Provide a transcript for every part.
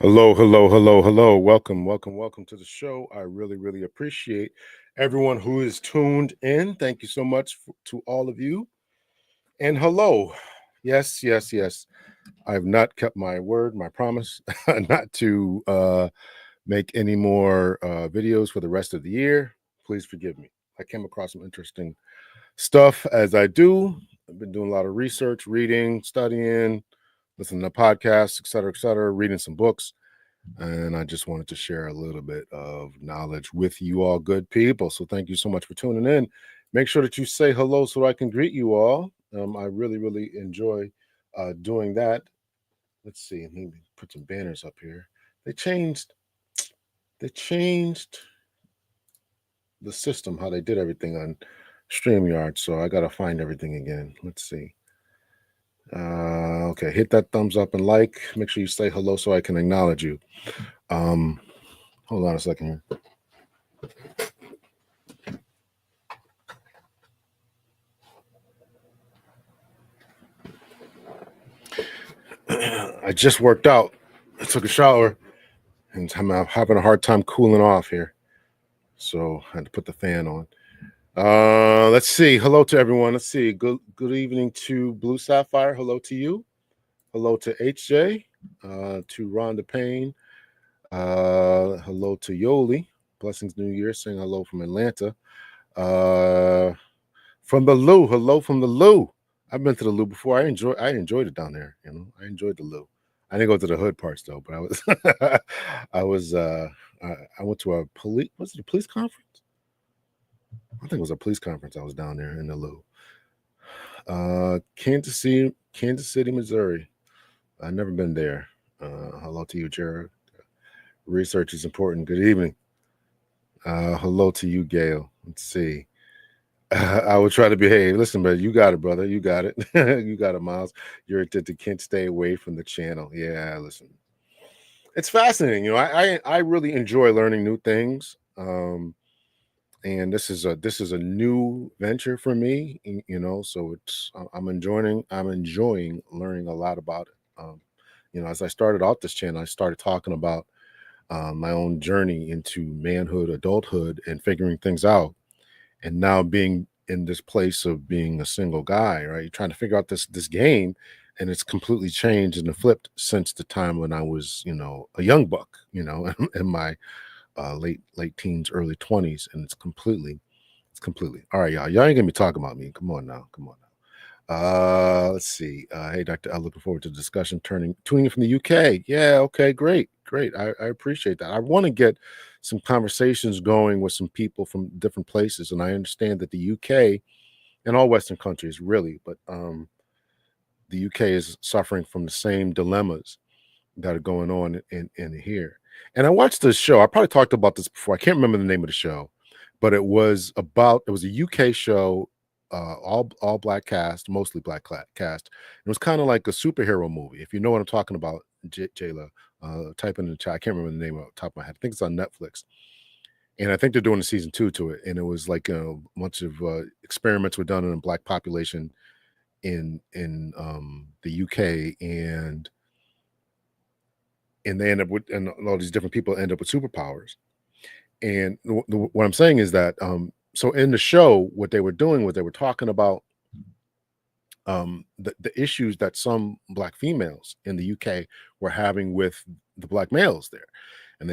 Hello, hello, hello, hello. Welcome, welcome, welcome to the show. I really, really appreciate everyone who is tuned in. Thank you so much to all of you. And hello. Yes, yes, yes. I have not kept my word, my promise, not to make any more videos for the rest of the year. Please forgive me. I came across some interesting stuff as I do. I've been doing a lot of research, reading, studying, listening to podcasts, et cetera, reading some books. And I just wanted to share a little bit of knowledge with you all, good people. So thank you so much for tuning in. Make sure that you say hello so I can greet you all. I really, really enjoy doing that. Let's see. Let me put some banners up here. They changed. They changed the system how they did everything on StreamYard. So I gotta find everything again. Let's see. Okay, hit that thumbs up and like. Make sure you say hello so I can acknowledge you. Hold on a second here. I just worked out. I took a shower and I'm having a hard time cooling off here. So I had to put the fan on. Let's see. Hello to everyone. Let's see. Good evening to Blue Sapphire. Hello to you. Hello to HJ. To Rhonda Payne. Hello to Yoli. Blessings New Year. Saying hello from Atlanta. From the Lou. Hello from the Lou. I've been to the Lou before. I enjoyed it down there. I enjoyed the Lou. I didn't go to the hood parts though, but I went to a police, was it a police conference? I think it was a police conference. I was down there in the Lou. Kansas City, Missouri. I've never been there. Hello to you, Jared. Research is important. Good evening. Hello to you, Gail. Let's see. I will try to behave. Listen, but you got it, brother. You got it. You got it, Miles. You're addicted. Can't stay away from the channel. Yeah, listen. It's fascinating. I really enjoy learning new things. And this is a new venture for me. So I'm enjoying learning a lot about it. As I started off this channel, I started talking about my own journey into manhood, adulthood, and figuring things out. And now being in this place of being a single guy, right? You're trying to figure out this game, and it's completely changed and flipped since the time when I was, a young buck, in my late teens, early 20s, and it's completely all right, y'all ain't gonna be talking about me. Come on now. Let's see. Hey, Dr. I'm looking forward to the discussion. Tuning in from the UK. Yeah, okay, great. I appreciate that. I want to get some conversations going with some people from different places, and I understand that the UK and all Western countries really, but the UK is suffering from the same dilemmas that are going on in here. And I watched this show. I probably talked about this before. I can't remember the name of the show, but it was a UK show, all black cast, mostly black cast. It was kind of like a superhero movie. If you know what I'm talking about, Jayla, type in the chat. I can't remember the name off the top of my head. I think it's on Netflix. And I think they're doing a season 2 to it. And it was like a bunch of experiments were done on a black population in the UK, and they end up with, and all these different people end up with superpowers. And what I'm saying is that so in the show, what they were doing was they were talking about the issues that some black females in the UK were having with the black males there, and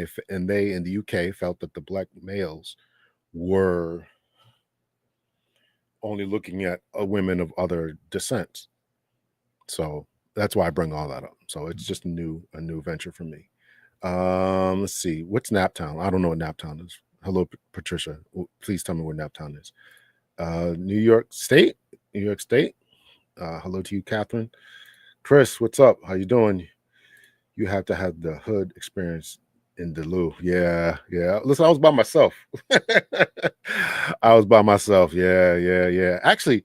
they in the UK felt that the black males were only looking at women of other descents. So that's why I bring all that up. So it's just a new venture for me. Let's see. What's Naptown? I don't know what Naptown is. Hello, Patricia. Please tell me where Naptown is. New York State. Hello to you, Catherine. Chris, what's up? How you doing? You have to have the hood experience in Duluth. Yeah. Listen, I was by myself. I was by myself. Yeah. Actually,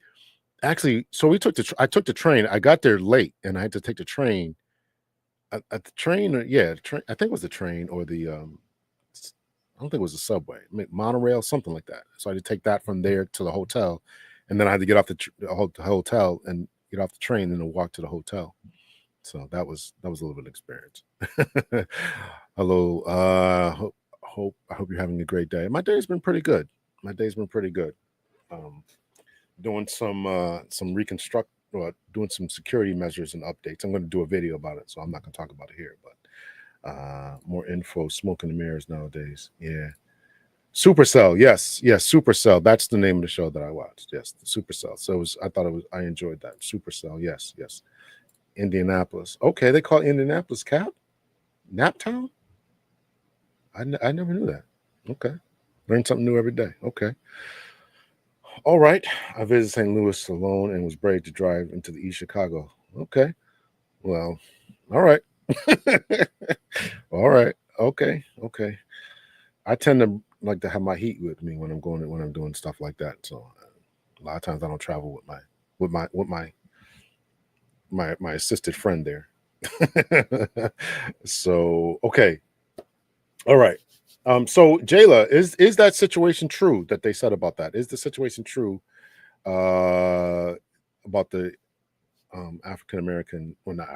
so I took the train. I got there late, and I had to take the train. At the train, I think it was the train or the I don't think it was the subway, monorail, something like that. So I had to take that from there to the hotel, and then I had to get off the hotel and get off the train and then walk to the hotel. So that was a little bit of experience. Hello. I hope you're having a great day. My day's been pretty good. Doing some reconstruct doing some security measures and updates. I'm going to do a video about it, so I'm not going to talk about it here, but more info, smoke and mirrors nowadays. Yeah. Supercell, yes, Supercell. That's the name of the show that I watched. Yes, the Supercell. So I enjoyed that. Supercell, yes. Indianapolis. Okay, they call Indianapolis Naptown? I never knew that. Okay. Learn something new every day. Okay. All right. I visited St. Louis alone and was brave to drive into the East Chicago. Okay. Well, all right. All right. Okay. I tend to like to have my heat with me when I'm doing stuff like that. So a lot of times I don't travel with my assisted friend there. So okay. All right. So Jayla, is that situation true that they said about that? Is the situation true about the African American, well, not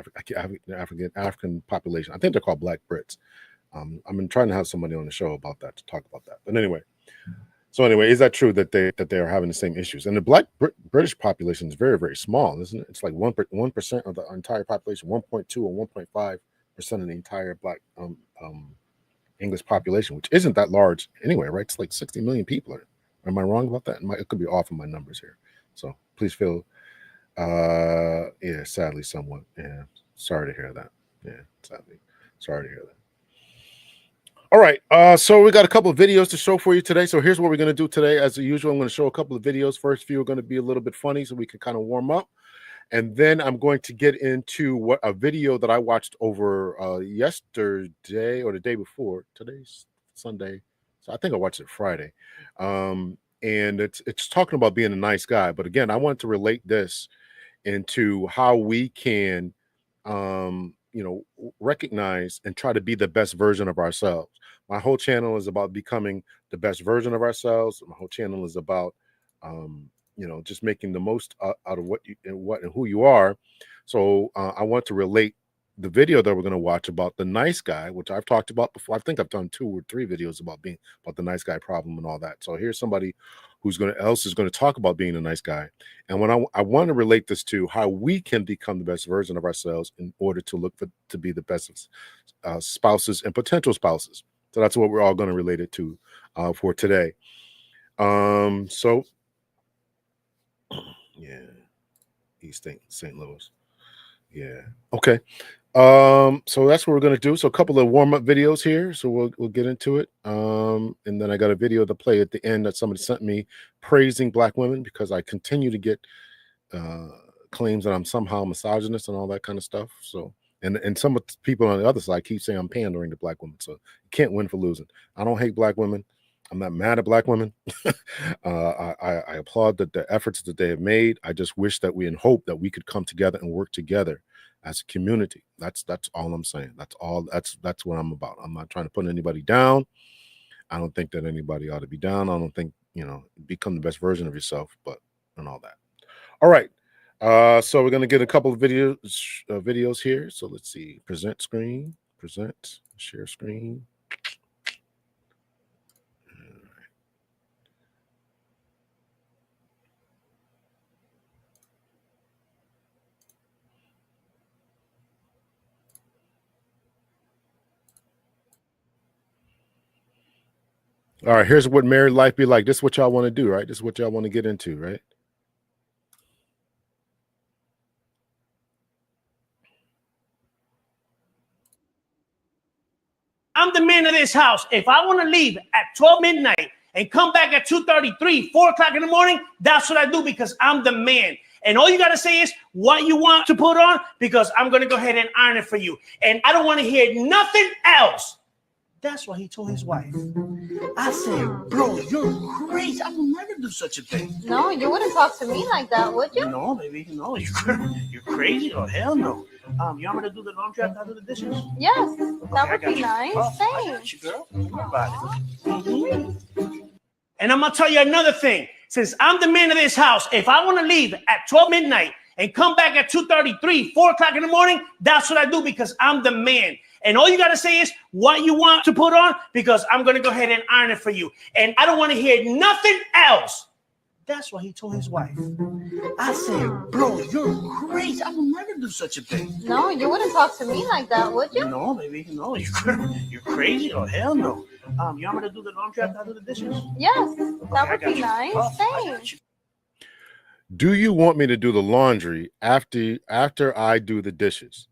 African population? I think they're called Black Brits. I've been trying to have somebody on the show about that to talk about that. But anyway, is that true that they are having the same issues? And the Black British population is very, very small, isn't it? It's like 1% of the entire population, 1.2 or 1.5% of the entire Black English population, which isn't that large anyway, right? It's like 60 million people. Am I wrong about that? It could be off in my numbers here. So please feel, sadly, somewhat. Yeah, sorry to hear that. Yeah, sadly, sorry to hear that. All right, so we got a couple of videos to show for you today. So here's what we're going to do today. As usual, I'm going to show a couple of videos. First few are going to be a little bit funny so we can kind of warm up. And then I'm going to get into a video that I watched over yesterday or the day before. Today's Sunday, so I think I watched it Friday. And it's talking about being a nice guy. But again, I want to relate this into how we can, recognize and try to be the best version of ourselves. My whole channel is about becoming the best version of ourselves. My whole channel is about, just making the most out of what and who you are. So I want to relate the video that we're going to watch about the nice guy, which I've talked about before. I think I've done 2 or 3 videos about the nice guy problem and all that. So here's somebody who's going to talk about being a nice guy. And when I want to relate this to how we can become the best version of ourselves in order to to be the best spouses and potential spouses. So that's what we're all going to relate it to for today. So yeah, East St. Louis. Yeah. Okay. So that's what we're gonna do. So a couple of warm-up videos here. So we'll get into it. And then I got a video to play at the end that somebody sent me praising Black women because I continue to get claims that I'm somehow misogynist and all that kind of stuff. So and some of the people on the other side keep saying I'm pandering to Black women. So you can't win for losing. I don't hate Black women. I'm not mad at Black women. I applaud the efforts that they have made. I just wish that we and hope that we could come together and work together as a community. That's all I'm saying. That's what I'm about. I'm not trying to put anybody down. I don't think that anybody ought to be down. I don't think, become the best version of yourself, and all that. All right. So we're going to get a couple of videos here. So let's see. Present screen. Present. Share screen. All right, here's what married life be like. This is what y'all want to do, right? This is what y'all want to get into, right? I'm the man of this house. If I want to leave at 12 midnight and come back at 2:33, 4 o'clock in the morning, that's what I do because I'm the man. And all you got to say is what you want to put on because I'm going to go ahead and iron it for you. And I don't want to hear nothing else. That's what he told his wife. I said, bro, you're crazy. I will never do such a thing. No, you wouldn't talk to me like that, would you? No, baby. No, you're crazy. Oh, hell no. You want me to do the laundry after I do the dishes? Yes, that would be nice. Oh, thanks. I got you, girl. Don't worry about it. Mm-hmm. And I'm going to tell you another thing. Since I'm the man of this house, if I want to leave at 12 midnight and come back at 2:33, 4 o'clock in the morning, that's what I do because I'm the man. And all you got to say is what you want to put on because I'm going to go ahead and iron it for you. And I don't want to hear nothing else. That's what he told his wife. I said, bro, you're crazy. I would never do such a thing. No, you wouldn't talk to me like that, would you? No, baby. No, you're crazy. Oh, hell no. You want me to do the laundry after I do the dishes? Yes, that would got be you. nice. Oh, I got Thanks. you. Do you want me to do the laundry after I do the dishes?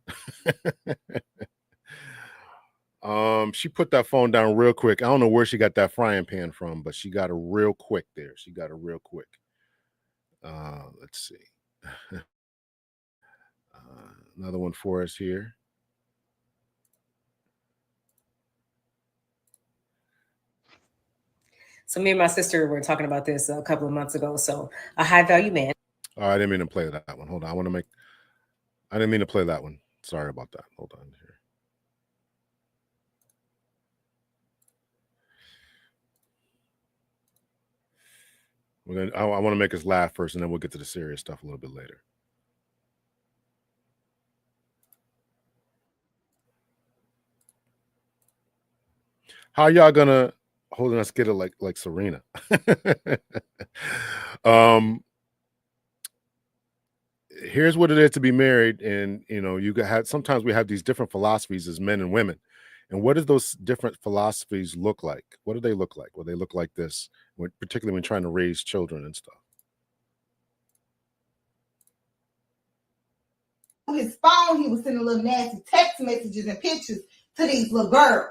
She put that phone down real quick. I don't know where she got that frying pan from, but she got it real quick there. She got it real quick. Let's see. Another one for us here. So me and my sister were talking about this a couple of months ago. So a high value man. Oh, I didn't mean to play that one. Hold on. I didn't mean to play that one. Sorry about that. Hold on here. I want to make us laugh first, and then we'll get to the serious stuff a little bit later. How y'all gonna hold on? Let's get it like Serena. Here's what it is to be married, and sometimes we have these different philosophies as men and women. And what do those different philosophies look like? What do they look like? Well, they look like this, particularly when trying to raise children and stuff. On his phone, he was sending little nasty text messages and pictures to these little girls.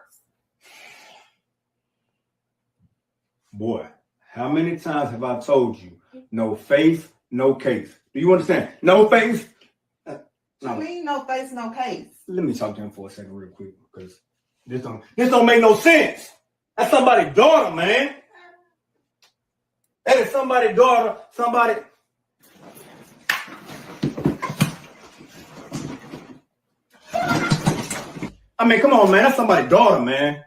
Boy, how many times have I told you, no face, no case? Do you understand? No face. What you mean, no face, no case? Let me talk to him for a second real quick because this don't make no sense. That's somebody's daughter, man. That is somebody's daughter. Somebody. I mean, come on, man. That's somebody's daughter, man.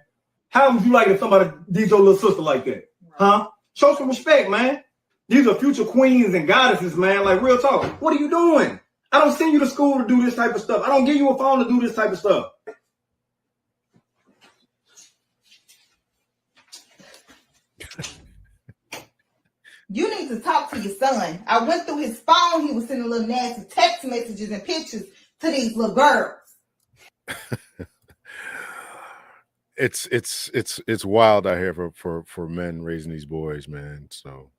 How would you like if somebody did your little sister like that? Huh? Show some respect, man. These are future queens and goddesses, man. Like, real talk. What are you doing? I don't send you to school to do this type of stuff. I don't give you a phone to do this type of stuff. You need to talk to your son. I went through his phone. He was sending little nasty text messages and pictures to these little girls. It's wild out here for men raising these boys, man. So,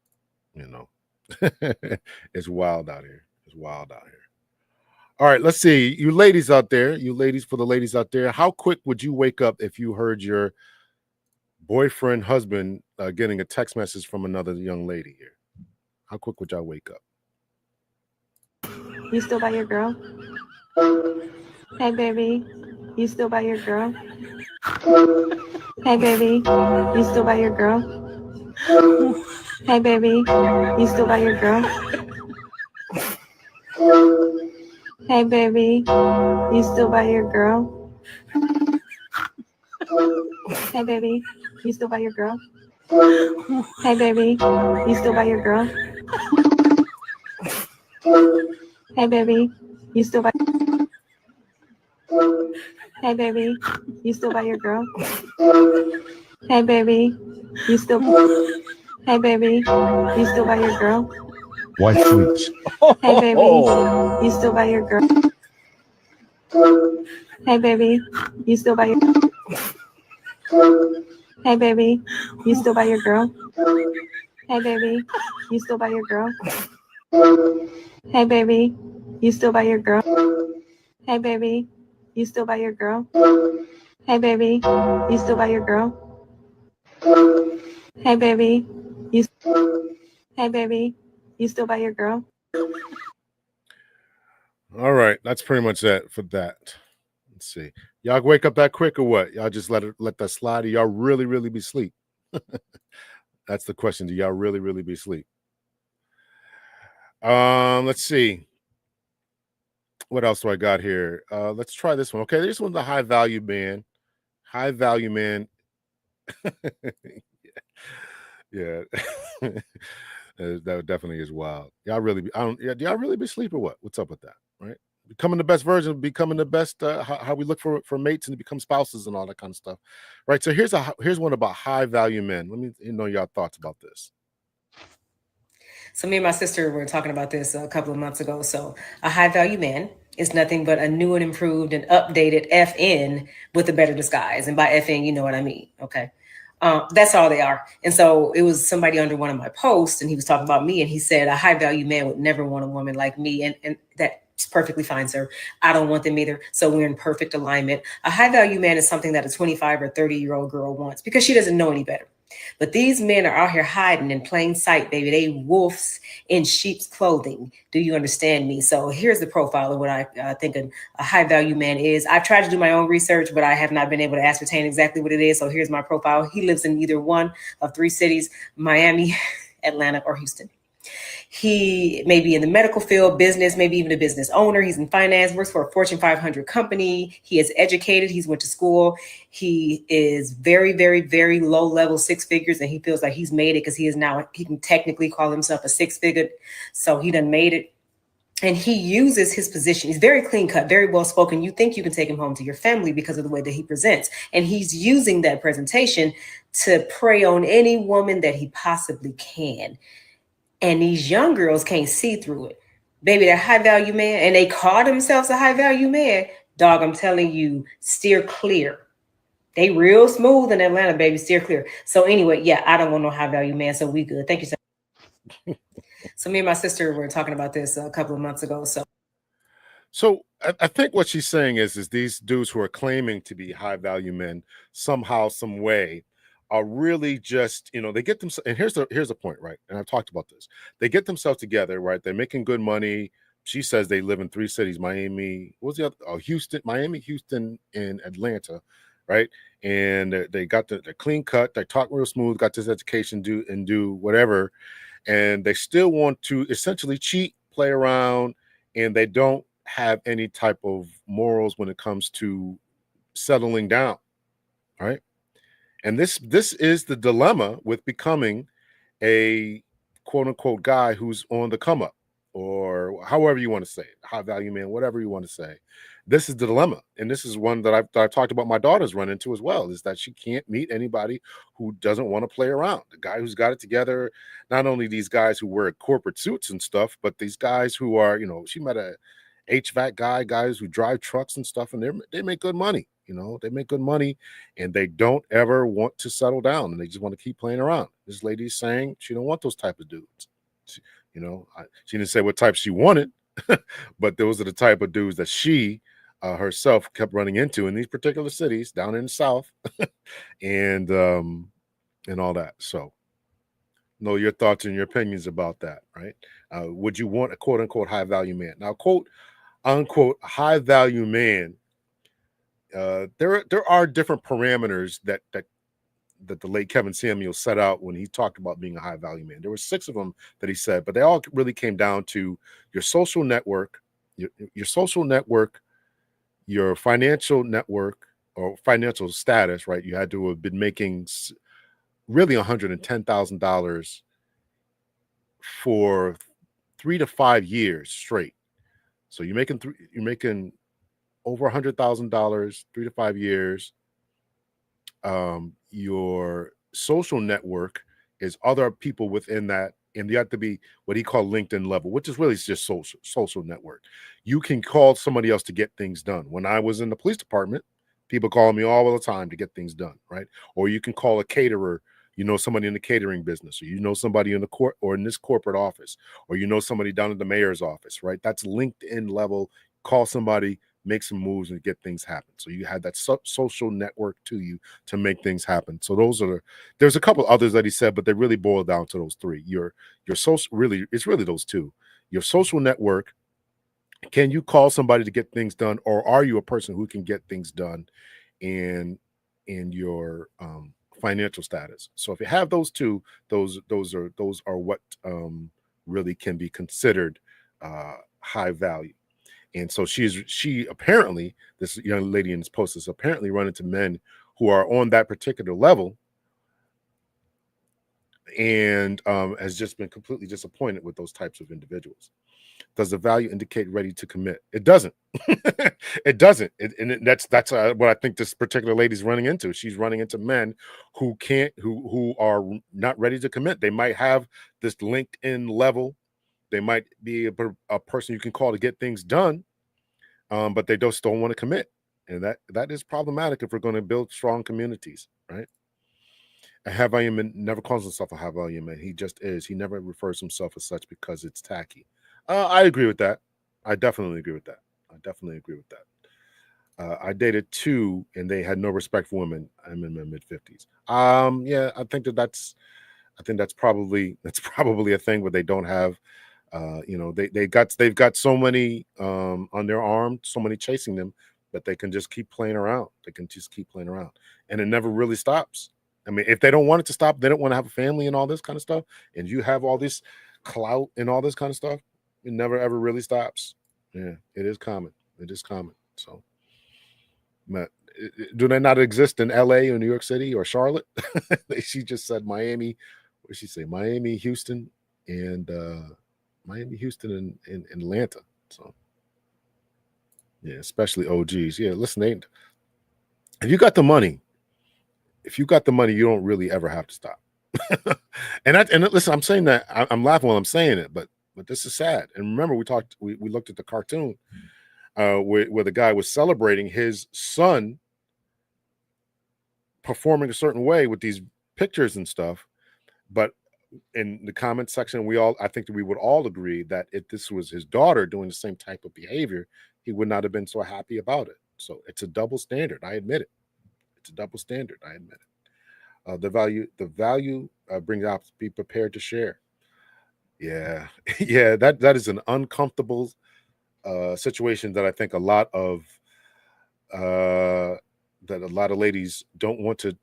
it's wild out here. It's wild out here. All right, let's see. You ladies out there, for the ladies out there, how quick would you wake up if you heard your boyfriend, husband getting a text message from another young lady here? How quick would y'all wake up? You still by your girl? Hey, baby. You still by your girl? Hey, baby. You still by your girl? Hey, baby. You still by your girl? Hey, baby. You still by your girl? Hey, baby. You still by your girl? Hey, baby. You still by your girl? Hey, baby. You still by... Hey, baby. You still by your girl? Hey, baby. You still... Hey, baby. You still by your girl? Wife freaks. Hey, baby. You still by your girl? Hey, baby. You still by your... Hey, baby. You still by your girl? Hey, baby. You still by your girl? Hey, baby. You still by your girl? Hey, baby. You still by your girl? Hey, baby. You still by your girl? Hey, baby. You... Hey, baby. You still by your girl? All right, that's pretty much it for that. Let's see. Y'all wake up that quick or what? Y'all just let that slide? Or y'all really be asleep? That's the question. Do y'all really be asleep? Let's see. What else do I got here? Let's try this one. Okay, this one's a high value man. High value man. Yeah. That definitely is wild. Y'all really be, I don't yeah, do y'all really be sleep or what? What's up with that? Right? Becoming the best version, becoming the best how we look for mates and to become spouses and all that kind of stuff. Right. So here's one about high value men. Let me know your thoughts about this. So me and my sister were talking about this a couple of months ago. So a high value man is nothing but a new and improved and updated FN with a better disguise. And by FN, you know what I mean. Okay. That's all they are. And so it was somebody under one of my posts, and he was talking about me, and he said a high value man would never want a woman like me. And that's perfectly fine, sir. I don't want them either. So we're in perfect alignment. A high value man is something that a 25 or 30-year-old girl wants because she doesn't know any better. But these men are out here hiding in plain sight, baby. They wolves in sheep's clothing. Do you understand me? So here's the profile of what I think a high value man is. I've tried to do my own research, but I have not been able to ascertain exactly what it is. So here's my profile. He lives in either one of three cities, Miami, Atlanta, or Houston. He may be in the medical field, business, maybe even a business owner. He's in finance, works for a Fortune 500 company. He is educated. He's went to school. He is very, very, very low level six figures. And he feels like he's made it because he can technically call himself a six figure. So he done made it. And he uses his position. He's very clean cut, very well spoken. You think you can take him home to your family because of the way that he presents. And he's using that presentation to prey on any woman that he possibly can. And these young girls can't see through it. Baby, they're high value man, and they call themselves a high value man. Dog, I'm telling you, steer clear. They real smooth in Atlanta, baby, steer clear. So anyway, yeah, I don't want no high value man, so we good. Thank you, sir. So me and my sister were talking about this a couple of months ago. So I think what she's saying is these dudes who are claiming to be high value men somehow, some way, are really just, they get themselves, and here's the point, right? And I've talked about this. They get themselves together, right? They're making good money. She says they live in three cities, Miami, what was the other? Oh, Houston, Miami, Houston, and Atlanta, right? And they got the clean cut, they talk real smooth, got this education, do whatever, and they still want to essentially cheat, play around, and they don't have any type of morals when it comes to settling down, right? And this is the dilemma with becoming a quote unquote guy who's on the come up, or however you want to say it, high value man, whatever you want to say. This is the dilemma. And this is one that I've talked about my daughter's run into as well, is that she can't meet anybody who doesn't want to play around. The guy who's got it together, not only these guys who wear corporate suits and stuff, but these guys who are, she met a HVAC guys who drive trucks and stuff, and they make good money. They make good money, and they don't ever want to settle down, and they just want to keep playing around. This lady's saying she don't want those type of dudes. She didn't say what type she wanted, but those are the type of dudes that she herself kept running into in these particular cities down in the South, and all that. So, know your thoughts and your opinions about that, right? Would you want a quote unquote high value man? Now, quote unquote high value man. There are different parameters that the late Kevin Samuel set out when he talked about being a high value man. There were 6 of them that he said, but they all really came down to your social network, your social network, your financial network or financial status, right? You had to have been making really $110,000 for 3 to 5 years straight. So you're making over $100,000, 3 to 5 years. Your social network is other people within that, and you have to be what he called LinkedIn level, which is really just social network. You can call somebody else to get things done. When I was in the police department, people call me all the time to get things done, right? Or you can call a caterer, somebody in the catering business, or somebody in the court or in this corporate office, or somebody down at the mayor's office, right? That's LinkedIn level. Call somebody, make some moves, and get things happen. So you have that social network to you to make things happen. So there's a couple others that he said, but they really boil down to those 3. Your social, it's really those 2. Your social network. Can you call somebody to get things done, or are you a person who can get things done in your financial status? So if you have those 2, those are what really can be considered high value. And so she apparently, this young lady in this post is apparently run into men who are on that particular level and has just been completely disappointed with those types of individuals. Does the value indicate ready to commit? It doesn't. It doesn't. That's what I think this particular lady's running into. She's running into men who who are not ready to commit. They might have this LinkedIn level. They might be a person you can call to get things done, but they just don't want to commit, and that is problematic if we're going to build strong communities, right? A high value man never calls himself a high value man. He just is. He never refers himself as such because it's tacky. I agree with that. I definitely agree with that. I definitely agree with that. I dated two, and they had no respect for women. I'm in my mid-50s. Yeah, I think that's probably a thing where they don't have, they've got so many on their arm, so many chasing them that they can just keep playing around. They can just keep playing around, and it never really stops. I mean, if they don't want it to stop, they don't want to have a family and all this kind of stuff, and you have all this clout and all this kind of stuff, it never ever really stops. Yeah, it is common. It is common. So, but do they not exist in LA or New York City or Charlotte? She just said Miami. What did she say? Miami, Houston, and Miami, Houston, and Atlanta. So, yeah, especially OGs. Yeah, listen, if you got the money, you don't really ever have to stop. and listen, I'm saying that I'm laughing while I'm saying it, but this is sad. And remember, we looked at the cartoon where the guy was celebrating his son performing a certain way with these pictures and stuff. But in the comment section, I think that we would all agree that if this was his daughter doing the same type of behavior, he would not have been so happy about it. So it's a double standard. I admit it. It's a double standard. I admit it. The value brings out, be prepared to share. Yeah, yeah. That is an uncomfortable situation that I think a lot of ladies don't want to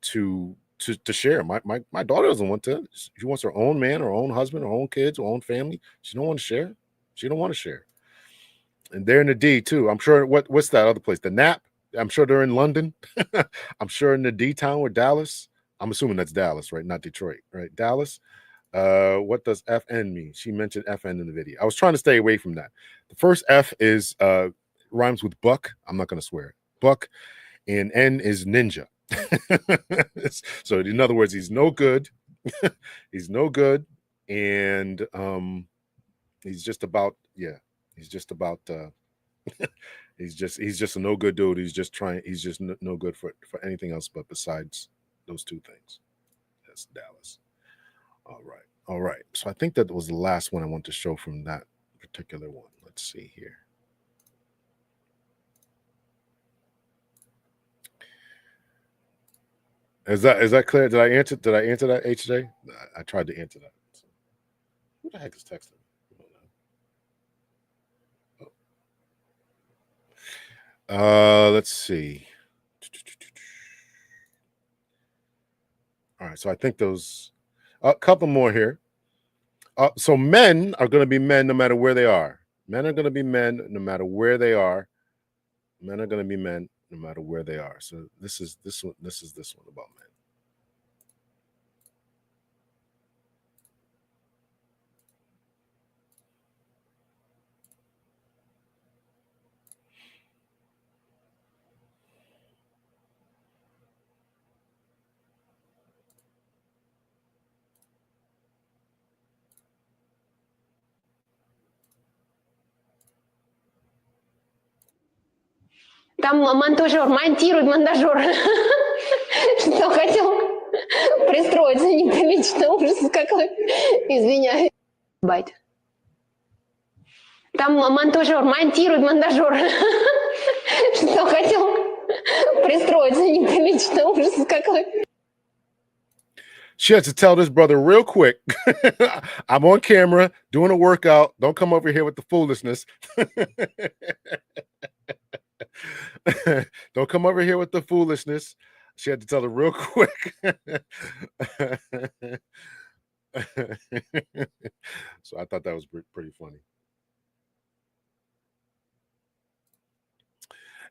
share. My daughter doesn't want to. She wants her own man, her own husband, her own kids, her own family. She don't want to share. She don't want to share. And they're in the D too. I'm sure. What's that other place? The Nap. I'm sure they're in London. I'm sure in the D town or Dallas. I'm assuming that's Dallas, right? Not Detroit, right? Dallas. What does FN mean? She mentioned FN in the video. I was trying to stay away from that. The first F is rhymes with buck. I'm not going to swear. Buck, and N is ninja. So in other words, he's no good. He's no good, and he's just about He's just about he's just a no good dude. He's just no good for anything else but besides those two things. That's Dallas. All right. So I think that was the last one I want to show from that particular one. Let's see here. Is that clear? Did I answer that, HJ? I tried to answer that. So, who the heck is texting me? Let's see. All right, so I think those a couple more here. So men are going to be men no matter where they are. Men are going to be men no matter where they are. Men are going to be men no matter where they are. So this is this one about men. Там монтажер монтирует, монтажер. Что хотел пристроиться неприлично, ужас какой. Извиняюсь. Байт. Там монтажер монтирует, монтажер. Что хотел пристроиться неприлично, ужас какой. She had to tell this brother real quick, I'm on camera doing a workout. Don't come over here with the foolishness. Don't come over here with the foolishness. She had to tell her real quick. So I thought that was pretty funny.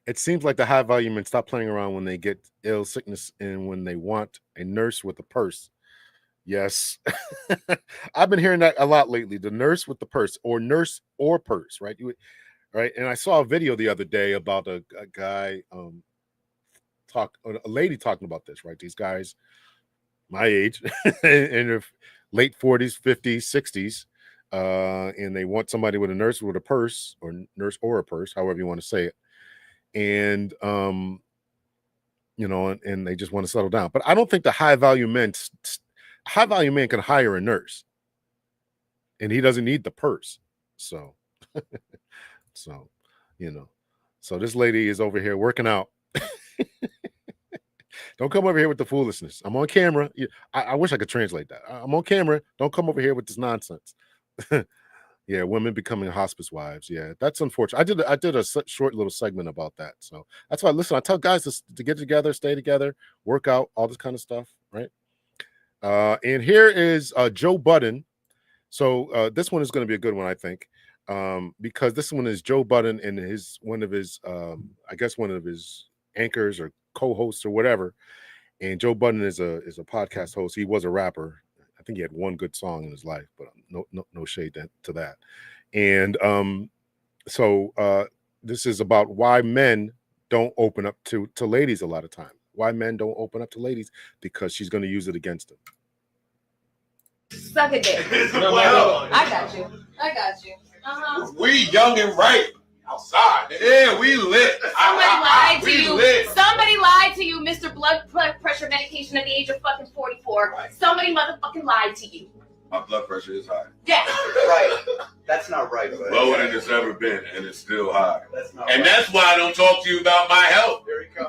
It seems like the high value men stop playing around when they get ill sickness and when they want a nurse with a purse. Yes. I've been hearing that a lot lately. The nurse with the purse, or nurse or purse, right? Right. And I saw a video the other day about a guy a lady talking about this, right? These guys my age in their late 40s, 50s, 60s, and they want somebody with a nurse with a purse, or nurse or a purse, however you want to say it. And and they just want to settle down. But I don't think the high value man can hire a nurse, and he doesn't need the purse. So so so this lady is over here working out. Don't come over here with the foolishness. I'm on camera. I wish I could translate that. I'm on camera. Don't come over here with this nonsense. Yeah, women becoming hospice wives. Yeah, that's unfortunate. I did a short little segment about that. So that's why, listen, I tell guys to get together, stay together, work out, all this kind of stuff, right? And here is Joe Budden. So this one is going to be a good one, I think, because this one is Joe Budden and one of his anchors or co-hosts or whatever. And Joe Budden is a podcast host. He was a rapper. I think he had one good song in his life, but no shade to that. And so this is about why men don't open up to ladies a lot of time. Why men don't open up to ladies, because she's going to use it against them. Suck a dick. I got you. We young and right outside. Yeah, we lit. Somebody lied to we you. Lit. Somebody lied to you, Mr. Blood Pressure Medication at the age of fucking 44. Right. Somebody motherfucking lied to you. My blood pressure is high. Yeah. Right. That's not right, but Lower than it's ever been, and it's still high. That's not And right. that's why I don't talk to you about my health. Here he comes.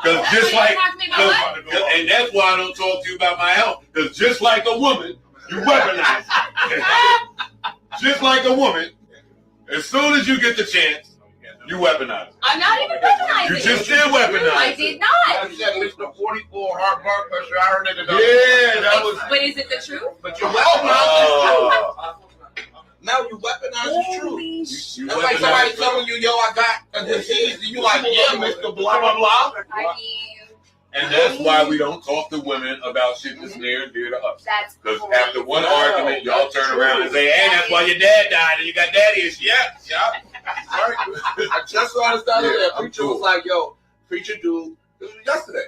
Because just like, Talk to me about what? and that's why I don't talk to you about my health. Because just like a woman, you weaponize it. Just like a woman, as soon as you get the chance, you weaponize it. I'm not even weaponizing. You just did weaponize I it. did not. I said Mr. 44 heart blood pressure. I heard it. Yeah, that was. But is it the truth? But you weaponize Oh. Now you weaponize the truth. Holy shit. That's like somebody telling you, yo, I got a disease. And you like, yeah, Mr. Blah, blah, blah. I mean, And that's why we don't talk to women about shit that's near and dear to us. that's Because crazy. after one argument, y'all turn around and say, hey, that's why your dad died and you got daddy issues. Yeah. Right? I just saw this the other day. I'm Preacher cool. was like, yo, preacher dude, this was yesterday.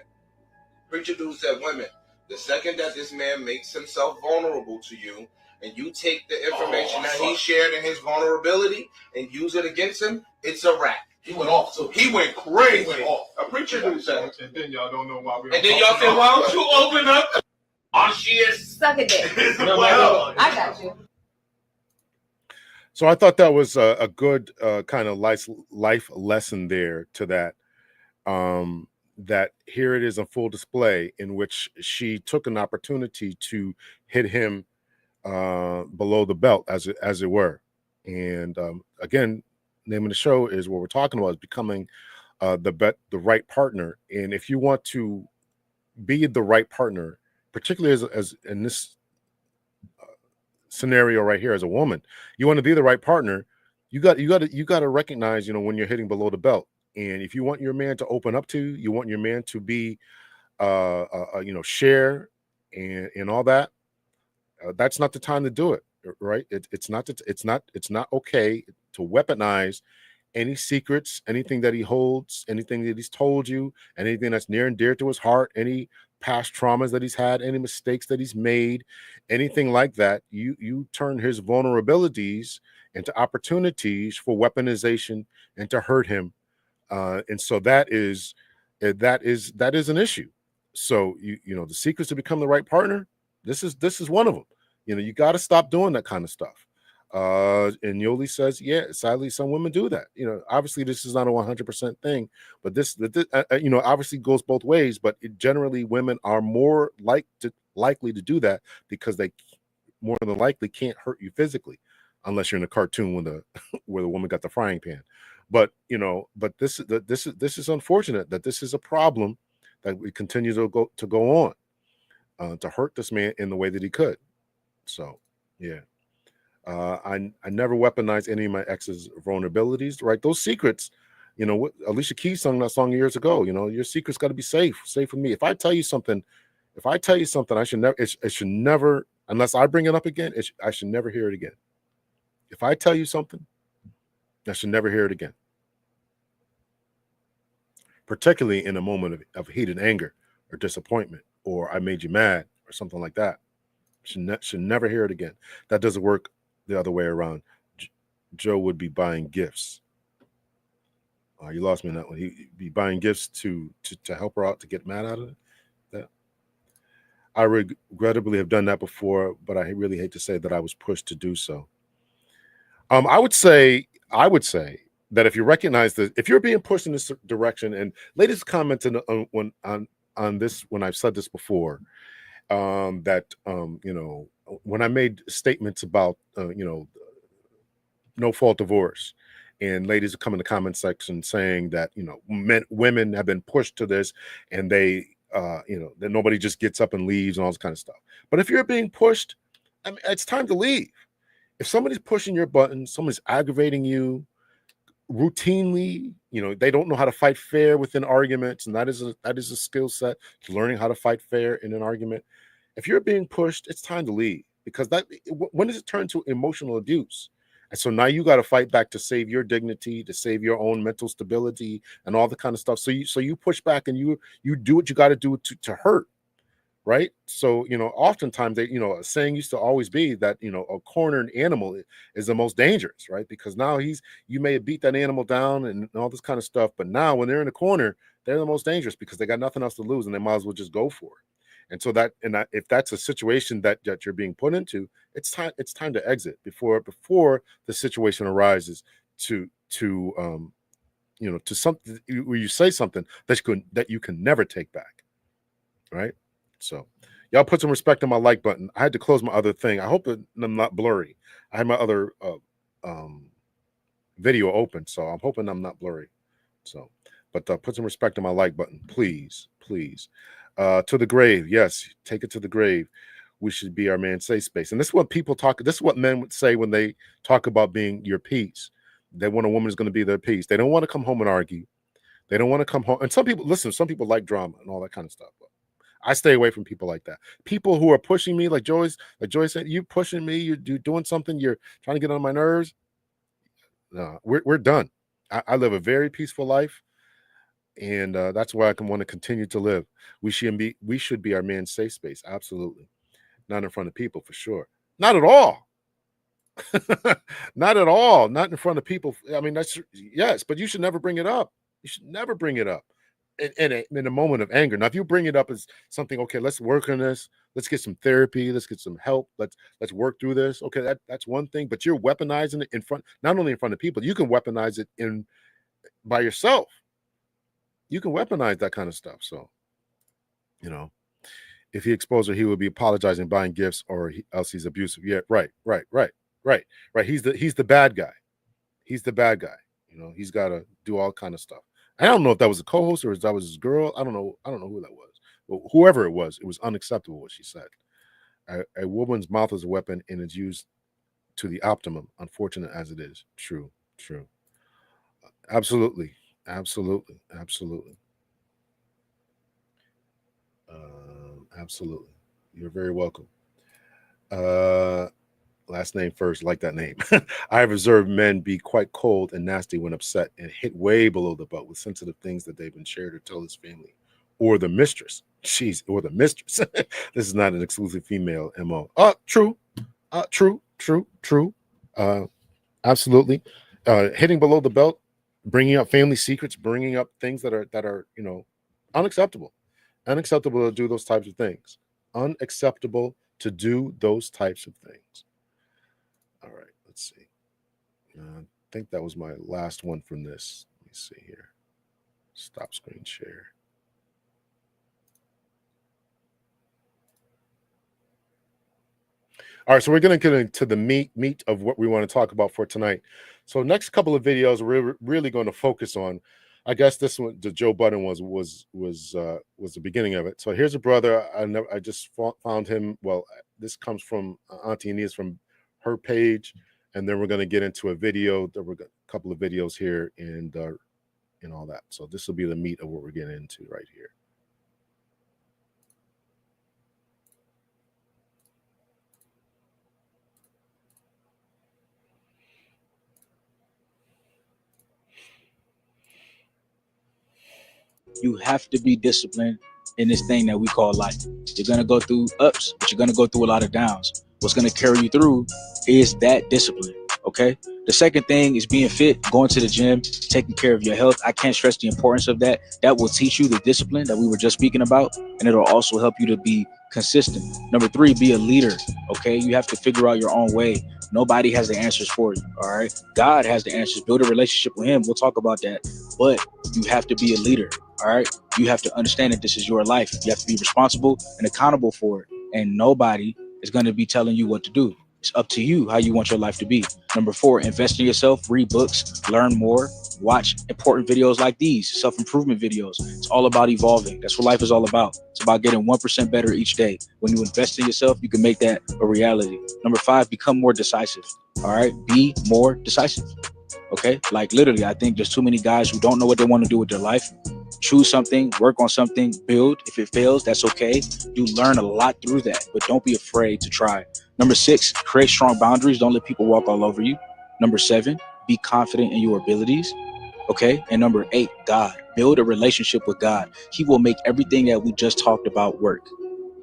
Preacher dude said, women, the second that this man makes himself vulnerable to you, and you take the information that he shared in his vulnerability and use it against him, it's a wrap. He went off. So He went crazy. He went off. A preacher dude said it. And then y'all don't know why we And then y'all say, why don't you open up on shit? Suck a dick. Well, I got you. So I thought that was a good kind of life lesson there to that. That here it is in full display, in which she took an opportunity to hit him below the belt, as it were. And again, name of the show is what we're talking about, is becoming the right partner. And if you want to be the right partner, particularly as in this scenario right here, as a woman, you want to be the right partner. You got to recognize, when you're hitting below the belt. And if you want your man to open up to you, you want your man to be, share and all that. That's not the time to do it, right? It's not okay to weaponize any secrets, anything that he holds, anything that he's told you, anything that's near and dear to his heart, any past traumas that he's had, any mistakes that he's made, anything like that. You turn his vulnerabilities into opportunities for weaponization and to hurt him. And so that is an issue. So the secrets to become the right partner, this is one of them. You got to stop doing that kind of stuff. And Yoli says, yeah, sadly, some women do that. Obviously this is not a 100% thing, but this obviously goes both ways. But generally, women are more likely to do that because they more than likely can't hurt you physically, unless you're in a cartoon where the woman got the frying pan. But this is unfortunate that this is a problem that we continue to go on to hurt this man in the way that he could. So yeah. I never weaponized any of my ex's vulnerabilities, right? Those secrets, Alicia Keys sung that song years ago. Your secrets got to be safe with me. If I tell you something If I tell you something, I should never. It should never, unless I bring it up again. I should never hear it again. If I tell you something, I should never hear it again. Particularly in a moment of heated anger or disappointment, or I made you mad or something like that. Should never hear it again. That doesn't work the other way around. Joe would be buying gifts. You lost me on that one. He'd be buying gifts to help her out, to get mad out of it. That I regrettably have done that before, but I really hate to say that I was pushed to do so. I would say that if you recognize that, if you're being pushed in this direction, and ladies commented on this when I've said this before, that you know, when I made statements about you know, no fault divorce, and ladies come in the comment section saying that, you know, women have been pushed to this, and they you know, that nobody just gets up and leaves and all this kind of stuff. But if you're being pushed, I mean, it's time to leave. If somebody's pushing your buttons, somebody's aggravating you routinely, you know, they don't know how to fight fair within arguments, and that is a skill set, learning how to fight fair in an argument. If you're being pushed, it's time to leave, because when does it turn to emotional abuse? And so now you got to fight back to save your dignity, to save your own mental stability, and all the kind of stuff. So you push back, and you do what you got to do to hurt, right? So, you know, oftentimes they, you know, a saying used to always be that, you know, a cornered animal is the most dangerous, right? Because now you may have beat that animal down and all this kind of stuff, but now when they're in the corner, they're the most dangerous because they got nothing else to lose, and they might as well just go for it. And so if that's a situation that you're being put into, it's time to exit before the situation arises to you know, to something where you say something that you can never take back, right? So y'all put some respect on my like button. I had to close my other thing. I hope that I'm not blurry. I had my other video open, so I'm hoping I'm not blurry. So, but put some respect on my like button, please. To the grave, yes, take it to the grave. We should be our man's safe space. And this is what people talk. This is what men would say when they talk about being your peace. They want a woman who's going to be their peace. They don't want to come home and argue. They don't want to come home. And some people, listen, some people like drama and all that kind of stuff. But I stay away from people like that. People who are pushing me, like Joy said, you pushing me, you're doing something, you're trying to get on my nerves. No, we're done. I live a very peaceful life. And that's why I want to continue to live. We should be our man's safe space. Absolutely. Not in front of people, for sure. Not at all. Not at all. Not in front of people. I mean, yes, but you should never bring it up. You should never bring it up in a moment of anger. Now, if you bring it up as something, okay, let's work on this. Let's get some therapy. Let's get some help. Let's work through this. Okay, that's one thing. But you're weaponizing it in front, not only in front of people. You can weaponize it by yourself. You can weaponize that kind of stuff. So, you know, if he exposed her, he would be apologizing, buying gifts, or else he's abusive. Yeah, right. He's the bad guy. He's the bad guy. You know, he's got to do all kind of stuff. I don't know if that was a co-host or if that was his girl. I don't know who that was. But whoever it was unacceptable what she said. A woman's mouth is a weapon, and it's used to the optimum, unfortunate as it is. True. Absolutely. Absolutely. You're very welcome. Last name first, like that name. I have observed men be quite cold and nasty when upset and hit way below the belt with sensitive things that they've been shared or told his family or the mistress. Or the mistress. This is not an exclusive female MO. True. Absolutely. Hitting below the belt, bringing up family secrets, bringing up things that are, you know, unacceptable. Unacceptable to do those types of things. Unacceptable to do those types of things. All right, let's see. I think that was my last one from this. Let me see here. Stop screen share. All right, so we're going to get into the meat of what we want to talk about for tonight. So next couple of videos we're really going to focus on. I guess this one, the Joe Budden was the beginning of it. So here's a brother. I just found him. Well, this comes from Auntie Ania's from her page, and then we're going to get into a video. There were a couple of videos here and all that. So this will be the meat of what we're getting into right here. You have to be disciplined in this thing that we call life. You're going to go through ups, but you're going to go through a lot of downs. What's going to carry you through is that discipline, okay? The second thing is being fit, going to the gym, taking care of your health. I can't stress the importance of that. That will teach you the discipline that we were just speaking about, and it'll also help you to be consistent. Number 3, be a leader, okay? You have to figure out your own way. Nobody has the answers for you, all right? God has the answers. Build a relationship with him. We'll talk about that. But you have to be a leader, all right? You have to understand that this is your life. You have to be responsible and accountable for it. And nobody is going to be telling you what to do. It's up to you how you want your life to be. Number 4, invest in yourself, read books, learn more, watch important videos like these, self-improvement videos. It's all about evolving. That's what life is all about. It's about getting 1% better each day. When you invest in yourself, you can make that a reality. Number 5, become more decisive. All right, be more decisive. Okay, like literally, I think there's too many guys who don't know what they want to do with their life. Choose something, work on something, build. If it fails, that's okay. You learn a lot through that, but don't be afraid to try. Number 6, create strong boundaries. Don't let people walk all over you. Number 7, be confident in your abilities. Okay. And number 8, God. Build a relationship with God. He will make everything that we just talked about work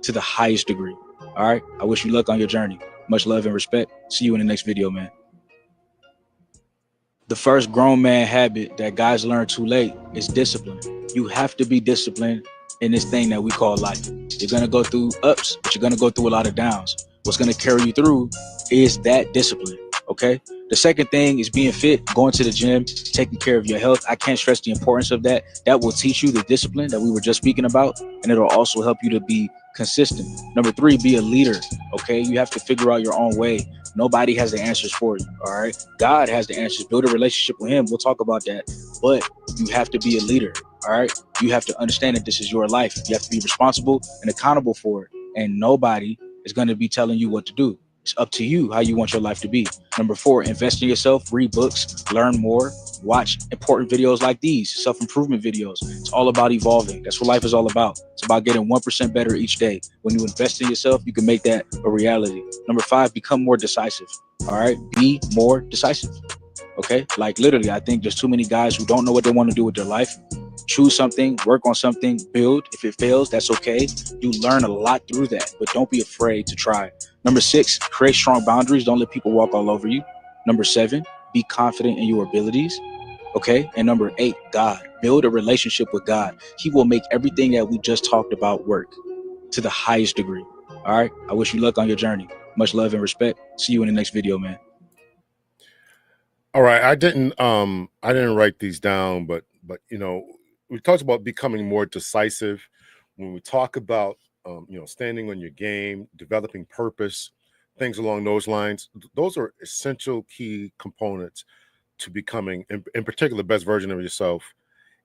to the highest degree. All right. I wish you luck on your journey. Much love and respect. See you in the next video, man. The first grown man habit that guys learn too late is discipline. You have to be disciplined in this thing that we call life. You're going to go through ups, but you're going to go through a lot of downs. What's going to carry you through is that discipline, okay? The second thing is being fit, going to the gym, taking care of your health. I can't stress the importance of that. That will teach you the discipline that we were just speaking about, and it'll also help you to be consistent. Number 3, be a leader, okay? You have to figure out your own way. Nobody has the answers for you, all right? God has the answers. Build a relationship with him. We'll talk about that. But you have to be a leader, all right? You have to understand that this is your life. You have to be responsible and accountable for it. And nobody is going to be telling you what to do. It's up to you how you want your life to be. Number 4, invest in yourself, read books, learn more, watch important videos like these, self-improvement videos. It's all about evolving. That's what life is all about. It's about getting 1% better each day. When you invest in yourself, you can make that a reality. Number 5, become more decisive. All right, be more decisive. Okay, like literally, I think there's too many guys who don't know what they want to do with their life. Choose something, work on something, build. If it fails, that's okay. You learn a lot through that, but don't be afraid to try. Number 6, create strong boundaries. Don't let people walk all over you. Number 7, be confident in your abilities. Okay. And number 8, God. Build a relationship with God. He will make everything that we just talked about work to the highest degree. All right. I wish you luck on your journey. Much love and respect. See you in the next video, man. All right. I didn't write these down, but you know, we talked about becoming more decisive. When we talk about standing on your game, developing purpose, things along those lines, those are essential key components to becoming, in particular, the best version of yourself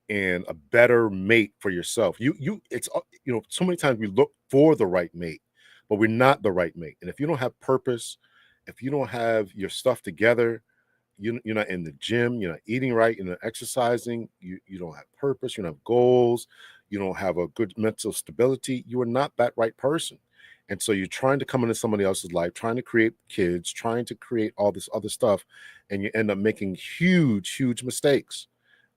and a better mate for yourself. It's so many times we look for the right mate, but we're not the right mate. And if you don't have purpose, if you don't have your stuff together, you're not in the gym, you're not eating right, you're not exercising, you don't have purpose, you don't have goals, you don't have a good mental stability, you are not that right person. And so you're trying to come into somebody else's life, trying to create kids, trying to create all this other stuff, and you end up making huge mistakes.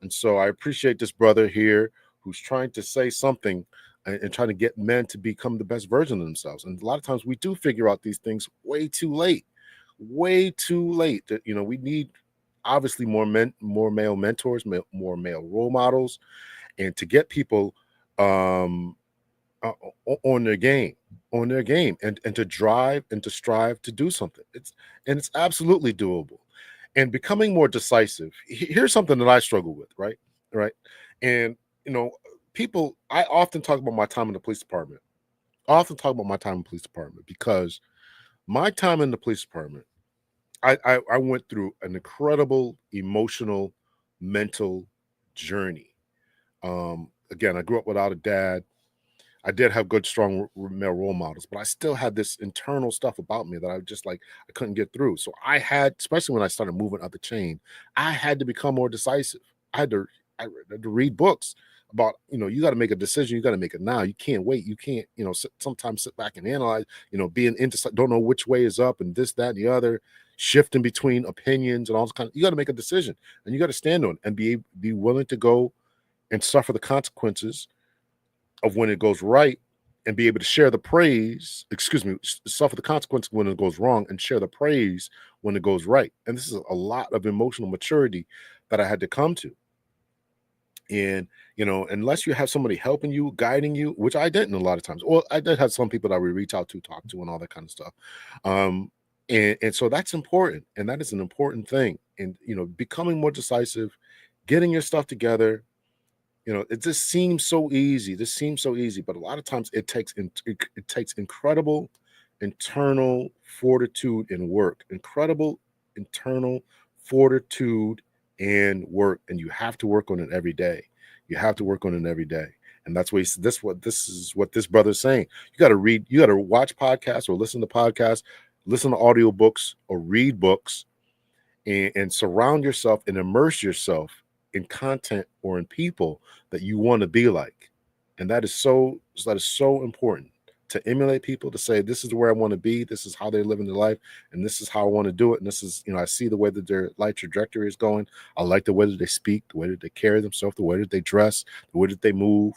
And so I appreciate this brother here who's trying to say something and trying to get men to become the best version of themselves. And a lot of times we do figure out these things way too late. That we need obviously more male mentors, more male role models, and to get people on their game and to drive and to strive to do something. It's absolutely doable. And becoming more decisive, here's something that I struggle with, right? And I often talk about my time in the police department. Because my time in the police department, I went through an incredible emotional, mental journey. Again, I grew up without a dad. I did have good, strong male role models, but I still had this internal stuff about me that I couldn't get through. So I had, especially when I started moving up the chain, I had to become more decisive. I had to read books about, you got to make a decision. You got to make it now. You can't wait. You can't, sometimes sit back and analyze, being don't know which way is up and this, that, and the other, shifting between opinions and all this you got to make a decision and you got to stand on it and be willing to go and suffer the consequences of when it goes right, and be able to share the praise, suffer the consequences when it goes wrong and share the praise when it goes right. And this is a lot of emotional maturity that I had to come to. And, unless you have somebody helping you, guiding you, which I didn't a lot of times. Well, I did have some people that I would reach out to, talk to, and all that kind of stuff. And so that's important. And that is an important thing. And, becoming more decisive, getting your stuff together. It just seems so easy. This seems so easy, but a lot of times it takes incredible internal fortitude and work. Incredible internal fortitude and work, and you have to work on it every day. You have to work on it every day, and that's what this is what this brother's saying. You got to read, you got to watch podcasts or listen to podcasts, listen to audiobooks or read books, and surround yourself and immerse yourself in content or in people that you want to be like. And that is so important, to emulate people, to say, this is where I want to be, this is how they're living their life, and this is how I want to do it. And this is, I see the way that their life trajectory is going. I like the way that they speak, the way that they carry themselves, the way that they dress, the way that they move.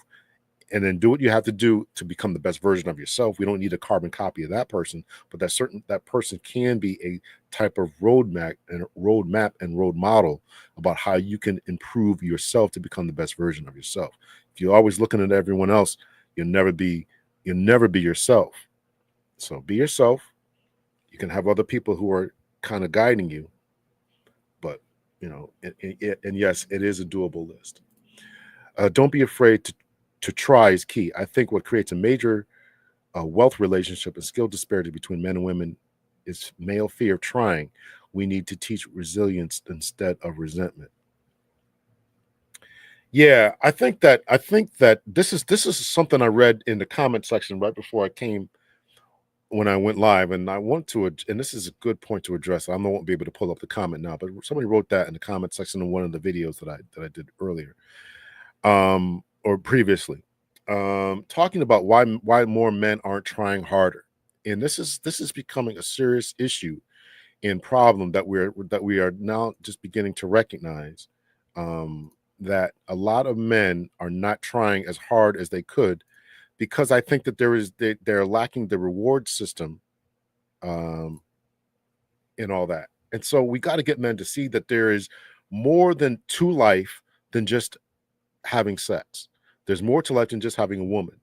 And then do what you have to do to become the best version of yourself. We don't need a carbon copy of that person, but that person can be a type of roadmap and road model about how you can improve yourself to become the best version of yourself. If you're always looking at everyone else, you'll never be yourself. So be yourself. You can have other people who are kind of guiding you, but and yes, it is a doable list. Don't be afraid to try is key. I think what creates a major wealth relationship and skill disparity between men and women is male fear of trying. We need to teach resilience instead of resentment. Yeah, I think that this is something I read in the comment section right before I came, when I went live, and I want to, and this is a good point to address. I won't be able to pull up the comment now, but somebody wrote that in the comment section in one of the videos that I did earlier. Or previously, talking about why more men aren't trying harder, and this is becoming a serious issue and problem that we are now just beginning to recognize, that a lot of men are not trying as hard as they could, because I think that they're lacking the reward system, and all that. And so we got to get men to see that there is more than to life than just having sex. There's more to life than just having a woman.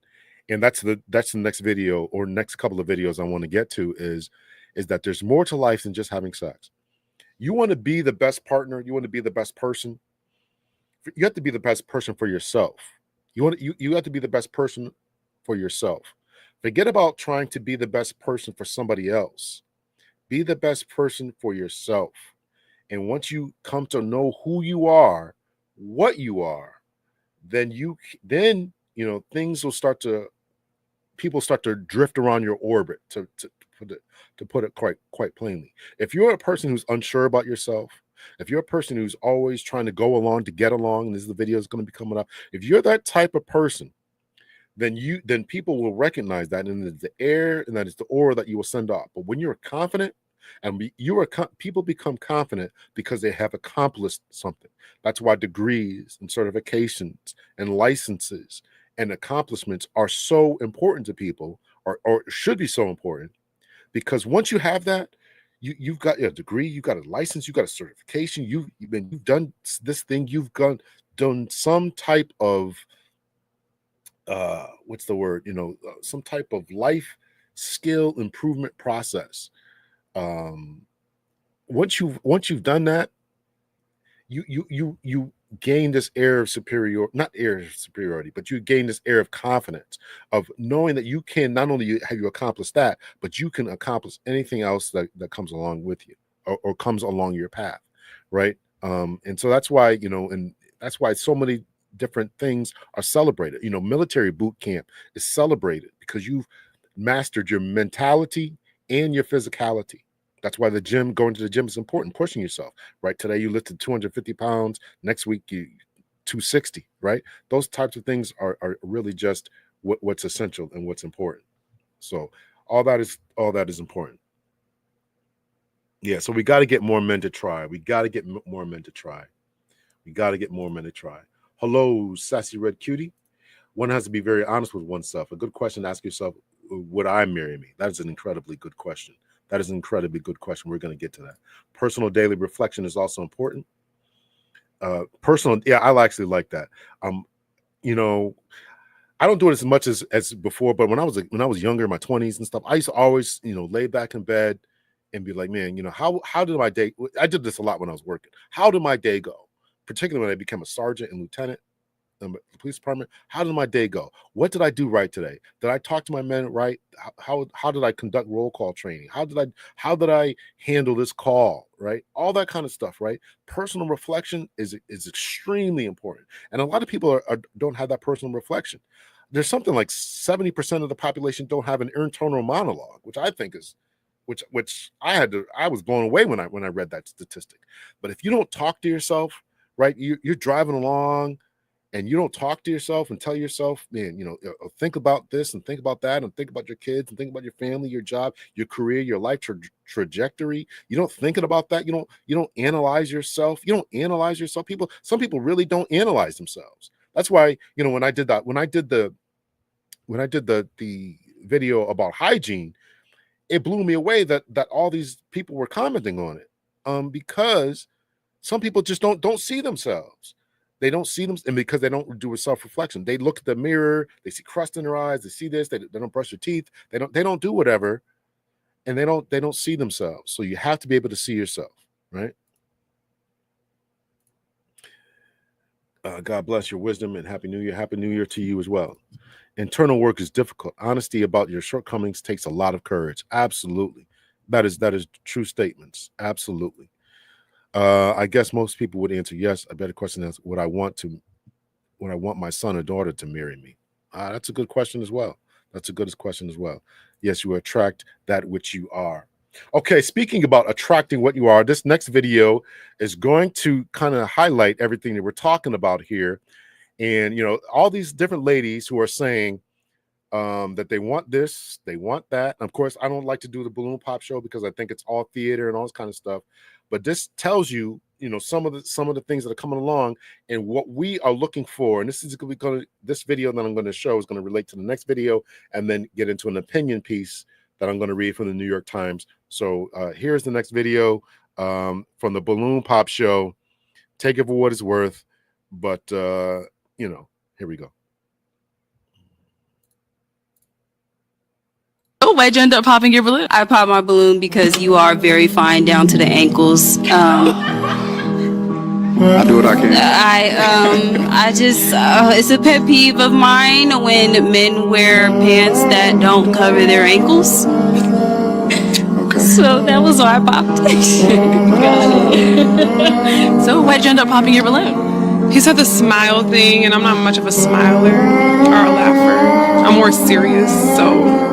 And that's the next video, or next couple of videos I want to get to, is that there's more to life than just having sex. You want to be the best partner, you want to be the best person, you have to be the best person for yourself. You have to be the best person for yourself. Forget about trying to be the best person for somebody else. Be the best person for yourself. And once you come to know who you are, what you are, then things will start to, people start to drift around your orbit, to put it quite plainly. If you're a person who's unsure about yourself, if you're a person who's always trying to go along to get along, and this is the video is going to be coming up, if you're that type of person, then people will recognize that, and it's the air, and that is the aura that you will send off. But when you're confident, and people become confident because they have accomplished something. That's why degrees and certifications and licenses and accomplishments are so important to people, or should be so important, because once you have that, you've got a degree, you've got a license, you've got a certification, you've done this thing, you've done some type of what's the word, some type of life skill improvement process. Once you've done that, you gain this air of not air of superiority, but you gain this air of confidence, of knowing that you can, not only have you accomplished that, but you can accomplish anything else that comes along with you, or comes along your path, right? And so that's why, and that's why so many different things are celebrated. Military boot camp is celebrated because you've mastered your mentality and your physicality. That's why going to the gym is important, pushing yourself, right? Today you lifted 250 pounds. Next week, 260, right? Those types of things are really just what's essential and what's important. So all that is important. Yeah, so we got to get more men to try. We got to get more men to try. We got to get more men to try. Hello, sassy red cutie. One has to be very honest with oneself. A good question to ask yourself, would I marry me? That is an incredibly good question. That is an incredibly good question. We're going to get to that. Personal daily reflection is also important. Personal, yeah, I actually like that. You know, I don't do it as much as before, but when I was younger, in my 20s and stuff, I used to always, lay back in bed and be like, man, how did my day? I did this a lot when I was working. How did my day go? Particularly when I became a sergeant and lieutenant in the police department. How did my day go? What did I do right today? Did I talk to my men right? How did I conduct roll call training? How did I handle this call? Right? All that kind of stuff. Right? Personal reflection is extremely important, and a lot of people don't have that personal reflection. There's something like 70% of the population don't have an internal monologue, which I think is, which I was blown away when I read that statistic. But if you don't talk to yourself, right, you're driving along and you don't talk to yourself and tell yourself, man, think about this and think about that and think about your kids and think about your family, your job, your career, your life trajectory. You don't thinking about that. You don't analyze yourself. You don't analyze yourself. Some people really don't analyze themselves. That's why, when I did the video about hygiene, it blew me away that all these people were commenting on it, because some people just don't see themselves. They don't see them, and because they don't do a self-reflection, they look at the mirror, they see crust in their eyes, they see this, they don't brush their teeth, they don't do whatever, and they don't see themselves. So you have to be able to see yourself, right? God bless your wisdom and Happy New Year. Happy New Year to you as well. Internal work is difficult. Honesty about your shortcomings takes a lot of courage. Absolutely. That is true statements. Absolutely. I guess most people would answer yes. A better question is, would I want my son or daughter to marry me? That's a good question as well. That's a good question as well. Yes, you attract that which you are. Okay, speaking about attracting what you are, this next video is going to kind of highlight everything that we're talking about here. And, all these different ladies who are saying that they want this, they want that. And of course, I don't like to do the balloon pop show because I think it's all theater and all this kind of stuff. But this tells you, some of the things that are coming along and what we are looking for. And this video that I'm going to show is going to relate to the next video and then get into an opinion piece that I'm going to read from the New York Times. So here's the next video from the balloon pop show. Take it for what it's worth. But, here we go. Oh, why'd you end up popping your balloon? I popped my balloon because you are very fine down to the ankles. I do what I can. I just, it's a pet peeve of mine when men wear pants that don't cover their ankles. Okay. So that was why I popped it. Got it. So why'd you end up popping your balloon? He said the smile thing, and I'm not much of a smiler or a laugher. I'm more serious, so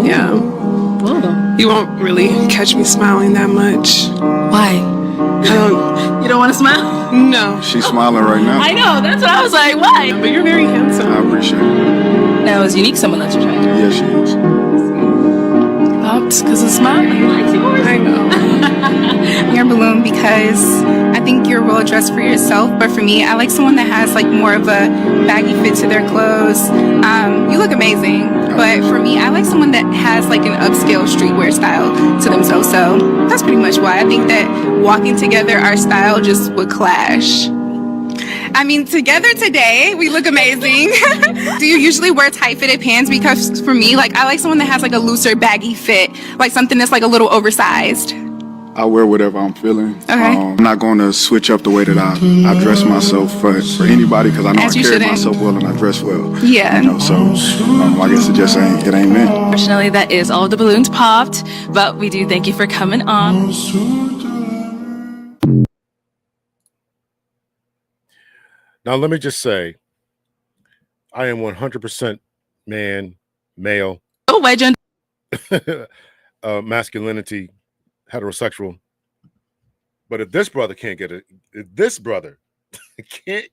yeah. Oh. You won't really catch me smiling that much. Why? You don't want to smile? No. She's smiling right now. I know, that's what I was like, why? But you're very handsome. I appreciate it. Now, is Unique someone that you're trying to? Yeah, she is. Popped because of smiling. I know. Your balloon because I think you're well dressed for yourself, but for me, I like someone that has like more of a baggy fit to their clothes. You look amazing, but for me, I like someone that has like an upscale streetwear style to themselves. So that's pretty much why I think that walking together, our style just would clash. I mean, together today, we look amazing. Do you usually wear tight-fitted pants? Because for me, like, I like someone that has like a looser, baggy fit, like something that's like a little oversized. I wear whatever I'm feeling. Okay. I'm not going to switch up the way that I dress myself for anybody because I know I carry myself well and I dress well. Yeah. So I guess it just ain't meant. Unfortunately, that is all of the balloons popped, but we do thank you for coming on. Now, let me just say, I am 100% male. Oh, why, Jen? Masculinity, heterosexual. But if this brother can't get it, if this brother can't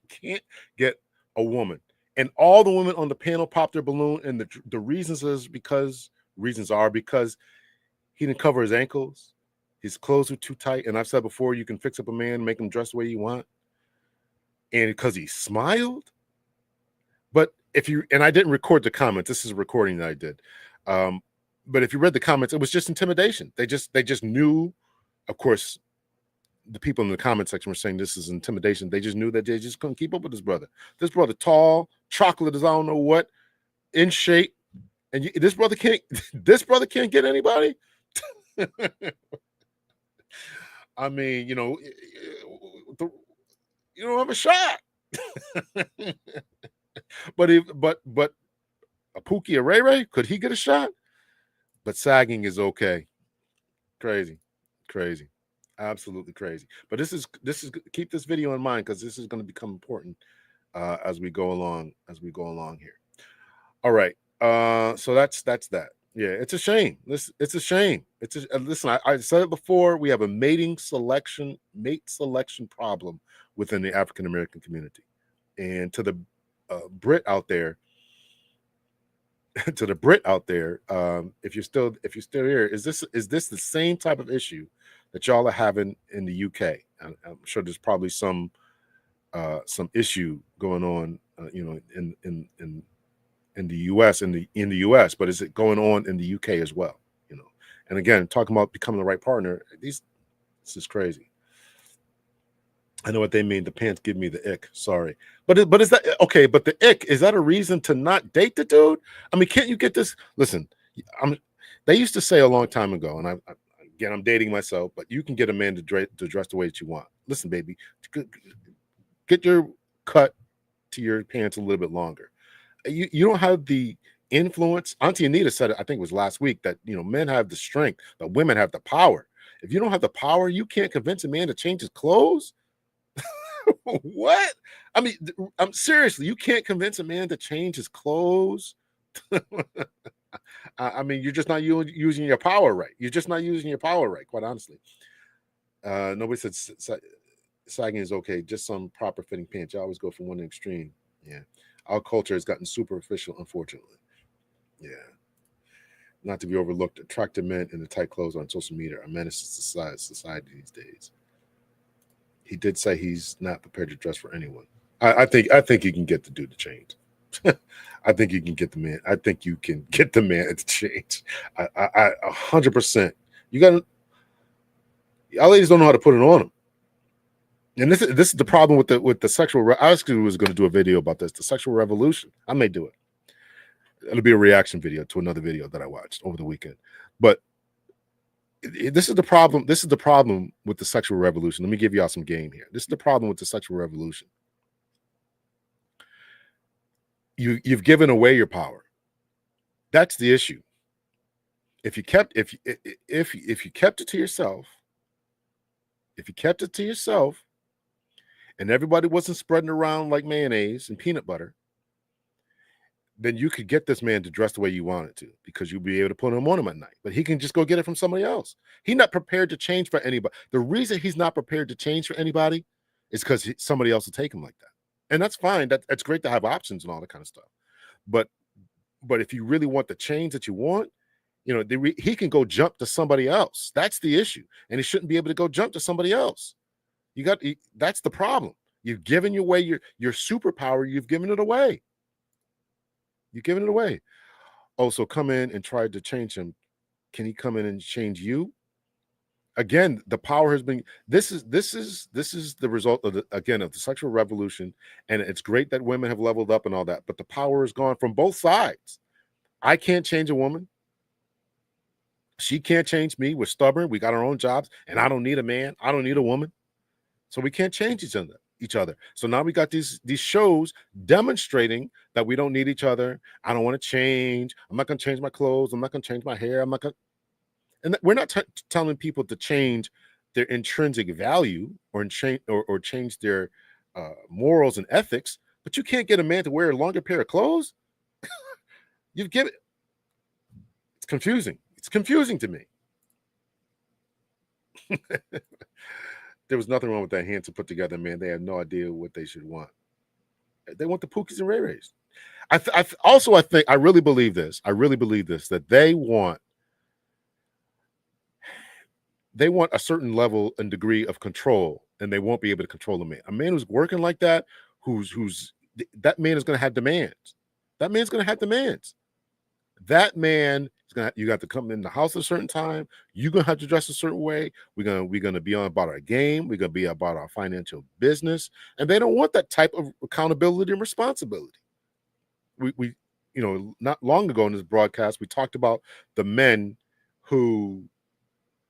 get a woman, and all the women on the panel popped their balloon, and the reasons are because he didn't cover his ankles, his clothes were too tight, and I've said before, you can fix up a man, make him dress the way you want. and because he smiled. But if you, and I didn't record the comments, this is a recording that I did. But if you read the comments, it was just intimidation. They just knew, of course, the people in the comment section were saying this is intimidation. They just knew that they just couldn't keep up with this brother. This brother, tall, chocolate as I don't know what, in shape, and this brother can't get anybody. I mean, you don't have a shot. but a Pookie or Ray Ray, could he get a shot? But sagging is okay. Crazy, absolutely crazy. But this is keep this video in mind, because this is going to become important as we go along here. All right. So that's that. Yeah, it's a shame. It's a shame. Listen, I said it before. We have a mate selection problem within the African American community, and to the Brit out there, if you're still here, is this the same type of issue that y'all are having in the UK? I'm sure there's probably some issue going on, in the US, in the US, but is it going on in the UK as well? And again, talking about becoming the right partner, this is crazy. I know what they mean. The pants give me the ick. Sorry, but is that okay? But the ick, is that a reason to not date the dude? I mean, can't you get this? Listen, they used to say a long time ago, and I'm dating myself, but you can get a man to dress the way that you want. Listen, baby, get your cut to your pants a little bit longer. You don't have the influence. Auntie Anita said it, I think it was last week, that men have the strength, but women have the power. If you don't have the power, you can't convince a man to change his clothes. What? I mean, I'm seriously, you can't convince a man to change his clothes. I mean, you're just not using your power right. You're just not using your power right, quite honestly. Nobody said sagging is okay, just some proper fitting pants. You always go from one extreme. Yeah. Our culture has gotten superficial, unfortunately. Yeah. Not to be overlooked, attractive men in the tight clothes on social media are menaces to society these days. He did say he's not prepared to dress for anyone. I think you can get the dude to change. I think you can get the man. I think you can get the man to change. 100%. Y'all ladies don't know how to put it on him. And this is the problem with the sexual. I actually was going to do a video about this, the sexual revolution. I may do it. It'll be a reaction video to another video that I watched over the weekend. But this is the problem. This is the problem with the sexual revolution. Let me give y'all some game here. This is the problem with the sexual revolution. You've given away your power. That's the issue. If you kept it to yourself, and everybody wasn't spreading around like mayonnaise and peanut butter, then you could get this man to dress the way you wanted to, because you'll be able to put him on him at night. But he can just go get it from somebody else. He's not prepared to change for anybody. The reason he's not prepared to change for anybody is because somebody else will take him like that. And that's fine. That's great to have options and all that kind of stuff. But if you really want the change that you want, he can go jump to somebody else. That's the issue. And he shouldn't be able to go jump to somebody else. That's the problem. You've given away your superpower. You've given it away. You're giving it away. Also, come in and try to change him. Can he come in and change you? Again, the power has been. This is the result of the sexual revolution, and it's great that women have leveled up and all that. But the power is gone from both sides. I can't change a woman. She can't change me. We're stubborn. We got our own jobs, and I don't need a man. I don't need a woman. So we can't change each other. So now we got these shows demonstrating that we don't need each other. I don't want to change. I'm not going to change my clothes. I'm not going to change my hair. I'm not going to. And we're not telling people to change their intrinsic value or change their morals and ethics. But you can't get a man to wear a longer pair of clothes. You get it. It's confusing. It's confusing to me. There was nothing wrong with that handsome put together man. They have no idea what they should want. They want the Pookies and Ray Rays. I really believe this. That they want a certain level and degree of control and they won't be able to control a man. A man who's working like that, that man is going to have demands. That man's going to have demands. That man is going to, you got to come in the house at a certain time. You're going to have to dress a certain way. We're going to be on about our game. We're going to be about our financial business. And they don't want that type of accountability and responsibility. We not long ago in this broadcast, we talked about the men who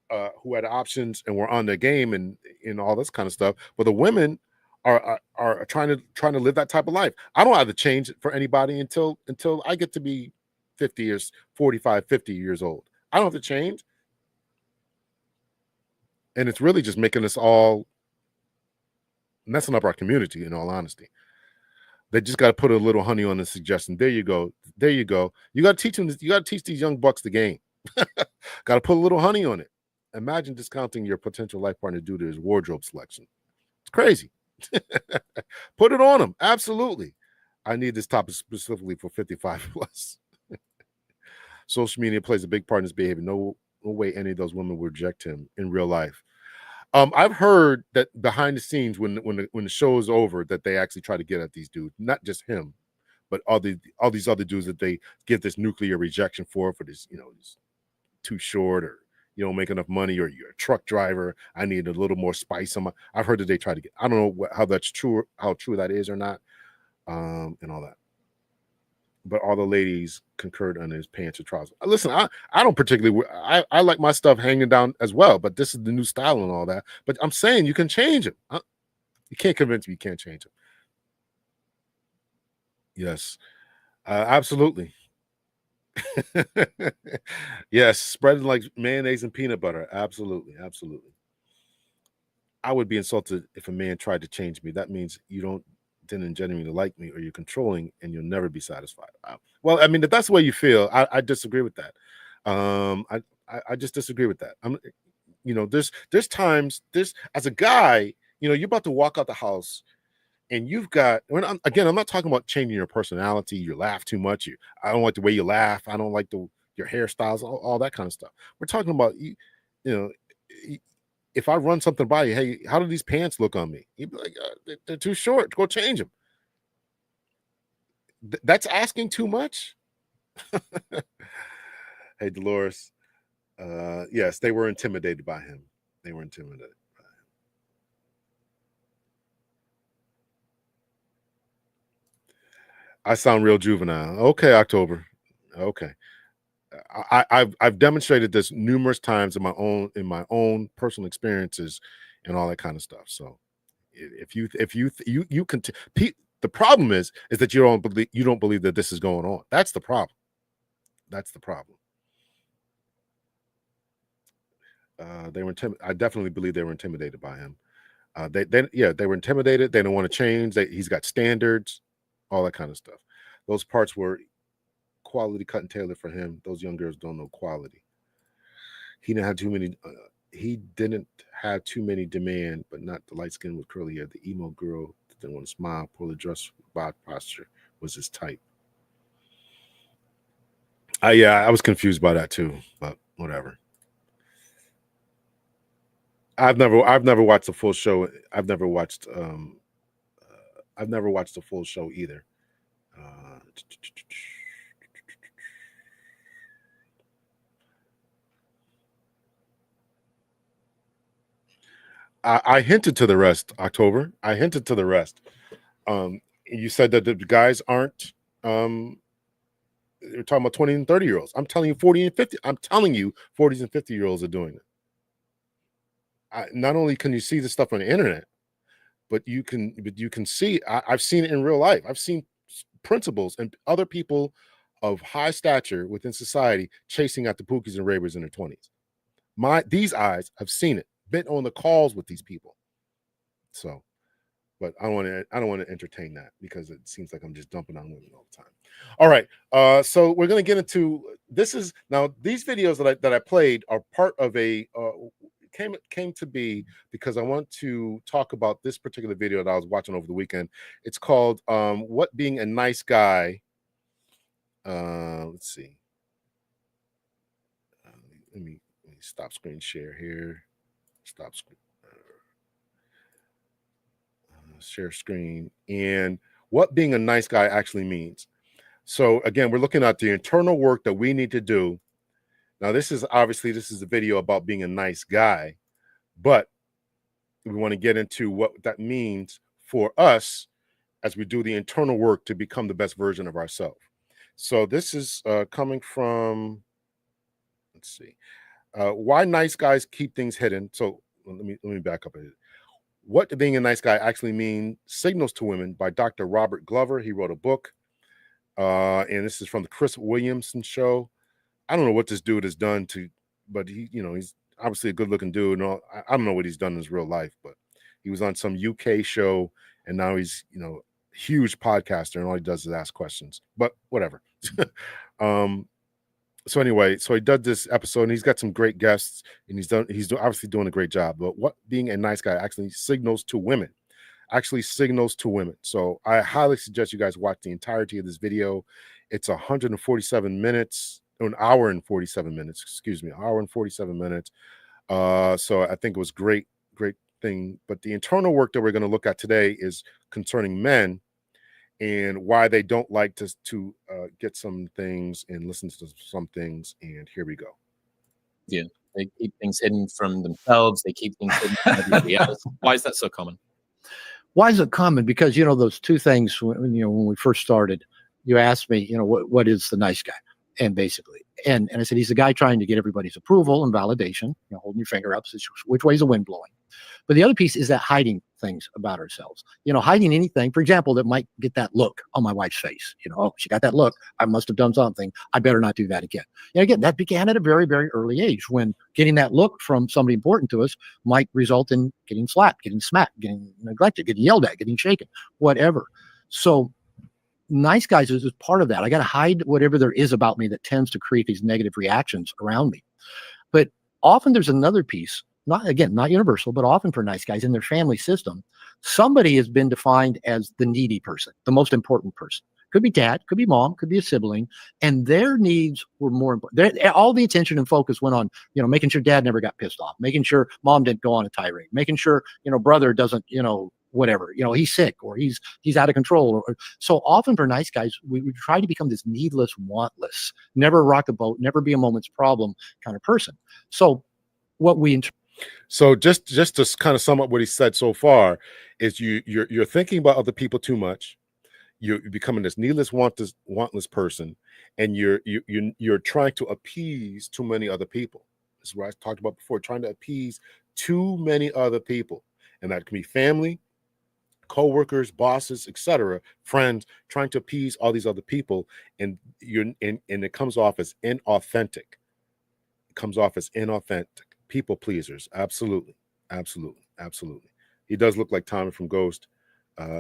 had options and were on their game and all this kind of stuff. But the women are trying to live that type of life. I don't have to change for anybody until I get to be 50 years, 45, 50 years old. I don't have to change. And it's really just making us all messing up our community, in all honesty. They just got to put a little honey on the suggestion. There you go. There you go. You got to teach them. You got to teach these young bucks the game. Got to put a little honey on it. Imagine discounting your potential life partner due to his wardrobe selection. It's crazy. Put it on them. Absolutely. I need this topic specifically for 55 plus. Social media plays a big part in his behavior. No way any of those women would reject him in real life. I've heard that behind the scenes, when the show is over, that they actually try to get at these dudes, not just him, but all these other dudes that they give this nuclear rejection for this, this too short, or you don't make enough money, or you're a truck driver. I need a little more spice on my. I've heard that they try to get. I don't know how that's true, how true that is or not, and all that. But all the ladies concurred on his pants and trousers. Listen, I don't particularly. I like my stuff hanging down as well, but this is the new style and all that. But I'm saying you can change it. You can't convince me you can't change it. Yes, absolutely. Yes, spreading like mayonnaise and peanut butter. Absolutely, absolutely. I would be insulted if a man tried to change me. That means you didn't genuinely like me, or you're controlling, and you'll never be satisfied. Well, I mean, if that's the way you feel, I disagree with that. I just disagree with that. There's times, as a guy, you're about to walk out the house, and you've got, I'm not talking about changing your personality. You laugh too much. I don't like the way you laugh. I don't like your hairstyles, all that kind of stuff. We're talking about if I run something by you, hey, how do these pants look on me? You'd be like, they're too short. Go change them. That's asking too much. Hey, Dolores. Yes, they were intimidated by him. They were intimidated by him. I sound real juvenile. Okay, October. Okay. I've demonstrated this numerous times in my own personal experiences and all that kind of stuff. So if you can the problem is that you don't believe that this is going on. That's the problem. That's the problem. They were I definitely believe they were intimidated by him. They were intimidated. They don't want to change. He's got standards, all that kind of stuff. Those parts were quality cut and tailored for him. Those young girls don't know quality. He didn't have too many. He didn't have too many demand, but not the light skin with curly hair. The emo girl that didn't want to smile, poorly dressed, bad posture was his type. I was confused by that too, but whatever. I've never watched the full show. I've never watched the full show either. I hinted to the rest, October. I hinted to the rest. You said that the guys aren't. You're talking about 20 and 30-year-olds. I'm telling you, 40 and 50. I'm telling you, 40s and 50-year-olds are doing it. Not only can you see the stuff on the internet, but you can see. I've seen it in real life. I've seen principals and other people of high stature within society chasing after pookies and ravers in their 20s. These eyes have seen it. Been on the calls with these people. So, but I don't want to entertain that because it seems like I'm just dumping on women all the time. All right. So we're gonna get into this. Is now these videos that I played are part of a came to be because I want to talk about this particular video that I was watching over the weekend. It's called What Being a Nice Guy. Let's see. Let me stop screen share here. Stop screen. share screen, and what being a nice guy actually means. So again, we're looking at the internal work that we need to do. Now, this is a video about being a nice guy, but we want to get into what that means for us as we do the internal work to become the best version of ourselves. So this is coming from, let's see, why nice guys keep things hidden. So let me back up a bit. What being a nice guy actually mean? Signals to Women by Dr. Robert Glover. He wrote a book, and this is from the Chris Williamson show. I don't know what this dude has done but he's obviously a good-looking dude. And I don't know what he's done in his real life, but he was on some UK show, and now he's huge podcaster, and all he does is ask questions. But whatever. So anyway, so he did this episode, and he's got some great guests, and he's obviously doing a great job. But what being a nice guy actually signals to women. So I highly suggest you guys watch the entirety of this video. It's 147 minutes, an hour and 47 minutes, hour and 47 minutes. So I think it was great thing. But the internal work that we're going to look at today is concerning men and why they don't like to get some things and listen to some things. And here we go. Yeah, they keep things hidden from themselves. They keep things hidden from everybody else. Why is that so common? Why is it common? Because, those two things, when we first started, you asked me, what is the nice guy? And basically, and I said, he's the guy trying to get everybody's approval and validation, holding your finger up, which way is the wind blowing? But the other piece is that hiding things about ourselves, hiding anything, for example, that might get that look on my wife's face. Oh, she got that look. I must have done something. I better not do that again. And again, that began at a very, very early age, when getting that look from somebody important to us might result in getting slapped, getting smacked, getting neglected, getting yelled at, getting shaken, whatever. So nice guys is part of that. I got to hide whatever there is about me that tends to create these negative reactions around me. But often there's another piece, not universal, but often for nice guys in their family system, somebody has been defined as the needy person, the most important person. Could be dad, could be mom, could be a sibling, and their needs were more important. All the attention and focus went on, making sure dad never got pissed off, making sure mom didn't go on a tirade, making sure, brother doesn't, whatever, he's sick or he's out of control. So often for nice guys, we try to become this needless, wantless, never rock the boat, never be a moment's problem kind of person. So So just to kind of sum up what he said so far is you're thinking about other people too much. You're becoming this needless, wantless person, and you're trying to appease too many other people. This is what I talked about before, trying to appease too many other people. And that can be family, co-workers, bosses, etc., friends, trying to appease all these other people, and it comes off as inauthentic. People pleasers. Absolutely. He does look like Tommy from Ghost.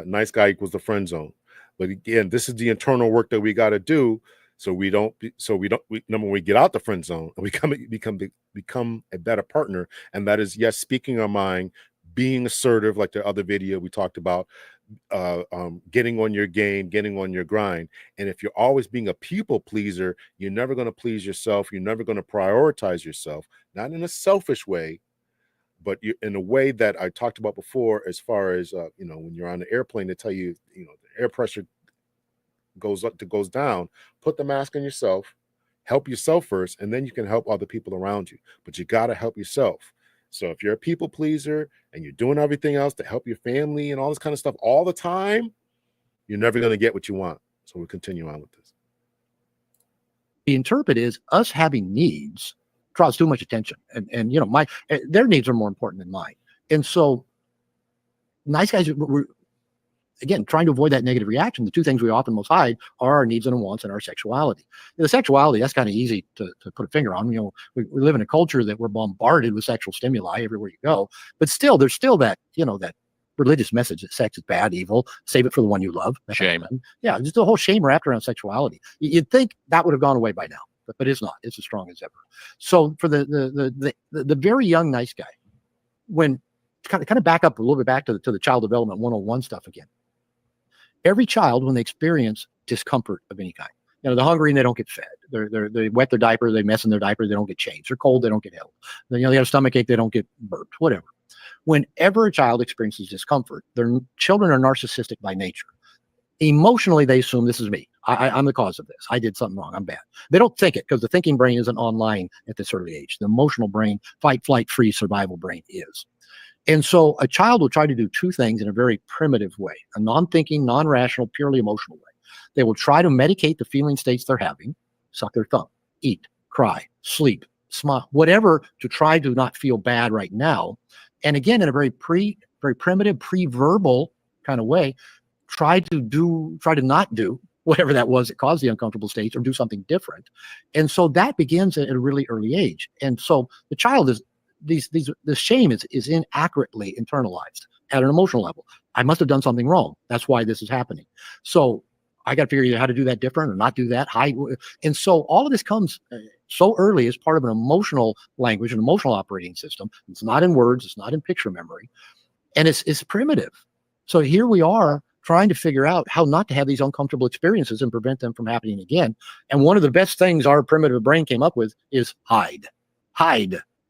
Nice guy equals the friend zone. But again, this is the internal work that we got to do, so we number we get out the friend zone and become a better partner. And that is, yes, speaking our mind, being assertive, like the other video we talked about, getting on your game, getting on your grind. And if you're always being a people pleaser, you're never going to please yourself. You're never going to prioritize yourself, not in a selfish way, but in a way that I talked about before, as far as, when you're on the airplane, they tell you, the air pressure goes up to goes down, put the mask on yourself, help yourself first, and then you can help other people around you. But you got to help yourself. So if you're a people pleaser and you're doing everything else to help your family and all this kind of stuff all the time, you're never going to get what you want. So we'll continue on with this. The interpret is us having needs draws too much attention, and their needs are more important than mine. And so nice guys, we're again trying to avoid that negative reaction. The two things we often most hide are our needs and wants and our sexuality. The sexuality, that's kind of easy to put a finger on. We live in a culture that we're bombarded with sexual stimuli everywhere you go, but still there's still that that religious message that sex is bad, evil, save it for the one you love. Shame. Yeah, just the whole shame wrapped around sexuality. You'd think that would have gone away by now, but it's not. It's as strong as ever. So for the very young nice guy, when kind of back up a little bit back to the child development 101 stuff again. Every child, when they experience discomfort of any kind, they're hungry and they don't get fed. They wet their diaper, they mess in their diaper, they don't get changed. They're cold, they don't get help. They got a stomach ache, they don't get burped, whatever. Whenever a child experiences discomfort, their children are narcissistic by nature. Emotionally, they assume this is me. I'm the cause of this. I did something wrong. I'm bad. They don't think it because the thinking brain isn't online at this early age. The emotional brain, fight, flight, freeze, survival brain is. And so a child will try to do two things in a very primitive way, a non-thinking, non-rational, purely emotional way. They will try to medicate the feeling states they're having, suck their thumb, eat, cry, sleep, smile, whatever, to try to not feel bad right now. And again, in a very primitive, pre-verbal kind of way, try to not do whatever that was that caused the uncomfortable states, or do something different. And so that begins at a really early age. And so the child is the shame is inaccurately internalized at an emotional level. I must have done something wrong. That's why this is happening. So I got to figure out how to do that different or not do that. And so all of this comes so early as part of an emotional language, an emotional operating system. It's not in words. It's not in picture memory. And it's primitive. So here we are trying to figure out how not to have these uncomfortable experiences and prevent them from happening again. And one of the best things our primitive brain came up with is hide.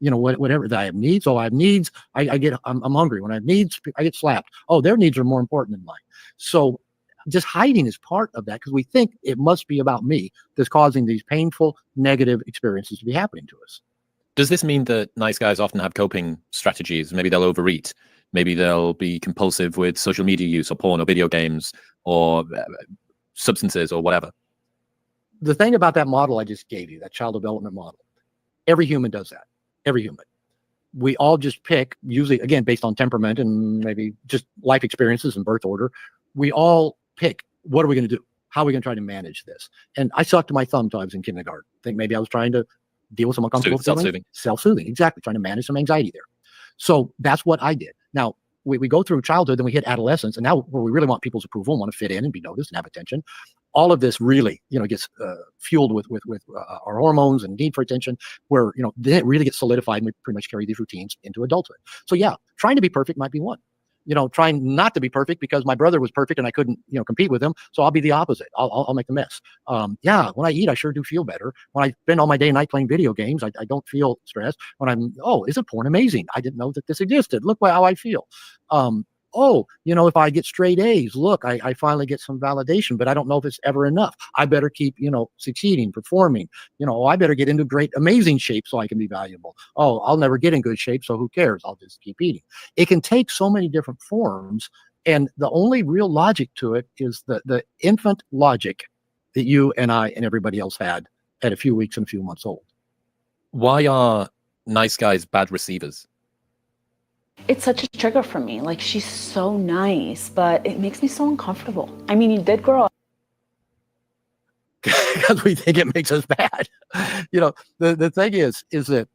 You know, whatever. I have needs. Oh, I have needs. I'm hungry. When I have needs, I get slapped. Oh, their needs are more important than mine. So just hiding is part of that because we think it must be about me that's causing these painful, negative experiences to be happening to us. Does this mean that nice guys often have coping strategies? Maybe they'll overeat. Maybe they'll be compulsive with social media use or porn or video games or substances or whatever. The thing about that model I just gave you, that child development model, every human does that. Every human. We all just pick, usually, again, based on temperament and maybe just life experiences and birth order, we all pick, what are we going to do? How are we going to try to manage this? And I sucked my thumb until I was in kindergarten. I think maybe I was trying to deal with some uncomfortable feelings. Self-soothing, exactly. Trying to manage some anxiety there. So that's what I did. Now, we go through childhood, then we hit adolescence, and now where we really want people's approval, want to fit in and be noticed and have attention, all of this really, gets fueled with our hormones and need for attention, where, then it really gets solidified and we pretty much carry these routines into adulthood. So yeah, trying to be perfect might be one. Trying not to be perfect because my brother was perfect and I couldn't, compete with him. So I'll be the opposite. I'll make the mess. Yeah, when I eat, I sure do feel better. When I spend all my day and night playing video games, I don't feel stressed. When isn't porn amazing? I didn't know that this existed. Look how I feel. If I get straight A's, look, I finally get some validation, but I don't know if it's ever enough. I better keep, succeeding, performing, I better get into great, amazing shape so I can be valuable. Oh, I'll never get in good shape. So who cares? I'll just keep eating. It can take so many different forms. And the only real logic to it is the infant logic that you and I and everybody else had at a few weeks and a few months old. Why are nice guys bad receivers? It's such a trigger for me. Like, she's so nice, but it makes me so uncomfortable. I mean, you did grow up. Because we think it makes us bad. The thing is that,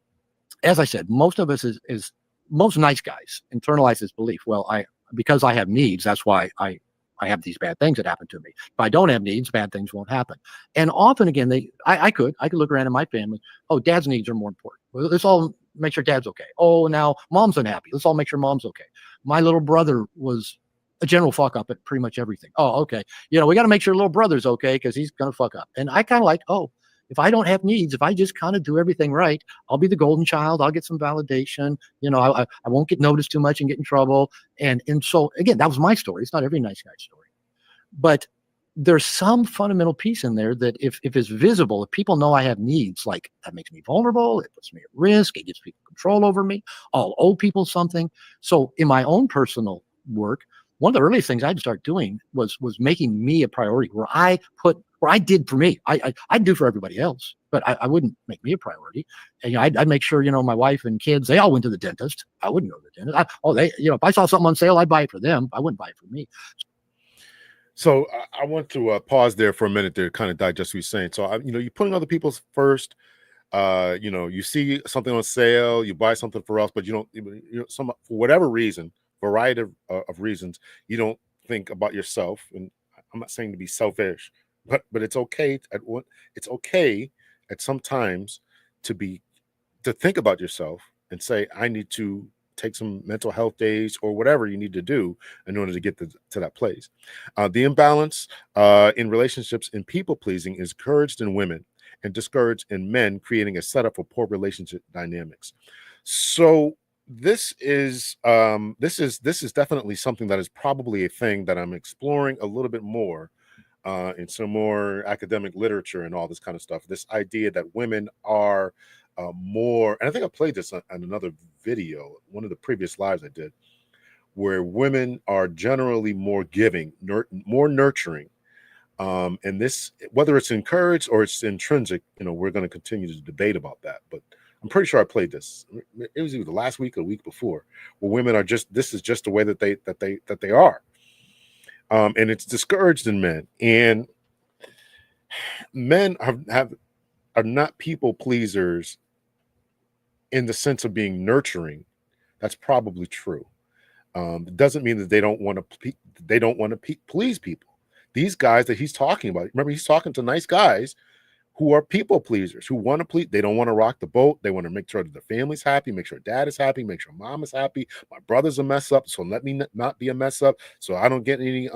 as I said, most of us is most nice guys internalize this belief. Well, because I have needs, that's why I have these bad things that happen to me. If I don't have needs, bad things won't happen. And often, again, I could look around in my family. Oh, dad's needs are more important. Well, let's all make sure dad's okay. Oh, now mom's unhappy. Let's all make sure mom's okay. My little brother was a general fuck up at pretty much everything. Oh, okay. We got to make sure little brother's okay because he's going to fuck up. And I kind of like, if I don't have needs, if I just kind of do everything right, I'll be the golden child. I'll get some validation. I won't get noticed too much and get in trouble. And so, again, that was my story. It's not every nice guy's story. But there's some fundamental piece in there that if it's visible, if people know I have needs, like that makes me vulnerable, it puts me at risk, it gives people control over me, I'll owe people something. So in my own personal work, one of the earliest things I'd start doing was making me a priority, where I did for me. I'd do for everybody else, but I wouldn't make me a priority. And I'd make sure, my wife and kids, they all went to the dentist. I wouldn't go to the dentist. If I saw something on sale, I'd buy it for them. I wouldn't buy it for me. So I want to pause there for a minute to kind of digest what you're saying. So, you're putting other people's first. You see something on sale, you buy something for else, but you don't. For whatever reason, variety of reasons, you don't think about yourself. And I'm not saying to be selfish, but it's okay. It's okay at sometimes to think about yourself and say, I need to take some mental health days or whatever you need to do in order to get to that place. The imbalance in relationships and people pleasing is encouraged in women and discouraged in men, creating a setup for poor relationship dynamics. So this is definitely something that is probably a thing that I'm exploring a little bit more in some more academic literature and all this kind of stuff. This idea that women are more, and I think I played this on another video, one of the previous lives I did, where women are generally more giving, more nurturing. And this, whether it's encouraged or it's intrinsic, we're going to continue to debate about that. But I'm pretty sure I played this. It was either the last week or the week before, where women are this is just the way that they are. And it's discouraged in men. And men are not people pleasers in the sense of being nurturing. That's probably true. It doesn't mean that they don't want to please people. These guys that he's talking about, remember, he's talking to nice guys who are people pleasers, who want to please. They don't want to rock the boat. They want to make sure that the family's happy, make sure dad is happy, make sure mom is happy. My brother's a mess up, so let me not be a mess up, so I don't get any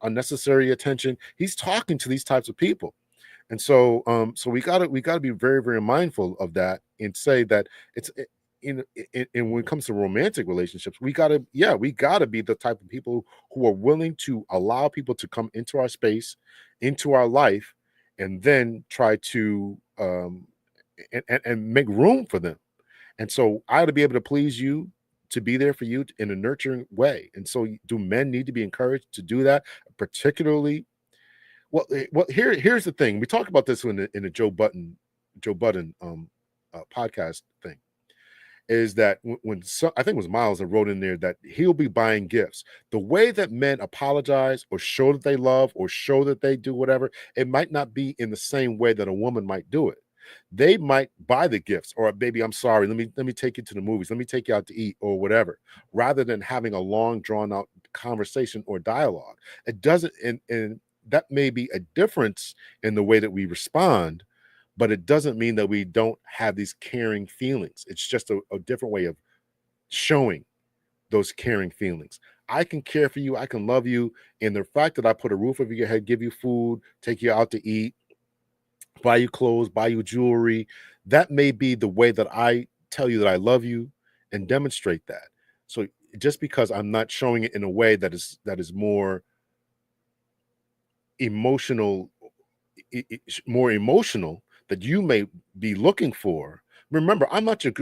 unnecessary attention. He's talking to these types of people. And so we gotta be very, very mindful of that and say that it's in when it comes to romantic relationships, we gotta be the type of people who are willing to allow people to come into our space, into our life, and then try to and make room for them. And so I ought to be able to please you, to be there for you in a nurturing way. And so do men need to be encouraged to do that, particularly? Well, here's the thing. We talked about this in the Joe Budden podcast thing. Is that when I think it was Miles that wrote in there that he'll be buying gifts. The way that men apologize or show that they love or show that they do whatever, it might not be in the same way that a woman might do it. They might buy the gifts, or baby, I'm sorry, let me take you to the movies, let me take you out to eat, or whatever, rather than having a long drawn out conversation or dialogue. It doesn't, and that may be a difference in the way that we respond, but it doesn't mean that we don't have these caring feelings. It's just a different way of showing those caring feelings. I can care for you, I can love you, and the fact that I put a roof over your head, give you food, take you out to eat, buy you clothes, buy you jewelry, that may be the way that I tell you that I love you and demonstrate that. So just because I'm not showing it in a way that is more emotional, that you may be looking for. Remember, I'm not your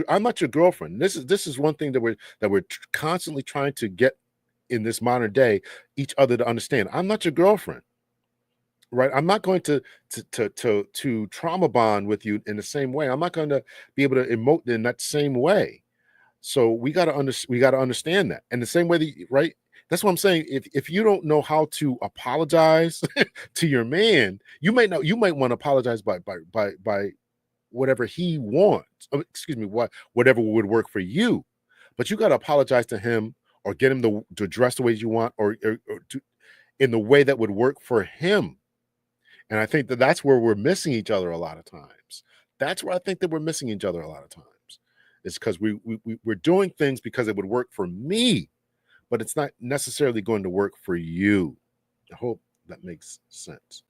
girlfriend. This is one thing that we're constantly trying to get in this modern day each other to understand. I'm not your girlfriend, right? I'm not going to trauma bond with you in the same way. I'm not going to be able to emote in that same way. So we got to understand that. And the same way that, right? That's what I'm saying. If you don't know how to apologize to your man, you might want to apologize by whatever he wants. Excuse me, whatever would work for you. But you got to apologize to him or get him to dress the way you want, or in the way that would work for him. And I think that's where we're missing each other a lot of times. That's where I think that we're missing each other a lot of times. It's because we're doing things because it would work for me, but it's not necessarily going to work for you. I hope that makes sense.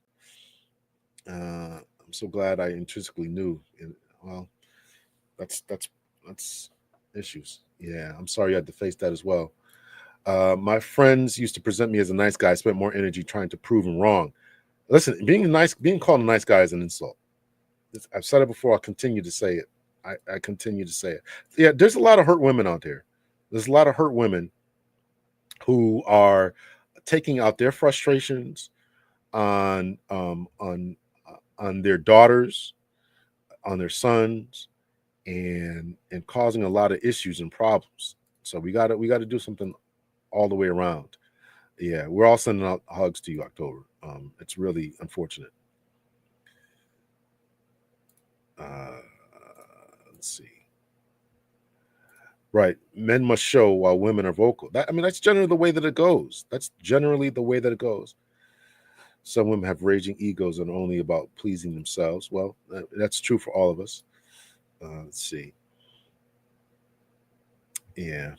I'm so glad I intrinsically knew. Well, that's issues. Yeah, I'm sorry you had to face that as well. My friends used to present me as a nice guy. I spent more energy trying to prove them wrong. Listen, being called a nice guy is an insult. I've said it before. I'll continue to say it. I continue to say it. Yeah, there's a lot of hurt women out there. There's a lot of hurt women who are taking out their frustrations on their daughters, on their sons, and causing a lot of issues and problems. So we got to do something all the way around. Yeah, we're all sending out hugs to you, October. It's really unfortunate. Let's see. Right. Men must show while women are vocal. That's generally the way that it goes. Some women have raging egos and are only about pleasing themselves. Well, that's true for all of us. Let's see. Yeah.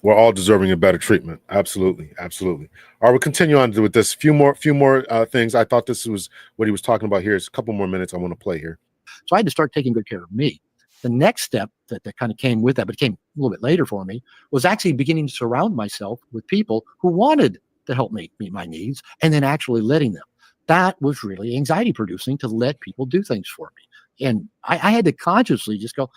We're all deserving of better treatment. Absolutely. All right, we'll continue on with this. Few more things. I thought this was what he was talking about here. It's a couple more minutes I want to play here. So I had to start taking good care of me. The next step that kind of came with that, but it came a little bit later for me, was actually beginning to surround myself with people who wanted to help me meet my needs and then actually letting them. That was really anxiety producing, to let people do things for me. And I had to consciously just go,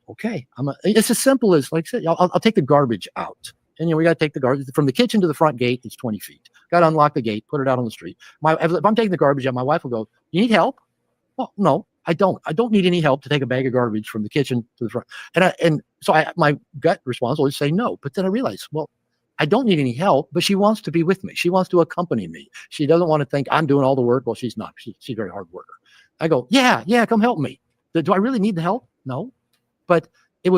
okay, it's as simple as, like I said, I'll take the garbage out. And we got to take the garbage from the kitchen to the front gate. It's 20 feet. Got to unlock the gate, put it out on the street. If I'm taking the garbage out, my wife will go, "You need help?" Well, no, I don't. I don't need any help to take a bag of garbage from the kitchen to the front. So my gut response always say no. But then I realized, well, I don't need any help, but she wants to be with me. She wants to accompany me. She doesn't want to think I'm doing all the work. Well, she's not. She's a very hard worker. I go, yeah, come help me. Do I really need the help? No. But it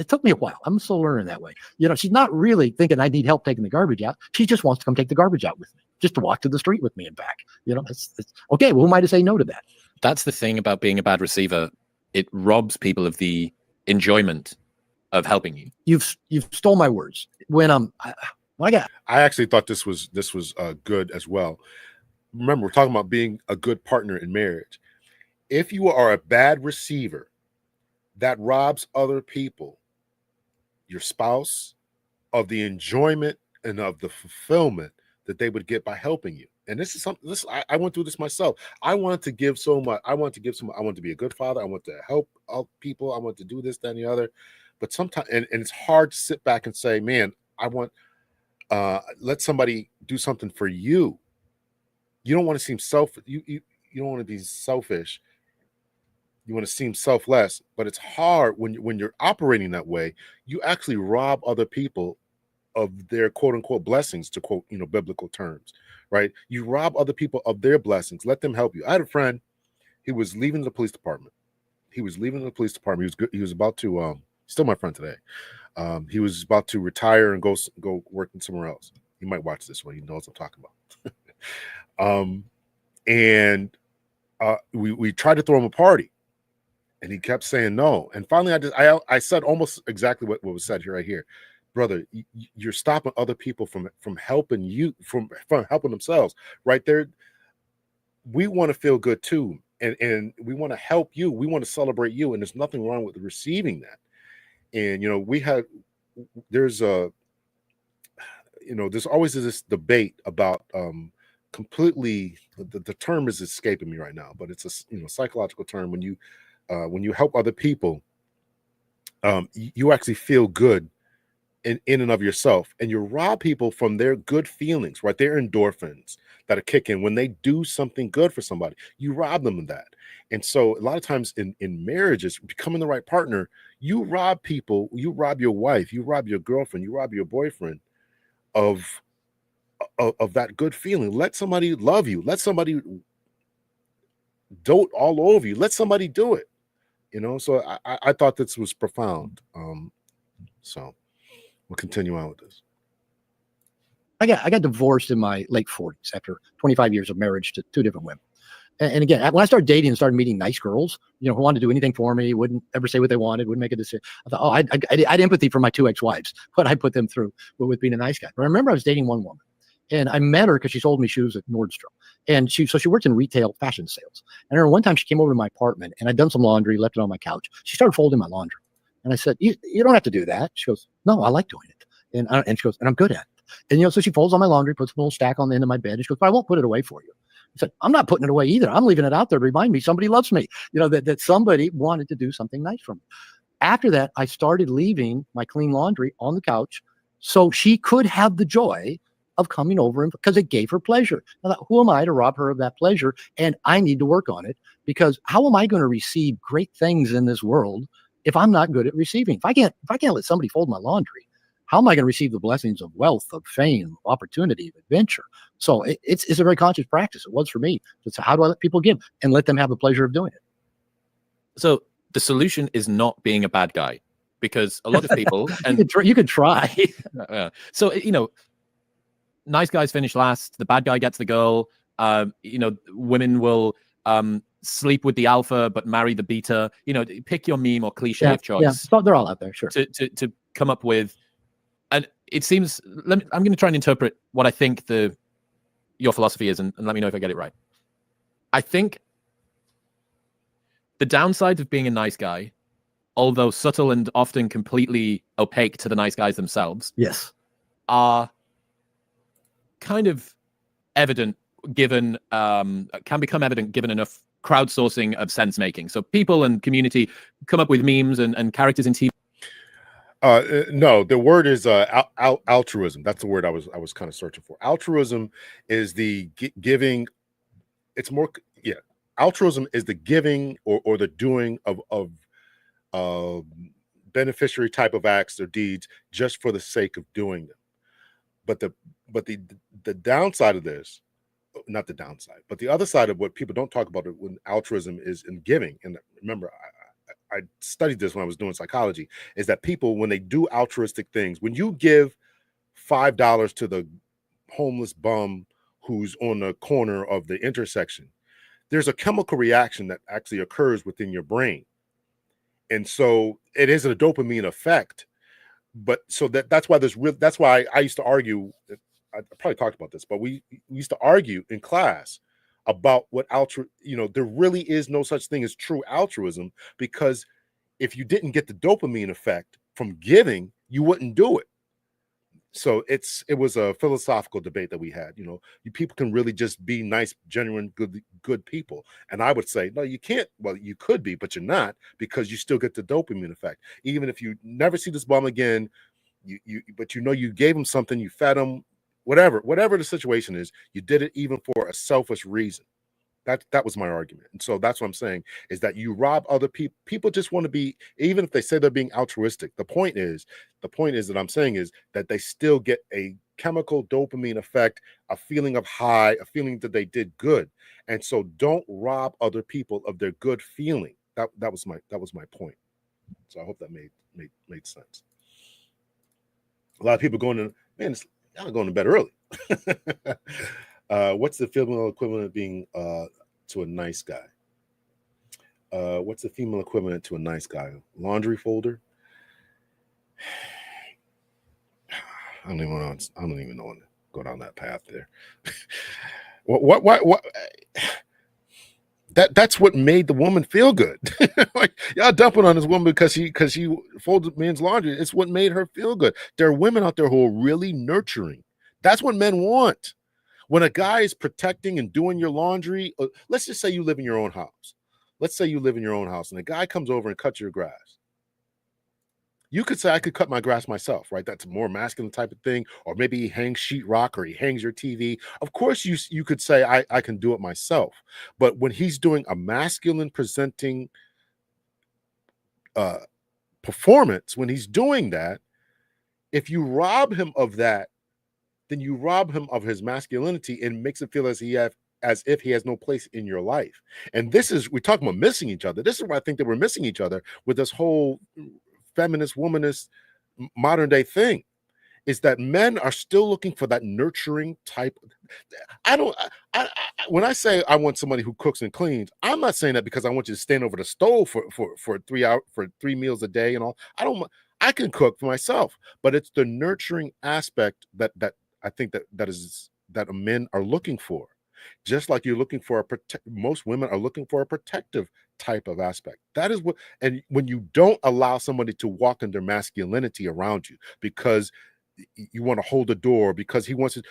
took me a while. I'm still learning that way. She's not really thinking I need help taking the garbage out. She just wants to come take the garbage out with me, just to walk to the street with me and back. It's okay. Well, who am I to say no to that? That's the thing about being a bad receiver. It robs people of the enjoyment of helping you. You've stole my words. I actually thought this was good as well. Remember, we're talking about being a good partner in marriage. If you are a bad receiver, that robs other people, your spouse, of the enjoyment and of the fulfillment that they would get by helping you. And this is something. I went through this myself. I wanted to give so much. I want to be a good father. I want to help people. I want to do this, that, and the other. But sometimes, and it's hard to sit back and say, man, I want let somebody do something for you. You don't want to seem you don't want to be selfish. You want to seem selfless, but it's hard when you're operating that way. You actually rob other people of their quote unquote blessings, to quote, biblical terms, right? You rob other people of their blessings. Let them help you. I had a friend. He was leaving the police department. He was good. He was about to, still my friend today. He was about to retire and go working somewhere else. He might watch this one. He knows what I'm talking about. We tried to throw him a party, and he kept saying no. And finally, I said almost exactly what was said here, right here. Brother, you're stopping other people from helping you, from helping themselves, right there. We want to feel good too, and we want to help you. We want to celebrate you, and there's nothing wrong with receiving that. And there's always this debate about completely. The term is escaping me right now, but it's a psychological term. When you help other people, you actually feel good in and of yourself, and you rob people from their good feelings, right? Their endorphins that are kicking when they do something good for somebody. You rob them of that. And so a lot of times in marriages, becoming the right partner, you rob people, you rob your wife, you rob your girlfriend, you rob your boyfriend of that good feeling. Let somebody love you. Let somebody dote all over you. Let somebody do it. So I thought this was profound. So we'll continue on with this. I got divorced in my late 40s after 25 years of marriage to two different women. And again, when I started dating and started meeting nice girls, who wanted to do anything for me, wouldn't ever say what they wanted, wouldn't make a decision. I thought, I had empathy for my two ex-wives, what I put them through with being a nice guy. But I remember I was dating one woman, and I met her because she sold me shoes at Nordstrom. And she worked in retail fashion sales. And I remember one time she came over to my apartment, and I'd done some laundry, left it on my couch. She started folding my laundry. And I said, you don't have to do that. She goes, no, I like doing it. And she goes, and I'm good at it. And, so she folds on my laundry, puts a little stack on the end of my bed. And she goes, but I won't put it away for you. I said, I'm not putting it away either. I'm leaving it out there to remind me somebody loves me, that somebody wanted to do something nice for me. After that, I started leaving my clean laundry on the couch so she could have the joy of coming over, and because it gave her pleasure. Now, who am I to rob her of that pleasure? And I need to work on it, because how am I going to receive great things in this world if I'm not good at receiving? If I can't let somebody fold my laundry, how am I going to receive the blessings of wealth, of fame, of opportunity, of adventure? So it's a very conscious practice. It was for me. It's how do I let people give and let them have the pleasure of doing it? So the solution is not being a bad guy, because a lot of people and you could try. So nice guys finish last. The bad guy gets the girl. Women will sleep with the alpha but marry the beta. Pick your meme or cliche of choice. Yeah, so they're all out there. Sure. To come up with. And it seems, I'm going to try and interpret what I think your philosophy is, and let me know if I get it right. I think the downside of being a nice guy although subtle and often completely opaque to the nice guys themselves, Yes, are kind of evident given can become evident given enough crowdsourcing of sense making. So people and community come up with memes and characters in TV. No, the word is altruism. That's the word I was kind of searching for. Altruism is the giving. It's more, yeah. Altruism is the giving or the doing of beneficiary type of acts or deeds just for the sake of doing them. But the downside of this, not the downside, but the other side of what people don't talk about when altruism is in giving. And remember, I studied this when I was doing psychology, is that people, when they do altruistic things, when you give $5 to the homeless bum who's on the corner of the intersection, there's a chemical reaction that actually occurs within your brain. And so it is a dopamine effect. But so that's why that's why I used to argue, I probably talked about this, but we used to argue in class about what there really is no such thing as true altruism, because if you didn't get the dopamine effect from giving, you wouldn't do it. So it was a philosophical debate that we had. You people can really just be nice, genuine, good people. And I would say, no, you can't. Well, you could be, but you're not, because you still get the dopamine effect. Even if you never see this bum again, but you gave him something, you fed him, whatever the situation is, you did it even for a selfish reason. That was my argument. And so that's what I'm saying, is that you rob other people. People just want to be, even if they say they're being altruistic, the point is that I'm saying is that they still get a chemical dopamine effect, a feeling of high, a feeling that they did good. And so don't rob other people of their good feeling. That was my point. So I hope that made sense. A lot of people y'all going to bed early. What's the female equivalent of being to a nice guy? What's the female equivalent to a nice guy? Laundry folder? I don't even know when to go down that path there. What? That's what made the woman feel good. Like, y'all dumping on this woman because she folded men's laundry. It's what made her feel good. There are women out there who are really nurturing. That's what men want. When a guy is protecting and doing your laundry, let's just say you live in your own house. Let's say you live in your own house and a guy comes over and cuts your grass. You could say, I could cut my grass myself, right? That's a more masculine type of thing. Or maybe he hangs sheetrock or he hangs your TV. Of course, you could say, I can do it myself. But when he's doing a masculine presenting performance, when he's doing that, if you rob him of that, then you rob him of his masculinity and makes it feel as if he has no place in your life. And we're talking about missing each other. This is why I think that we're missing each other with this whole feminist, womanist, modern day thing, is that men are still looking for that nurturing type. When I say I want somebody who cooks and cleans, I'm not saying that because I want you to stand over the stove for 3 hours, for 3 meals a day and all. I can cook for myself, but it's the nurturing aspect that I think that men are looking for. Just like you're looking for most women are looking for a protective type of aspect. That is what, and when you don't allow somebody to walk in their masculinity around you because you want to hold the door, because he wants to,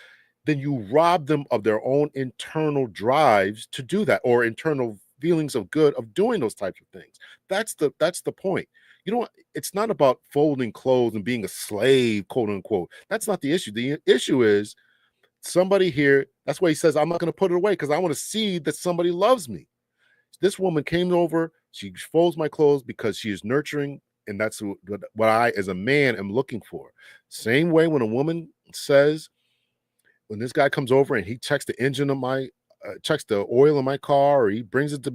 then you rob them of their own internal drives to do that, or internal feelings of good of doing those types of things. That's the point. It's not about folding clothes and being a slave, quote unquote. That's not the issue. The issue is somebody here. That's why he says, I'm not going to put it away because I want to see that somebody loves me. This woman came over. She folds my clothes because she is nurturing. And that's what I, as a man, am looking for. Same way when a woman says, when this guy comes over and he checks the engine of checks the oil in my car, or he brings it to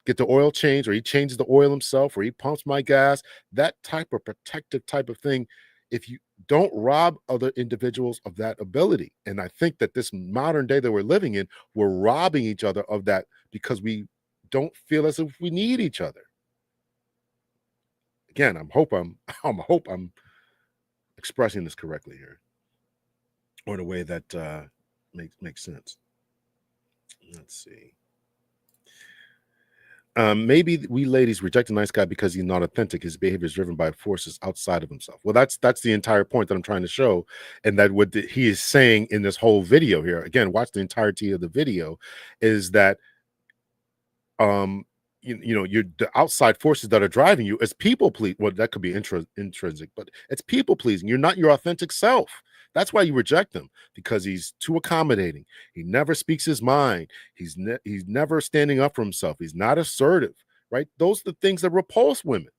get the oil changed, or he changes the oil himself, or he pumps my gas, that type of protective type of thing, if you don't rob other individuals of that ability. And I think that this modern day that we're living in, we're robbing each other of that because we don't feel as if we need each other. Again, I hope I'm expressing this correctly here, or in a way that makes sense. Let's see. Maybe we ladies reject a nice guy because he's not authentic. His behavior is driven by forces outside of himself. Well, that's the entire point that I'm trying to show, and that what he is saying in this whole video here. Again, watch the entirety of the video. Is that you're the outside forces that are driving you as people please. Well, that could be intrinsic, but it's people pleasing. You're not your authentic self. That's why you reject him, because he's too accommodating. He never speaks his mind. He's never standing up for himself. He's not assertive, right? Those are the things that repulse women.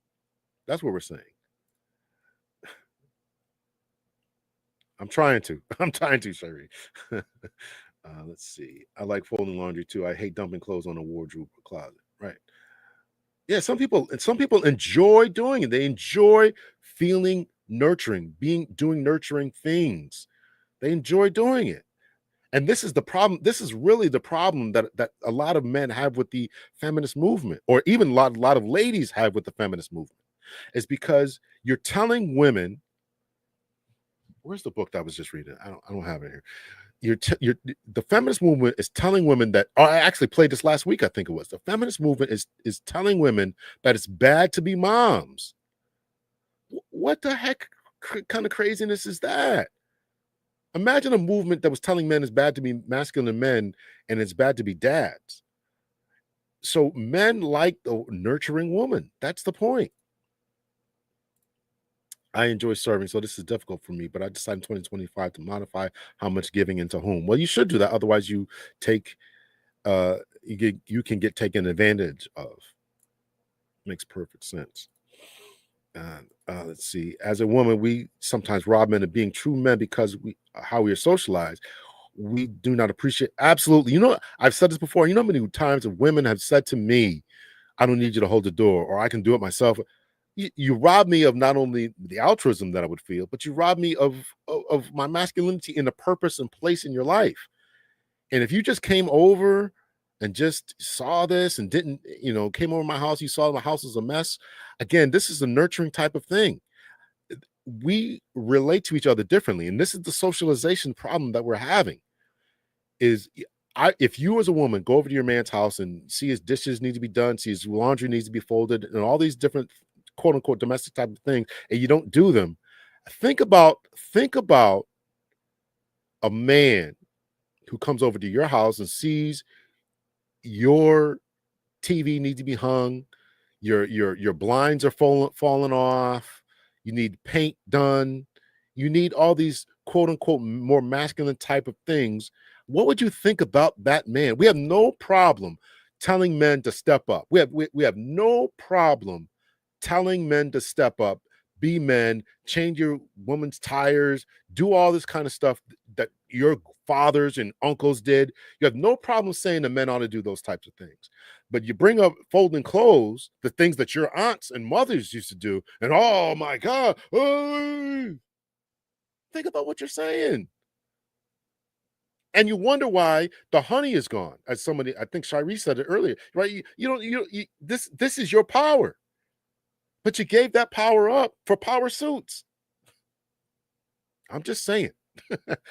That's what we're saying. I'm trying to, Sherry. Let's see. I like folding laundry too. I hate dumping clothes on a wardrobe or closet. Right. Yeah, some people enjoy doing it. They enjoy feeling nurturing, doing nurturing things. They enjoy doing it. And this is the problem. This is really the problem that a lot of men have with the feminist movement, or even a lot of ladies have with the feminist movement, is because you're telling women. Where's the book that I was just reading? I don't have it here. The feminist movement is telling women that. Oh, I actually played this last week. I think it was. The feminist movement is telling women that it's bad to be moms. What the heck kind of craziness is that? Imagine a movement that was telling men it's bad to be masculine men and it's bad to be dads. So men like the nurturing woman. That's the point. I enjoy serving, so this is difficult for me, but I decided in 2025 to modify how much giving into whom. Well, you should do that. Otherwise, you can get taken advantage of. Makes perfect sense. Let's see. As a woman, we sometimes rob men of being true men because how we are socialized. We do not appreciate. Absolutely. You know, I've said this before. You know how many times women have said to me, I don't need you to hold the door, or I can do it myself. You rob me of not only the altruism that I would feel, but you rob me of my masculinity and the purpose and place in your life. And if you just came over and just saw this and didn't, came over my house, you saw my house is a mess. Again, this is a nurturing type of thing. We relate to each other differently. And this is the socialization problem that we're having is if you as a woman go over to your man's house and see his dishes need to be done, see his laundry needs to be folded, and all these different quote unquote domestic type of things, and you don't do them, think about a man who comes over to your house and sees your TV needs to be hung, your blinds are falling off, you need paint done, you need all these quote unquote more masculine type of things. What would you think about that man? We have no problem telling men to step up. We have no problem telling men to step up, be men, change your woman's tires, do all this kind of stuff that your fathers and uncles did. You have no problem saying the men ought to do those types of things. But you bring up folding clothes, the things that your aunts and mothers used to do, and oh my God, think about what you're saying. And you wonder why the honey is gone. As somebody, I think Shiree said it earlier, right? This is your power. But you gave that power up for power suits. I'm just saying.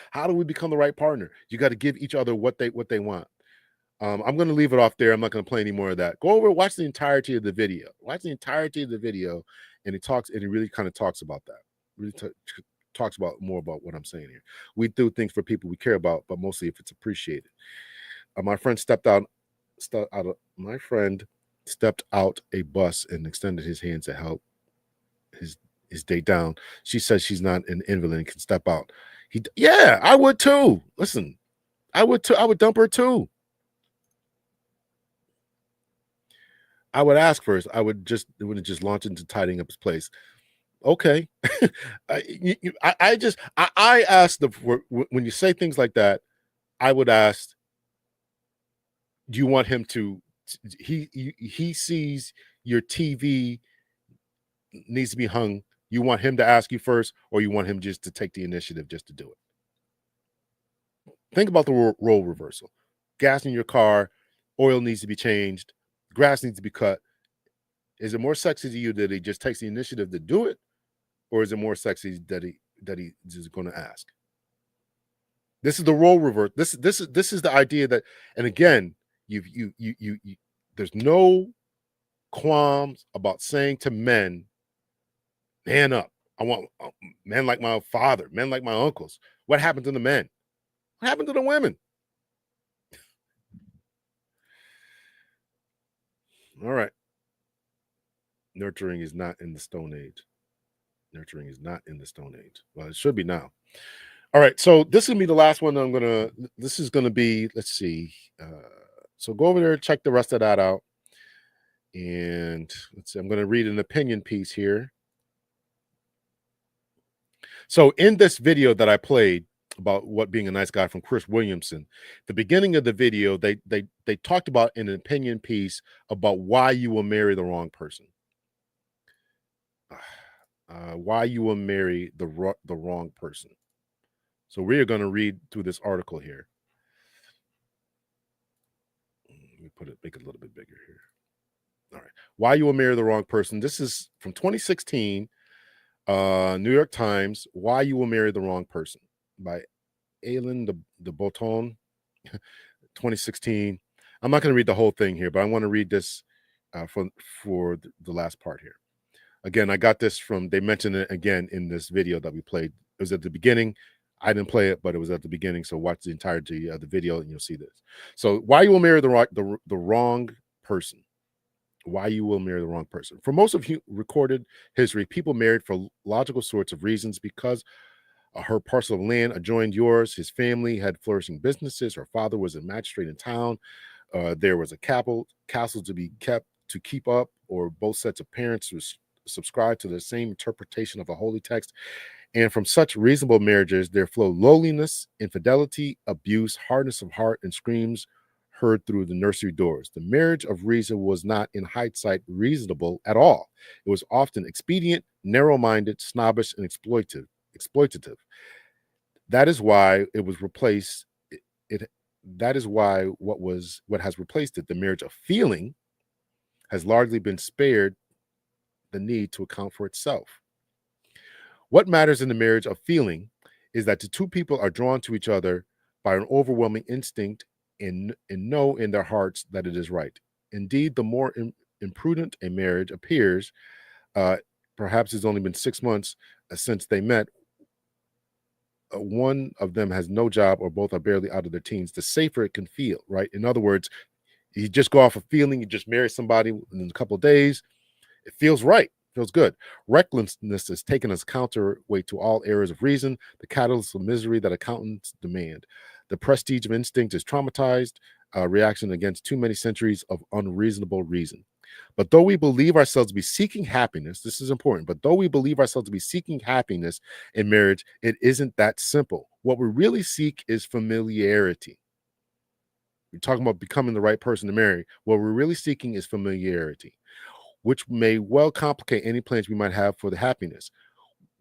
How do we become the right partner? You got to give each other what they want. I'm going to leave it off there. I'm not going to play any more of that. Go over, watch the entirety of the video. Watch the entirety of the video, and it really kind of talks about that. Really talks about more about what I'm saying here. We do things for people we care about, but mostly if it's appreciated. My friend stepped out a bus and extended his hand to help his date down. She says she's not an invalid and can step out. Yeah, I would too. Listen, I would too. I would dump her too. I would ask first. I would just launch into tidying up his place. Okay. I asked when you say things like that, I would ask, do you want him to, he sees your TV needs to be hung. You want him to ask you first, or you want him just to take the initiative just to do it? Think about the role reversal. Gas in your car, oil needs to be changed, grass needs to be cut. Is it more sexy to you that he just takes the initiative to do it, or is it more sexy that he is going to ask? This is the role reverse. This is the idea that, and again, you there's no qualms about saying to men, man up. I want men like my father, men like my uncles. What happened to the men? What happened to the women? All right. Nurturing is not in the Stone Age. Nurturing is not in the Stone Age. Well, it should be now. All right. So this is going to be the last one this is going to be, let's see. So go over there, check the rest of that out. And let's see, I'm going to read an opinion piece here. So in this video that I played about what being a nice guy from Chris Williamson, the beginning of the video, they talked about in an opinion piece about why you will marry the wrong person. Why you will marry the wrong person. So we are going to read through this article here. Let me make it a little bit bigger here. All right. Why you will marry the wrong person. This is from 2016, New York Times. Why you will marry the wrong person by Aileen de Botton, 2016. I'm not going to read the whole thing here, but I want to read this for the last part here. Again, I got this from, they mentioned it again in this video that we played. It was at the beginning. I didn't play it, but it was at the beginning. So watch the entirety of the video and you'll see this. So why you will marry the wrong person. Why you will marry the wrong person. For most of recorded history, people married for logical sorts of reasons because her parcel of land adjoined yours. His family had flourishing businesses. Her father was a magistrate in town. There was a castle to be kept to keep up, or both sets of parents who subscribed to the same interpretation of a holy text. And from such reasonable marriages, there flow lowliness, infidelity, abuse, hardness of heart, and screams heard through the nursery doors. The marriage of reason was not, in hindsight, reasonable at all. It was often expedient, narrow-minded, snobbish, and exploitative. That is why it was replaced. That is why what has replaced it, the marriage of feeling, has largely been spared the need to account for itself. What matters in the marriage of feeling is that the two people are drawn to each other by an overwhelming instinct and know in their hearts that it is right. Indeed, the more imprudent a marriage appears, perhaps it's only been 6 months since they met, one of them has no job or both are barely out of their teens, the safer it can feel, right? In other words, you just go off of feeling, you just marry somebody in a couple of days, it feels right, feels good. Recklessness is taken as counterweight to all errors of reason, the catalyst of misery that accountants demand. The prestige of instinct is traumatized reaction against too many centuries of unreasonable reason. But though we believe ourselves to be seeking happiness, this is important, but though we believe ourselves to be seeking happiness in marriage, it isn't that simple. What we really seek is familiarity. We're talking about becoming the right person to marry. What we're really seeking is familiarity, which may well complicate any plans we might have for the happiness.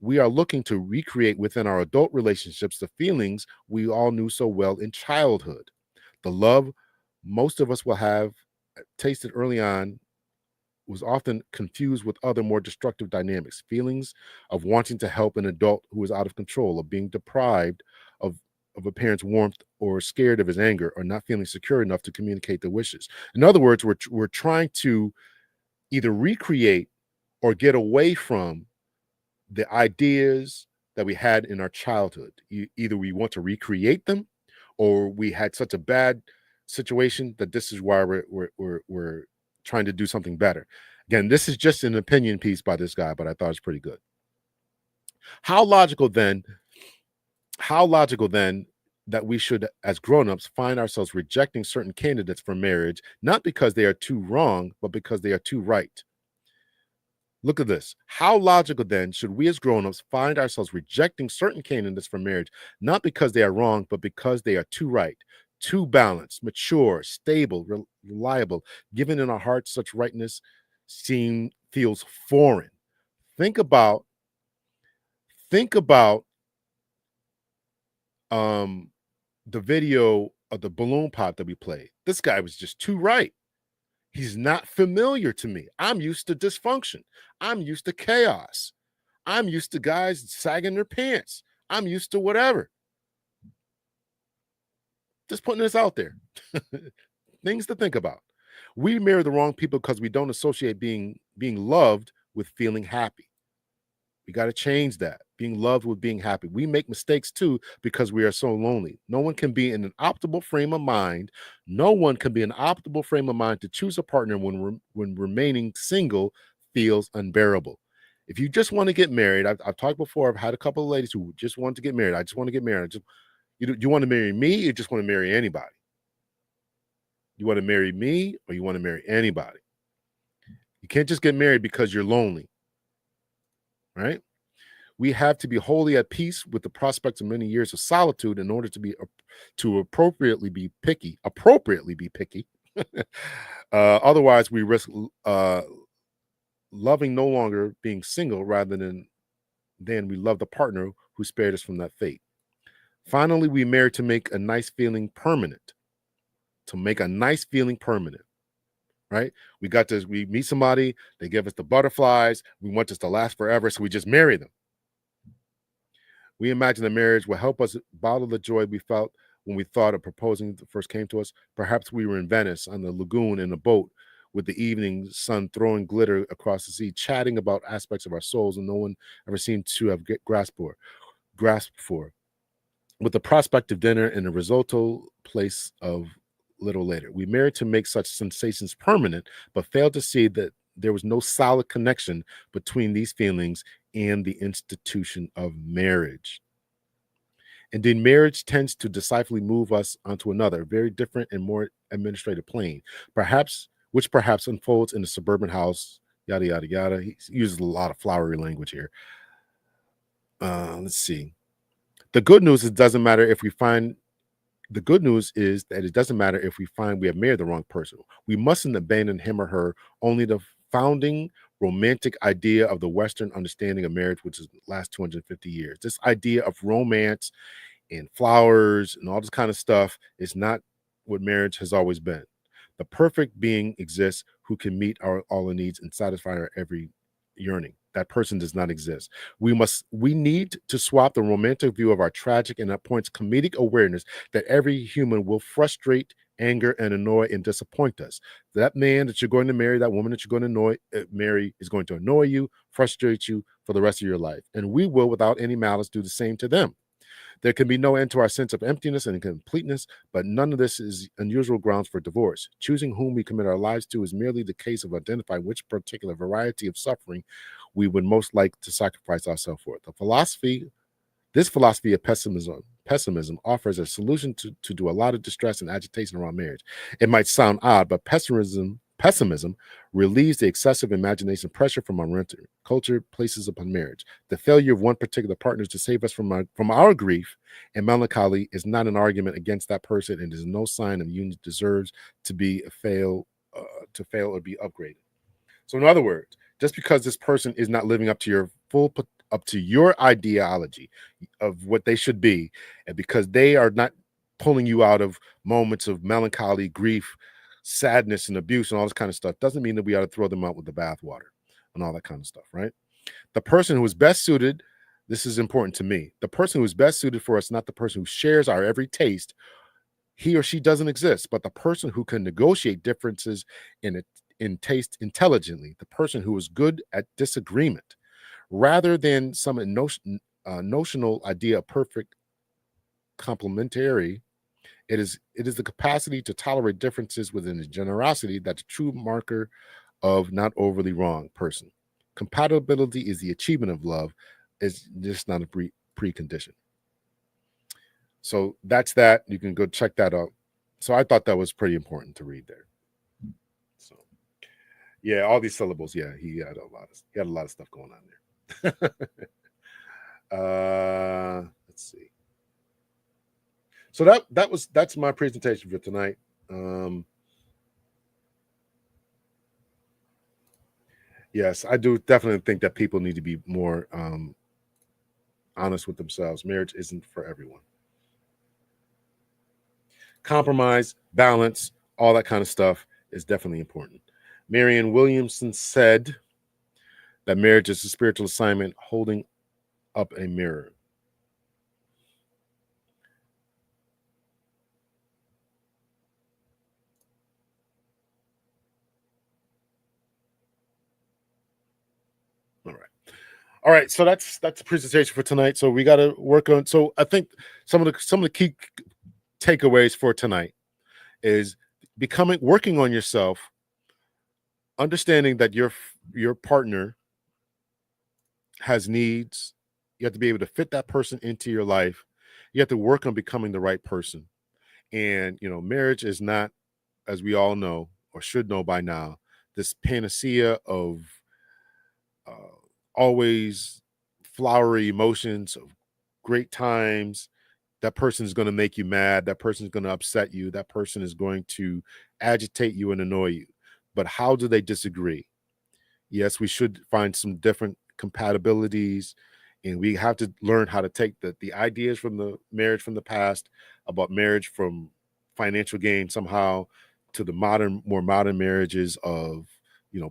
We are looking to recreate within our adult relationships the feelings we all knew so well in childhood. The love most of us will have tasted early on was often confused with other more destructive dynamics, feelings of wanting to help an adult who is out of control, of being deprived of a parent's warmth, or scared of his anger, or not feeling secure enough to communicate their wishes. In other words, we're trying to either recreate or get away from the ideas that we had in our childhood. Either we want to recreate them, or we had such a bad situation that this is why we're trying to do something better. Again, this is just an opinion piece by this guy, but I thought it was pretty good. How logical then that we should, as grown-ups, find ourselves rejecting certain candidates for marriage, not because they are too wrong, but because they are too right. Look at this. How logical then should we as grown-ups find ourselves rejecting certain candidates for marriage, not because they are wrong, but because they are too right, too balanced, mature, stable, reliable, given in our hearts such rightness feels foreign. Think about the video of the balloon pop that we played. This guy was just too right. He's not familiar to me. I'm used to dysfunction. I'm used to chaos. I'm used to guys sagging their pants. I'm used to whatever. Just putting this out there. Things to think about. We marry the wrong people because we don't associate being loved with feeling happy. We got to change that. Being loved with being happy. We make mistakes too because we are so lonely. No one can be in an optimal frame of mind. No one can be in an optimal frame of mind to choose a partner when remaining single feels unbearable. If you just want to get married, I've talked before. I've had a couple of ladies who just want to get married. I just want to get married. You want to marry me? Or you just want to marry anybody? You want to marry me, or you want to marry anybody? You can't just get married because you're lonely, right? We have to be wholly at peace with the prospects of many years of solitude in order to appropriately be picky. Otherwise, we risk loving no longer being single rather than we love the partner who spared us from that fate. Finally, we marry to make a nice feeling permanent. Right? We meet somebody, they give us the butterflies, we want this to last forever, so we just marry them. We imagine that marriage will help us bottle the joy we felt when we thought of proposing first came to us. Perhaps we were in Venice on the lagoon in a boat with the evening sun throwing glitter across the sea, chatting about aspects of our souls and no one ever seemed to have grasped for. With the prospect of dinner in a risotto place of little later. We married to make such sensations permanent, but failed to see that there was no solid connection between these feelings and the institution of marriage. Indeed, marriage tends to decisively move us onto another, very different and more administrative plane, which perhaps unfolds in a suburban house, yada, yada, yada. He uses a lot of flowery language here. Let's see. The good news is that it doesn't matter if we find we have married the wrong person. We mustn't abandon him or her. Only the founding romantic idea of the Western understanding of marriage, which is the last 250 years. This idea of romance and flowers and all this kind of stuff is not what marriage has always been. The perfect being exists who can meet all our needs and satisfy our every yearning. That person does not exist. We need to swap the romantic view of our tragic and at points comedic awareness that every human will frustrate, anger, and annoy and disappoint us. That man that you're going to marry, that woman that you're going to marry is going to annoy you, frustrate you for the rest of your life. And we will, without any malice, do the same to them. There can be no end to our sense of emptiness and incompleteness, but none of this is unusual grounds for divorce. Choosing whom we commit our lives to is merely the case of identifying which particular variety of suffering we would most like to sacrifice ourselves for. This philosophy of pessimism offers a solution to do a lot of distress and agitation around marriage. It might sound odd, but pessimism relieves the excessive imagination pressure from our culture places upon marriage. The failure of one particular partner to save us from our grief and melancholy is not an argument against that person, and is no sign of union deserves to fail or be upgraded. So, in other words, just because this person is not living up to your ideology of what they should be, and because they are not pulling you out of moments of melancholy, grief, sadness, and abuse and all this kind of stuff, doesn't mean that we ought to throw them out with the bathwater and all that kind of stuff, right? The person who is best suited, this is important to me, the person who is best suited for us, not the person who shares our every taste, he or she doesn't exist, but the person who can negotiate differences in taste intelligently, the person who is good at disagreement, rather than some notional idea of perfect complementary. It is the capacity to tolerate differences within a generosity that's a true marker of not overly wrong person. Compatibility is the achievement of love. It's just not a precondition. So that's that. You can go check that out. So I thought that was pretty important to read there. So yeah, all these syllables. Yeah, he had a lot of stuff going on there. Let's see. So that's my presentation for tonight. Yes, I do definitely think that people need to be more honest with themselves. Marriage isn't for everyone. Compromise, balance, all that kind of stuff is definitely important. Marianne Williamson said that marriage is a spiritual assignment holding up a mirror. All right. So that's the presentation for tonight. So we got to work on. So I think some of the key takeaways for tonight is working on yourself, understanding that your partner has needs. You have to be able to fit that person into your life. You have to work on becoming the right person. And marriage is not, as we all know or should know by now, this panacea of always flowery emotions, of great times. That person is going to make you mad. That person is going to upset you. That person is going to agitate you and annoy you. But how do they disagree? Yes, we should find some different compatibilities, and we have to learn how to take the ideas from the marriage from the past about marriage from financial gain somehow to the more modern marriages of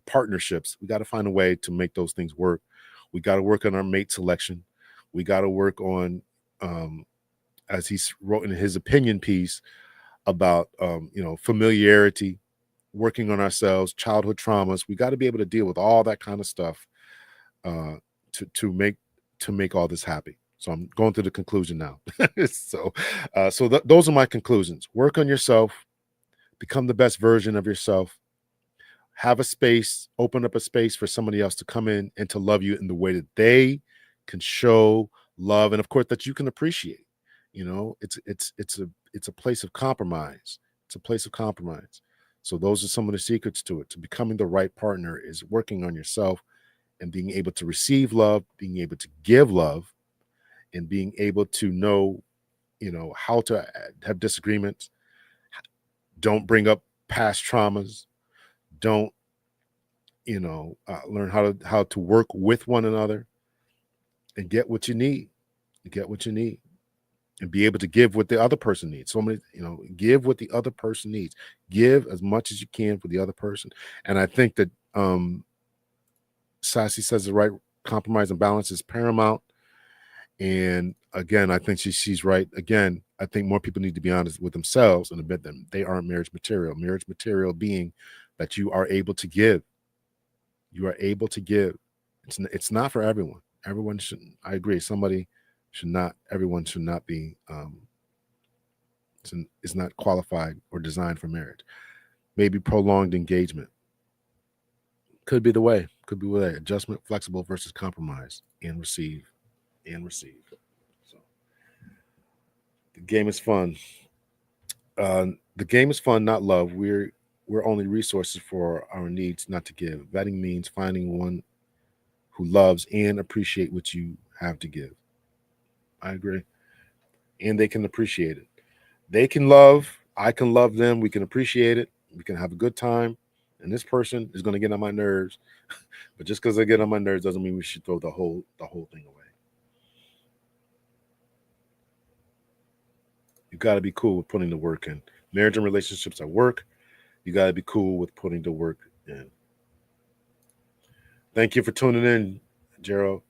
partnerships. We got to find a way to make those things work. We got to work on our mate selection. We got to work on, as he wrote in his opinion piece about familiarity, working on ourselves, childhood traumas. We got to be able to deal with all that kind of stuff to make all this happy. So I'm going through the conclusion now. so those are my conclusions. Work on yourself, become the best version of yourself, have a space, open up a space for somebody else to come in and to love you in the way that they can show love, and of course that you can appreciate. It's a place of compromise. It's a place of compromise. So those are some of the secrets to it. To becoming the right partner is working on yourself and being able to receive love, being able to give love, and being able to know, how to have disagreements. Don't bring up past traumas. Don't, learn how to work with one another and get what you need. Get what you need. And be able to give what the other person needs. So many, give what the other person needs. Give as much as you can for the other person. And I think that Sassy says the right compromise and balance is paramount. And again, I think she's right. Again, I think more people need to be honest with themselves and admit that they aren't marriage material. Marriage material being that you are able to give. You are able to give. It's not for everyone. Everyone shouldn't. I agree. Everyone should not be is not qualified or designed for marriage. Maybe prolonged engagement could be the way. Could be the way. Adjustment, flexible versus compromise, and receive. So the game is fun. The game is fun, not love. We're only resources for our needs, not to give. Vetting means finding one who loves and appreciate what you have to give. I agree. And they can appreciate it. They can love, I can love them, we can appreciate it, we can have a good time. And this person is going to get on my nerves. But just because they get on my nerves doesn't mean we should throw the whole thing away. You got to be cool with putting the work in. Marriage and relationships are work. You got to be cool with putting the work in. Thank you for tuning in, Gerald.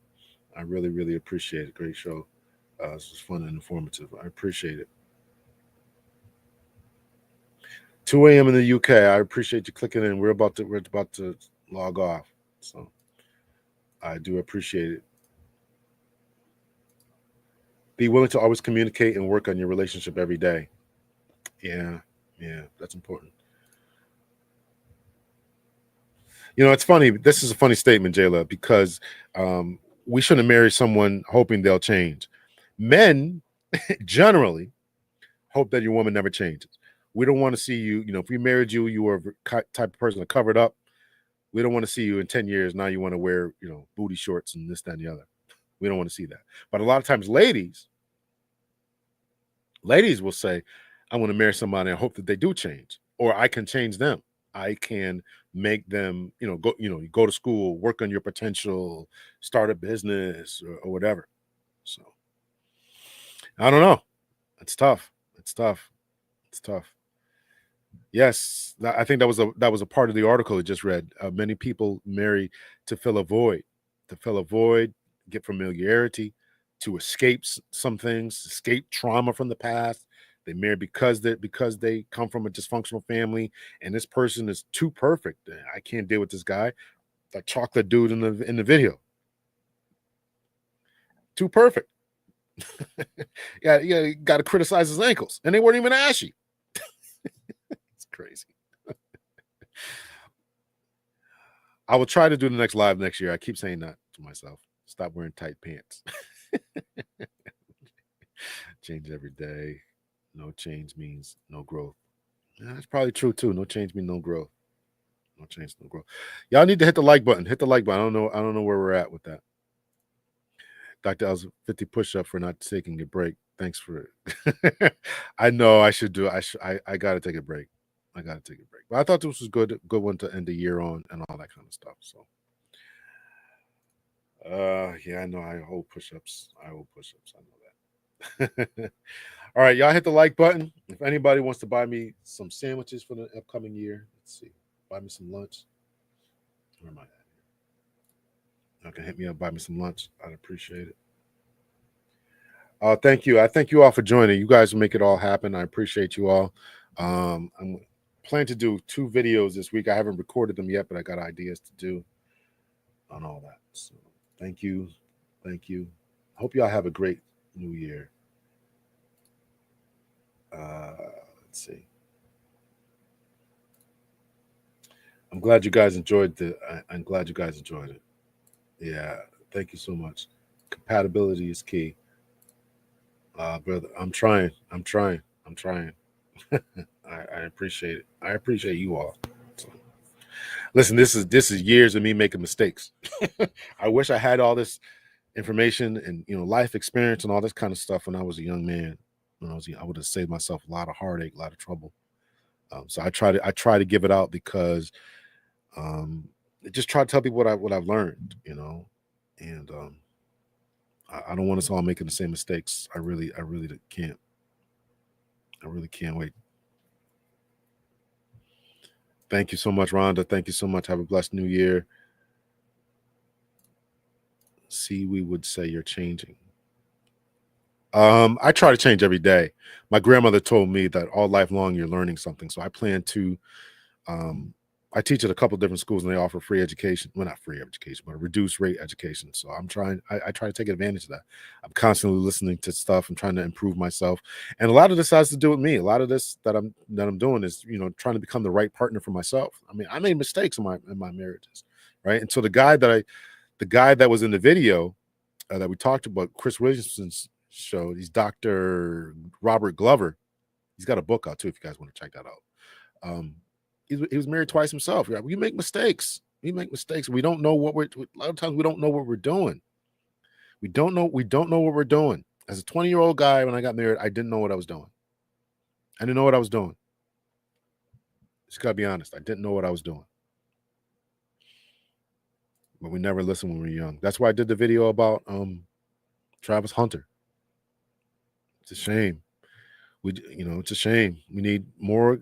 I really, really appreciate it. Great show. This was fun and informative. I appreciate it. 2 a.m. in the UK. I appreciate you clicking in. We're about to log off. So I do appreciate it. Be willing to always communicate and work on your relationship every day. Yeah, that's important. It's funny. This is a funny statement, Jayla, because we shouldn't marry someone hoping they'll change. Men generally hope that your woman never changes. We don't want to see you, if we married you, you were a type of person that covered up. We don't want to see you in 10 years. Now you want to wear, booty shorts and this, that, and the other. We don't want to see that. But a lot of times ladies will say, I want to marry somebody and hope that they do change, or I can change them. I can make them, go to school, work on your potential, start a business or whatever. So I don't know. It's tough. Yes, I think that was a part of the article I just read. Many people marry to fill a void, get familiarity, to escape some things, escape trauma from the past. They marry because they come from a dysfunctional family, and this person is too perfect. I can't deal with this guy, that chocolate dude in the video. too perfect. Yeah, you got to criticize his ankles, and they weren't even ashy. It's crazy. I will try to do the next live next year. I keep saying that to myself. Stop wearing tight pants. Change every day. No change means no growth. Yeah, that's probably true too. No change means no growth. No change, no growth. Y'all need to hit the like button. Hit the like button. I don't know where we're at with that. Dr. L's 50 push-up for not taking a break. Thanks for it. I know I should do it. I gotta take a break. I gotta take a break. But I thought this was good one to end the year on and all that kind of stuff. So yeah, I know I hold push-ups. I know that. All right, y'all hit the like button. If anybody wants to buy me some sandwiches for the upcoming year, let's see. Buy me some lunch. Where am I at? Y'all can hit me up, buy me some lunch. I'd appreciate it. Thank you. I thank you all for joining. You guys make it all happen. I appreciate you all. I'm planning to do 2 videos this week. I haven't recorded them yet, but I got ideas to do on all that. So thank you. Thank you. Hope y'all have a great new year. Let's see. I'm glad you guys enjoyed I'm glad you guys enjoyed it. Yeah, thank you so much. Compatibility is key. Brother, I'm trying. I appreciate it. I appreciate you all. So, listen, this is years of me making mistakes. I wish I had all this information and life experience and all this kind of stuff when I was a young man. When I would have saved myself a lot of heartache, a lot of trouble. So I try to give it out because just try to tell people what I've learned, and I don't want us all making the same mistakes. I really can't. I really can't wait. Thank you so much, Rhonda. Thank you so much. Have a blessed new year. See, we would say you're changing. I try to change every day. My grandmother told me that all life long you're learning something. So I plan to I teach at a couple different schools and they offer free education. Well, not free education, but a reduced rate education. So I try to take advantage of that. I'm constantly listening to stuff. I'm trying to improve myself. And a lot of this has to do with me. A lot of this that I'm doing is, trying to become the right partner for myself. I mean, I made mistakes in my marriages. Right. And so the guy that was in the video that we talked about, Chris Williamson's show, he's Dr. Robert Glover. He's got a book out too, if you guys want to check that out. He was married twice himself. We make mistakes. We make mistakes. We don't know a lot of times we don't know what we're doing. We don't know what we're doing. As a 20-year-old guy, when I got married, I didn't know what I was doing. I didn't know what I was doing. Just gotta be honest. I didn't know what I was doing. But we never listen when we're young. That's why I did the video about Travis Hunter. It's a shame. It's a shame. We need more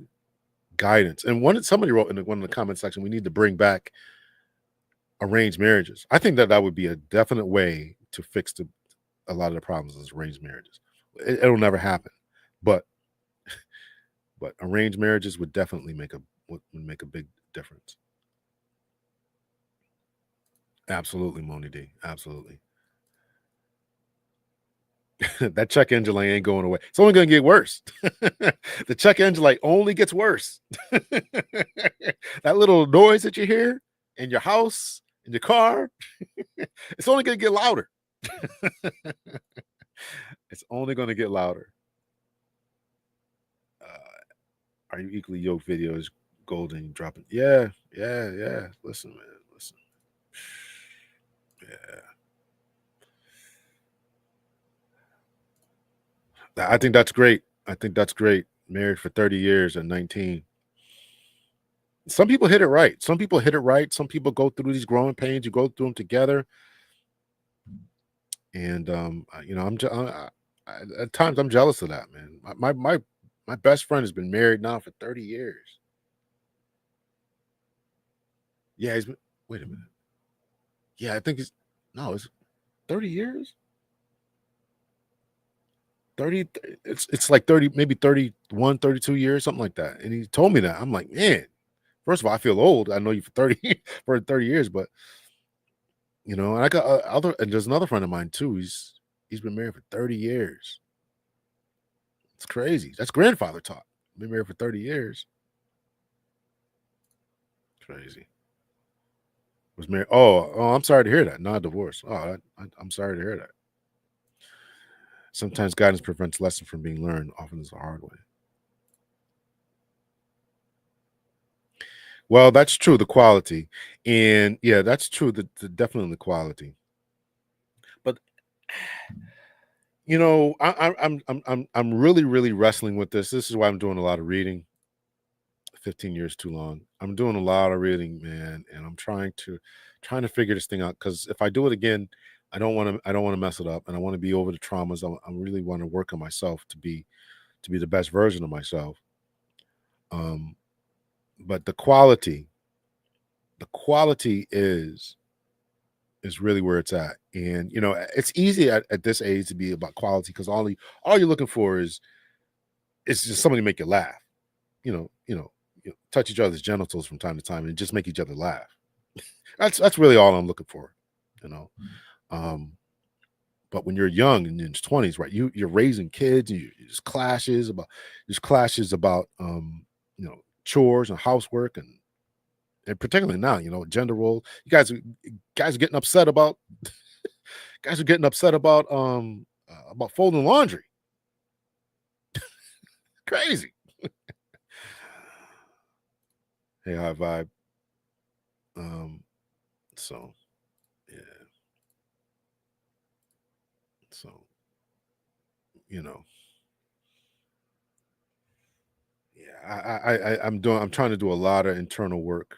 guidance. And somebody wrote in one of the comment section, we need to bring back arranged marriages. I think that would be a definite way to fix a lot of the problems of arranged marriages. It'll never happen, but arranged marriages would definitely make a big difference. Absolutely, Moni D. Absolutely. That check engine light ain't going away. It's only going to get worse. The check engine light only gets worse. That little noise that you hear in your house, in your car, it's only going to get louder. It's only going to get louder. Are you equally yoked? Videos golden dropping? Yeah. Listen, man. Listen. Yeah. I think that's great. Married for 30 years at 19. Some people hit it right. Some people go through these growing pains. You go through them together. And at times I'm jealous of that, man. My best friend has been married now for 30 years. Yeah, wait a minute. Yeah, I think it's 30 years. 30, it's like 30, maybe 31, 32 years, something like that. And he told me that. I'm like, man, first of all, I feel old. I know you for 30 years, but and I got and there's another friend of mine too. He's been married for 30 years. It's crazy. That's grandfather talk. Been married for 30 years. Crazy. Was married. Oh, I'm sorry to hear that. Not divorce. Oh, I'm sorry to hear that. Sometimes guidance prevents lessons from being learned. Often it's the hard way. Well, that's true. The quality, and yeah, that's true. Definitely the quality. But I'm really wrestling with this. This is why I'm doing a lot of reading. 15 years too long. I'm doing a lot of reading, man, and I'm trying to figure this thing out, because if I do it again, I don't want to mess it up, and I want to be over the traumas. I really want to work on myself to be the best version of myself. But the quality is really where it's at. And it's easy at this age to be about quality, because all you're looking for is just somebody to make you laugh. Touch each other's genitals from time to time and just make each other laugh. That's really all I'm looking for. But when you're young and in your 20s, right, you're raising kids, and there's clashes about chores and housework, and particularly now, gender role. You guys are getting upset about about folding laundry. Crazy. Hey, high vibe. So yeah. So yeah, I'm trying to do a lot of internal work,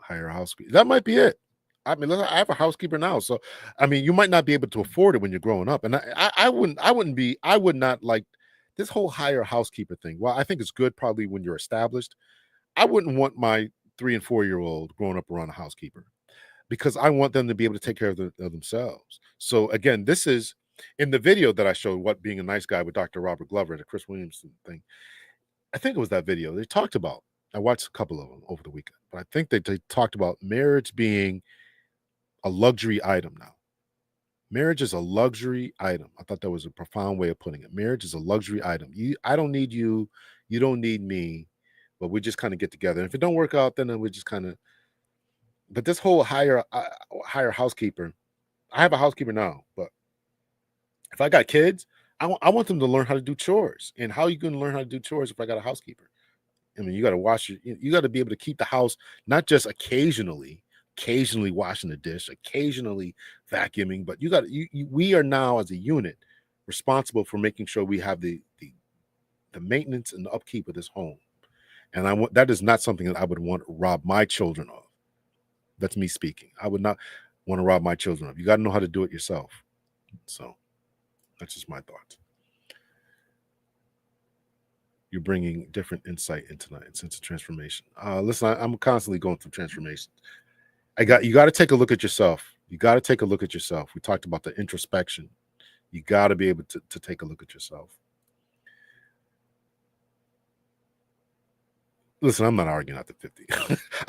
hire a housekeeper. That might be it. I mean, listen, I have a housekeeper now, so I mean, you might not be able to afford it when you're growing up, and I would not like this whole hire a housekeeper thing. Well, I think it's good probably when you're established. I wouldn't want my 3 and 4-year-old growing up around a housekeeper, because I want them to be able to take care of themselves. So again, this is in the video that I showed, what being a nice guy with Dr. Robert Glover, the Chris Williamson thing. I think it was that video they talked about. I watched a couple of them over the weekend, but I think they talked about marriage being a luxury item now. Marriage is a luxury item. I thought that was a profound way of putting it. Marriage is a luxury item. I don't need you. You don't need me. But we just kind of get together. And if it don't work out, then we just kind of. But this whole hire housekeeper. I have a housekeeper now, but if I got kids, I want them to learn how to do chores. And how are you going to learn how to do chores if I got a housekeeper? I mean, you got to wash you got to be able to keep the house, not just occasionally washing the dish, occasionally vacuuming, but we are now as a unit responsible for making sure we have the maintenance and the upkeep of this home. And that is not something that I would want to rob my children of. That's me speaking. I would not want to rob my children of. You got to know how to do it yourself. So that's just my thoughts. You're bringing different insight into tonight, sense of transformation. Listen, I'm constantly going through transformation. You got to take a look at yourself. You got to take a look at yourself. We talked about the introspection. You got to be able to take a look at yourself. Listen, I'm not arguing after 50.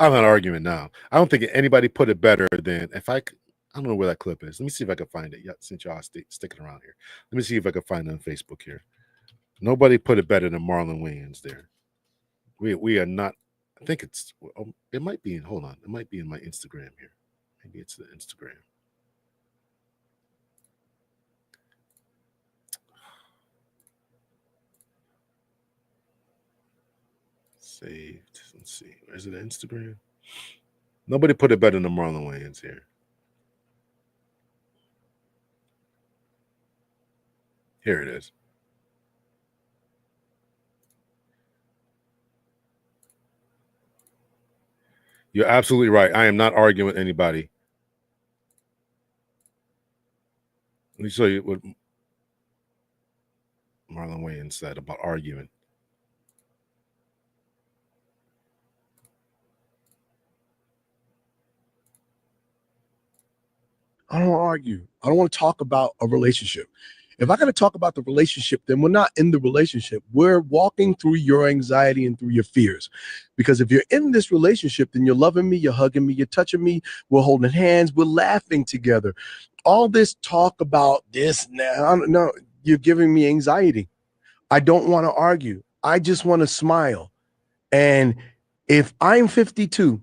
I'm not arguing now. I don't think anybody put it better than I don't know where that clip is. Let me see if I can find it. Yeah, since y'all sticking around here. Let me see if I can find it on Facebook here. Nobody put it better than Marlon Wayans there. We are not. I think it might be in. Hold on, it might be in my Instagram here. Maybe it's the Instagram. Saved. Let's see. Is it Instagram? Nobody put it better than Marlon Wayans here. Here it is. You're absolutely right. I am not arguing with anybody. Let me show you what Marlon Wayans said about arguing. I don't argue. I don't want to talk about a relationship. If I got to talk about the relationship, then we're not in the relationship. We're walking through your anxiety and through your fears. Because if you're in this relationship, then you're loving me, you're hugging me, you're touching me, we're holding hands, we're laughing together. All this talk about this now, no, you're giving me anxiety. I don't want to argue. I just want to smile. And if I'm 52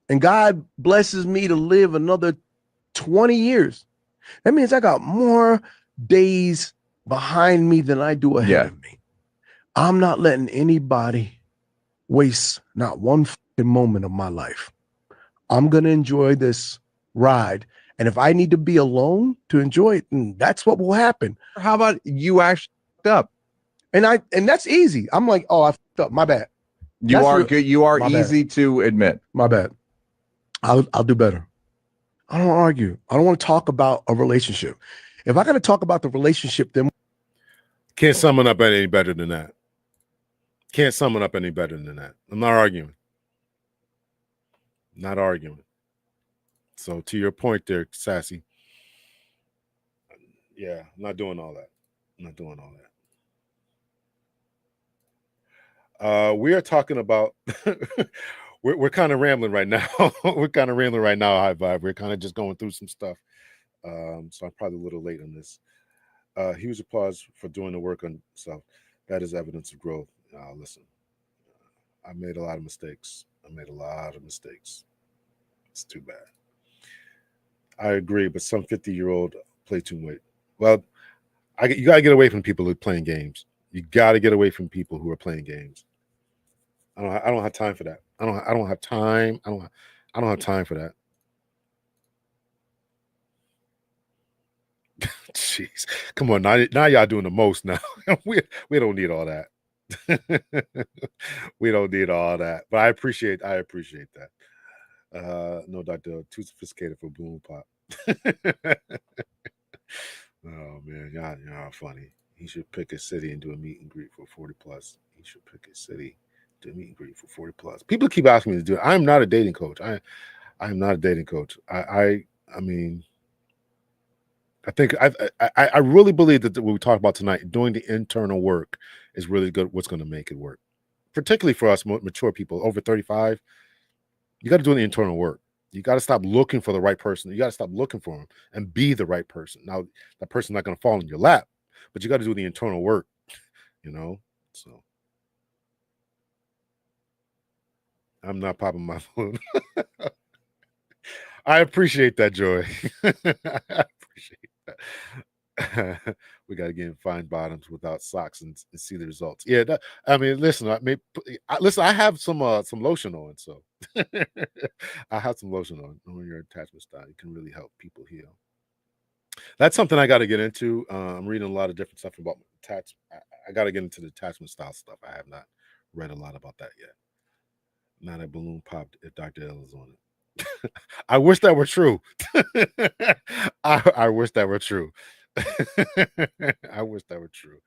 and God blesses me to live another 20 years, that means I got more days behind me than I do ahead of me. I'm not letting anybody waste not one fucking moment of my life. I'm going to enjoy this ride. And if I need to be alone to enjoy it, that's what will happen. How about you actually fucked up? And that's easy. I'm like, oh, I fucked up. My bad. You are good. You are easy to admit. My bad. I'll do better. I don't argue. I don't want to talk about a relationship. If I got to talk about the relationship, then can't sum it up any better than that. Can't sum it up any better than that. I'm not arguing. Not arguing. So to your point there, Sassy. Yeah, I'm not doing all that. I'm not doing all that. We are talking about we're kind of rambling right now. We're kind of rambling right now, High Vibe. We're kind of just going through some stuff. So I'm probably a little late on this. Huge applause for doing the work on self. That is evidence of growth. Listen, I made a lot of mistakes. It's too bad. I agree, but some 50-year-old play too late. Well, you got to get away from people who are playing games. You got to get away from people who are playing games. I don't have time for that. I don't have time. I don't have time for that. Jeez, come on now y'all doing the most now. we don't need all that. We don't need all that. But I appreciate that. No, Doctor, too sophisticated for Bloom Pop. Oh man, y'all funny. He should pick a city and do a meet and greet for 40 plus. He should pick a city, do a meet and greet for 40 plus. People keep asking me to do it. I'm not a dating coach. I am not a dating coach. I mean, I think I really believe that what we talked about tonight, doing the internal work, is really good. What's going to make it work, particularly for us mature people over 35. You got to do the internal work. You got to stop looking for the right person. You got to stop looking for them and be the right person. Now, that person's not going to fall in your lap, but you got to do the internal work. So I'm not popping my balloon. I appreciate that, Joy. I appreciate that. We got to get in fine bottoms without socks and see the results. Yeah, I mean, listen. I have some lotion on, so I have some lotion on your attachment style. It can really help people heal. That's something I got to get into. I'm reading a lot of different stuff about attachment. I got to get into the attachment style stuff. I have not read a lot about that yet. Not a balloon popped if Dr. L is on it. I wish that were true. I wish that were true. I wish that were true.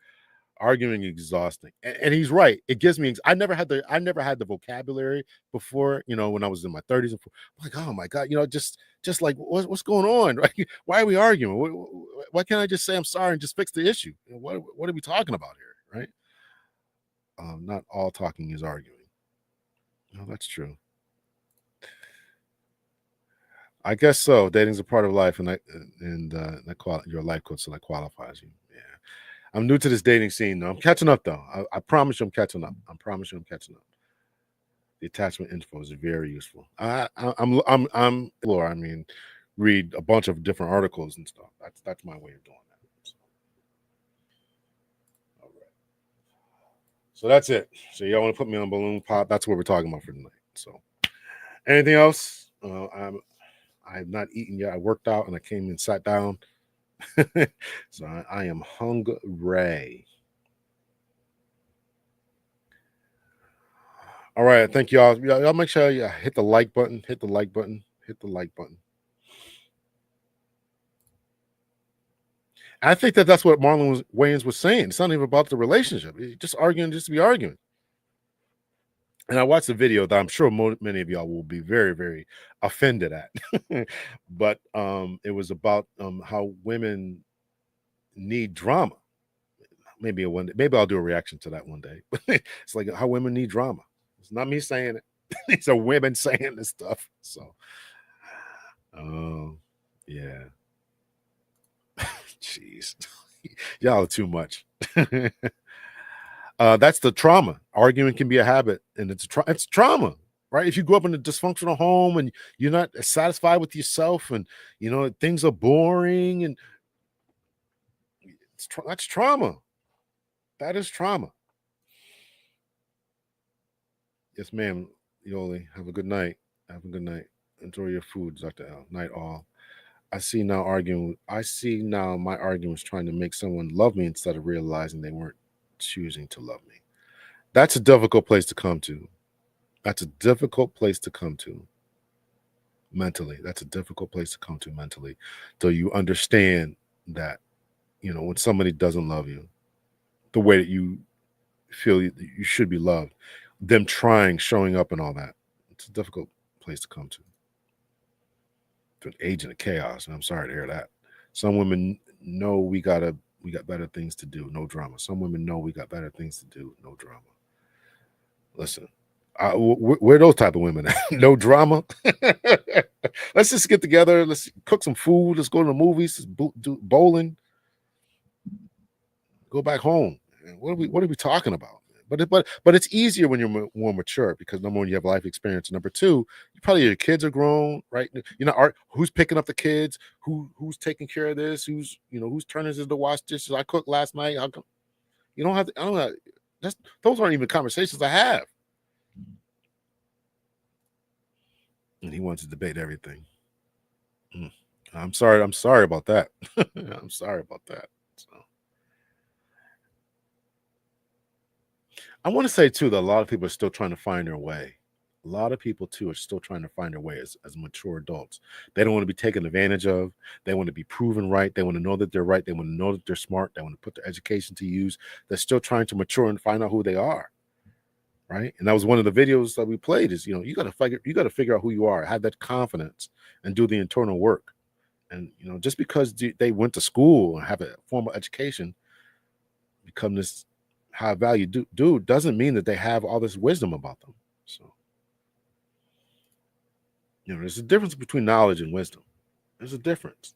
Arguing is exhausting, and he's right. It gives me. I never had the vocabulary before. When I was in my 30s, I'm like, oh my god, just like what's going on? Right? Why are we arguing? Why can't I just say I'm sorry and just fix the issue? What are we talking about here? Right? Not all talking is arguing. No, that's true. I guess so. Dating's a part of life, and your life coach, so that qualifies you. Yeah, I'm new to this dating scene, though. I'm catching up, though. I promise you, I'm catching up. The attachment info is very useful. I'm Laura. I mean, read a bunch of different articles and stuff. That's my way of doing that. So. All right. So that's it. So y'all want to put me on balloon pop? That's what we're talking about for tonight. So, anything else? I have not eaten yet. I worked out and I came and sat down. So I am hungry. All right. Thank y'all. Y'all make sure you hit the like button. Hit the like button. I think that's what Marlon Wayans was saying. It's not even about the relationship. He's just arguing just to be arguing. And I watched the video that I'm sure many of y'all will be very, very offended at. But it was about how women need drama. Maybe I'll do a reaction to that one day. It's like how women need drama. It's not me saying it. These are women saying this stuff. So, yeah. Jeez, y'all are too much. That's the trauma. Arguing can be a habit, and it's trauma, right? If you grew up in a dysfunctional home and you're not satisfied with yourself, and things are boring, and that's trauma. That is trauma. Yes, ma'am. Yoli, have a good night. Have a good night. Enjoy your food, Dr. L. Night all. I see now my arguments trying to make someone love me instead of realizing they weren't choosing to love me. That's a difficult place to come to. That's a difficult place to come to mentally. That's a difficult place to come to mentally. So you understand that, when somebody doesn't love you the way that you feel you should be loved, them showing up and all that, it's a difficult place to come to. To an agent of chaos, and I'm sorry to hear that. Some women know we got better things to do, no drama. Some women know we got better things to do, no drama. Listen, we're those type of women. No drama. Let's just get together. Let's cook some food. Let's go to the movies. Let's do bowling. Go back home. What are we talking about? But it's easier when you're more mature, because number one, you have life experience. Number two, your kids are grown, right? Who's picking up the kids? Who's taking care of this? Whose turn is it to wash dishes? I cooked last night. You don't have to. I don't know. Those aren't even conversations I have. And he wants to debate everything. I'm sorry about that. I'm sorry about that. So. I want to say too that a lot of people are still trying to find their way. A lot of people too are still trying to find their way as mature adults. They don't want to be taken advantage of. They want to be proven right. They want to know that they're right. They want to know that they're smart. They want to put their education to use. They're still trying to mature and find out who they are. Right. And that was one of the videos that we played is, you got to figure out who you are, have that confidence, and do the internal work. And, just because they went to school and have a formal education, become this high value dude doesn't mean that they have all this wisdom about them. So, there's a difference between knowledge and wisdom. There's a difference.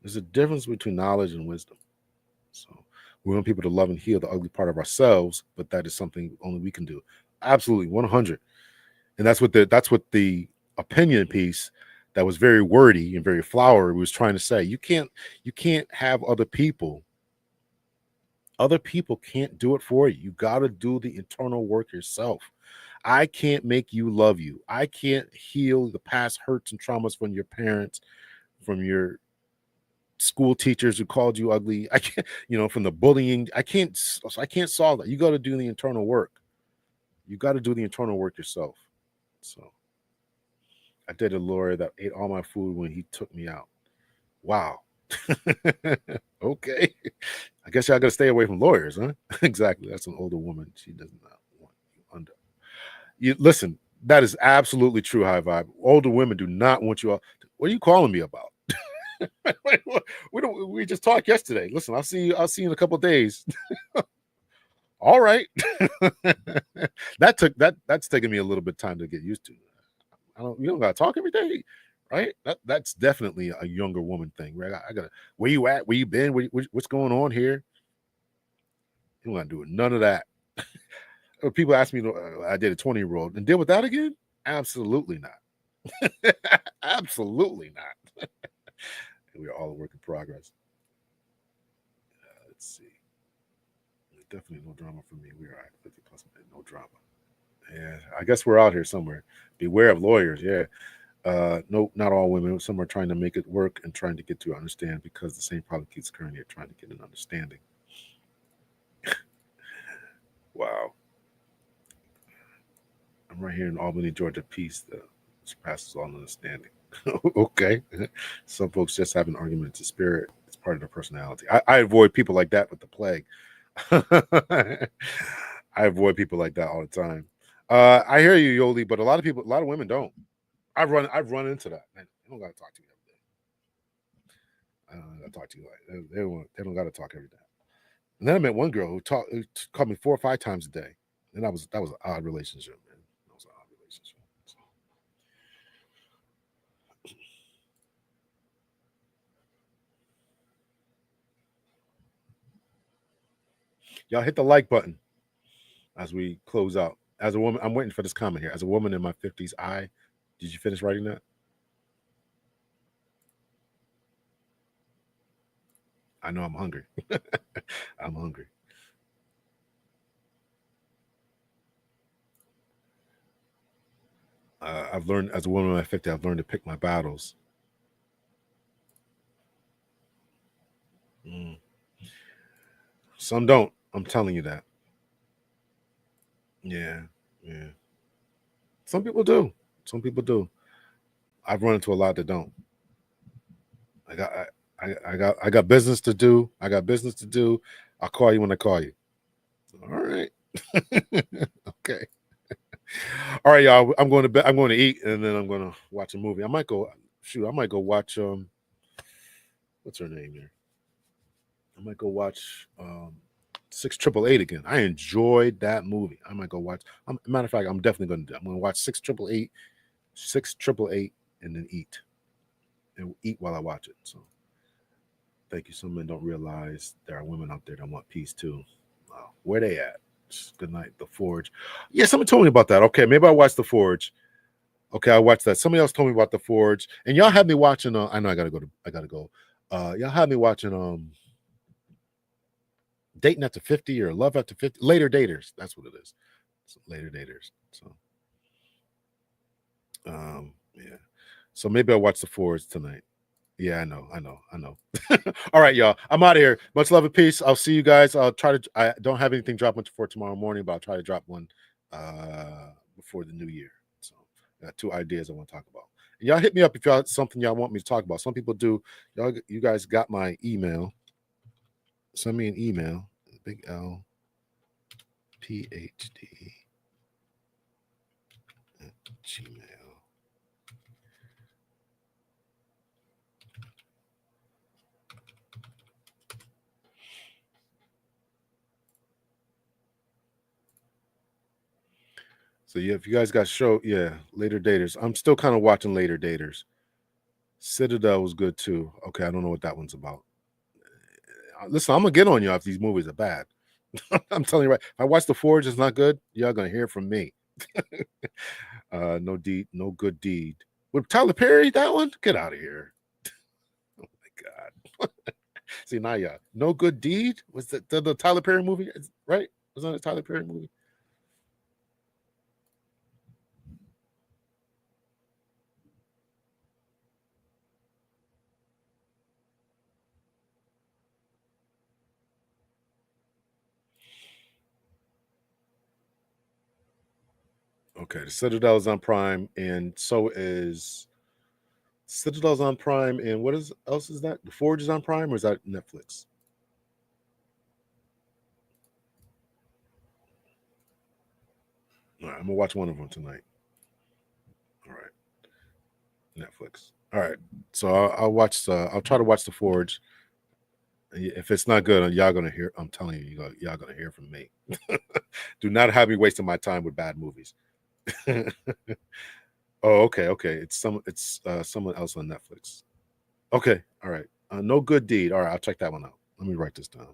There's a difference between knowledge and wisdom. So we want people to love and heal the ugly part of ourselves, but that is something only we can do. Absolutely, 100. And that's what the opinion piece that was very wordy and very flowery was trying to say. You can't have other people. Other people can't do it for you. You got to do the internal work yourself. I can't make you love you. I can't heal the past hurts and traumas from your parents, from your school teachers who called you ugly. I can't, from the bullying. I can't solve that. You got to do the internal work. You got to do the internal work yourself. So I dated a lawyer that ate all my food when he took me out. Wow. Okay. I guess y'all got to stay away from lawyers, huh? Exactly. That's an older woman. She does not want you under. You listen, that is absolutely true, High Vibe. Older women do not want you all. What are you calling me about? We just talked yesterday. Listen, I'll see you in a couple of days. All right. That's taken me a little bit of time to get used to. You don't gotta talk every day, right? That's definitely a younger woman thing, right? I gotta, where you at? Where you been? What's going on here? You don't gotta do it. None of that. People ask me, I did a 20-year-old and deal with that again? Absolutely not. Absolutely not. We are all a work in progress. Let's see. Definitely no drama for me. We are at 50 plus, no drama. Yeah, I guess we're out here somewhere. Beware of lawyers. Yeah. No, not all women. Some are trying to make it work and trying to get to understand, because the same problem keeps occurring. They're trying to get an understanding. Wow. I'm right here in Albany, Georgia. Peace that surpasses all understanding. Okay. Some folks just have an argumentative spirit. It's part of their personality. I avoid people like that with the plague. I avoid people like that all the time. I hear you, Yoli, but a lot of women don't. I've run into that. Man, I don't gotta talk to you I don't gotta talk to you like they don't gotta talk every day. And then I met one girl who called me 4 or 5 times a day, and that was an odd relationship, man. That was an odd relationship. So. Y'all hit the like button as we close out. As a woman, I'm waiting for this comment here. As a woman in my 50s, did you finish writing that? I know I'm hungry. I'm hungry. I've learned, as a woman in my 50s, I've learned to pick my battles. Some don't. I'm telling you that. Yeah. Some people do. Some people do. I've run into a lot that don't. I got business to do. I got business to do. I'll call you when I call you. All right. Okay. All right, y'all. I'm going to bed. I'm going to eat, and then I'm going to watch a movie. I might go watch what's her name here? I might go watch 688 again. I enjoyed that movie. I might go watch. Matter of fact, I'm definitely going to do. I'm going to watch 688, and then eat while I watch it. So, thank you. Some men don't realize there are women out there that want peace too. Where they at? Good night. The Forge. Yeah, someone told me about that. Okay, maybe I watched The Forge. Okay, I watched that. Somebody else told me about The Forge, and y'all had me watching. I know I gotta go. Y'all had me watching. Dating After 50 or Love After 50. Later Daters. That's what it is. Later Daters. So, yeah. So maybe I'll watch The Forge tonight. Yeah, I know. All right, y'all. I'm out of here. Much love and peace. I'll see you guys. I don't have anything dropping for tomorrow morning, but I'll try to drop one before the new year. So I got 2 ideas I want to talk about. And y'all hit me up if y'all something y'all want me to talk about. Some people do. You guys got my email. Send me an email. Big L PhD at Gmail. So yeah, if you guys got Later Daters. I'm still kind of watching Later Daters. Citadel was good too. Okay, I don't know what that one's about. Listen, I'm gonna get on y'all if these movies are bad. I'm telling you right. If I watch The Forge, it's not good. Y'all gonna hear from me. No good deed. With Tyler Perry, that one? Get out of here. Oh my God. See, now y'all. No Good Deed? Was that the Tyler Perry movie? Right? Was that a Tyler Perry movie? Okay, the Citadel's on Prime, and so is Citadel's on Prime, and what else is that? The Forge is on Prime, or is that Netflix? All right, I'm gonna watch one of them tonight. All right, Netflix. All right, so I'll watch. I'll try to watch The Forge. If it's not good, y'all gonna hear. I'm telling you, y'all gonna hear from me. Do not have me wasting my time with bad movies. Oh, okay. It's someone else on Netflix. Okay, all right. No Good Deed. All right, I'll check that one out. Let me write this down.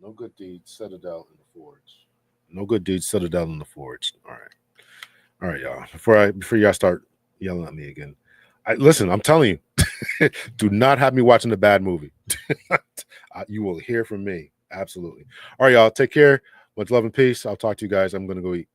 No Good Deed, Citadel, and The Forge. No Good Deed, Citadel, and The Forge. All right, y'all. Before y'all start yelling at me again, listen. I'm telling you, do not have me watching a bad movie. You will hear from me. Absolutely. All right, y'all. Take care. Much love and peace. I'll talk to you guys. I'm gonna go eat.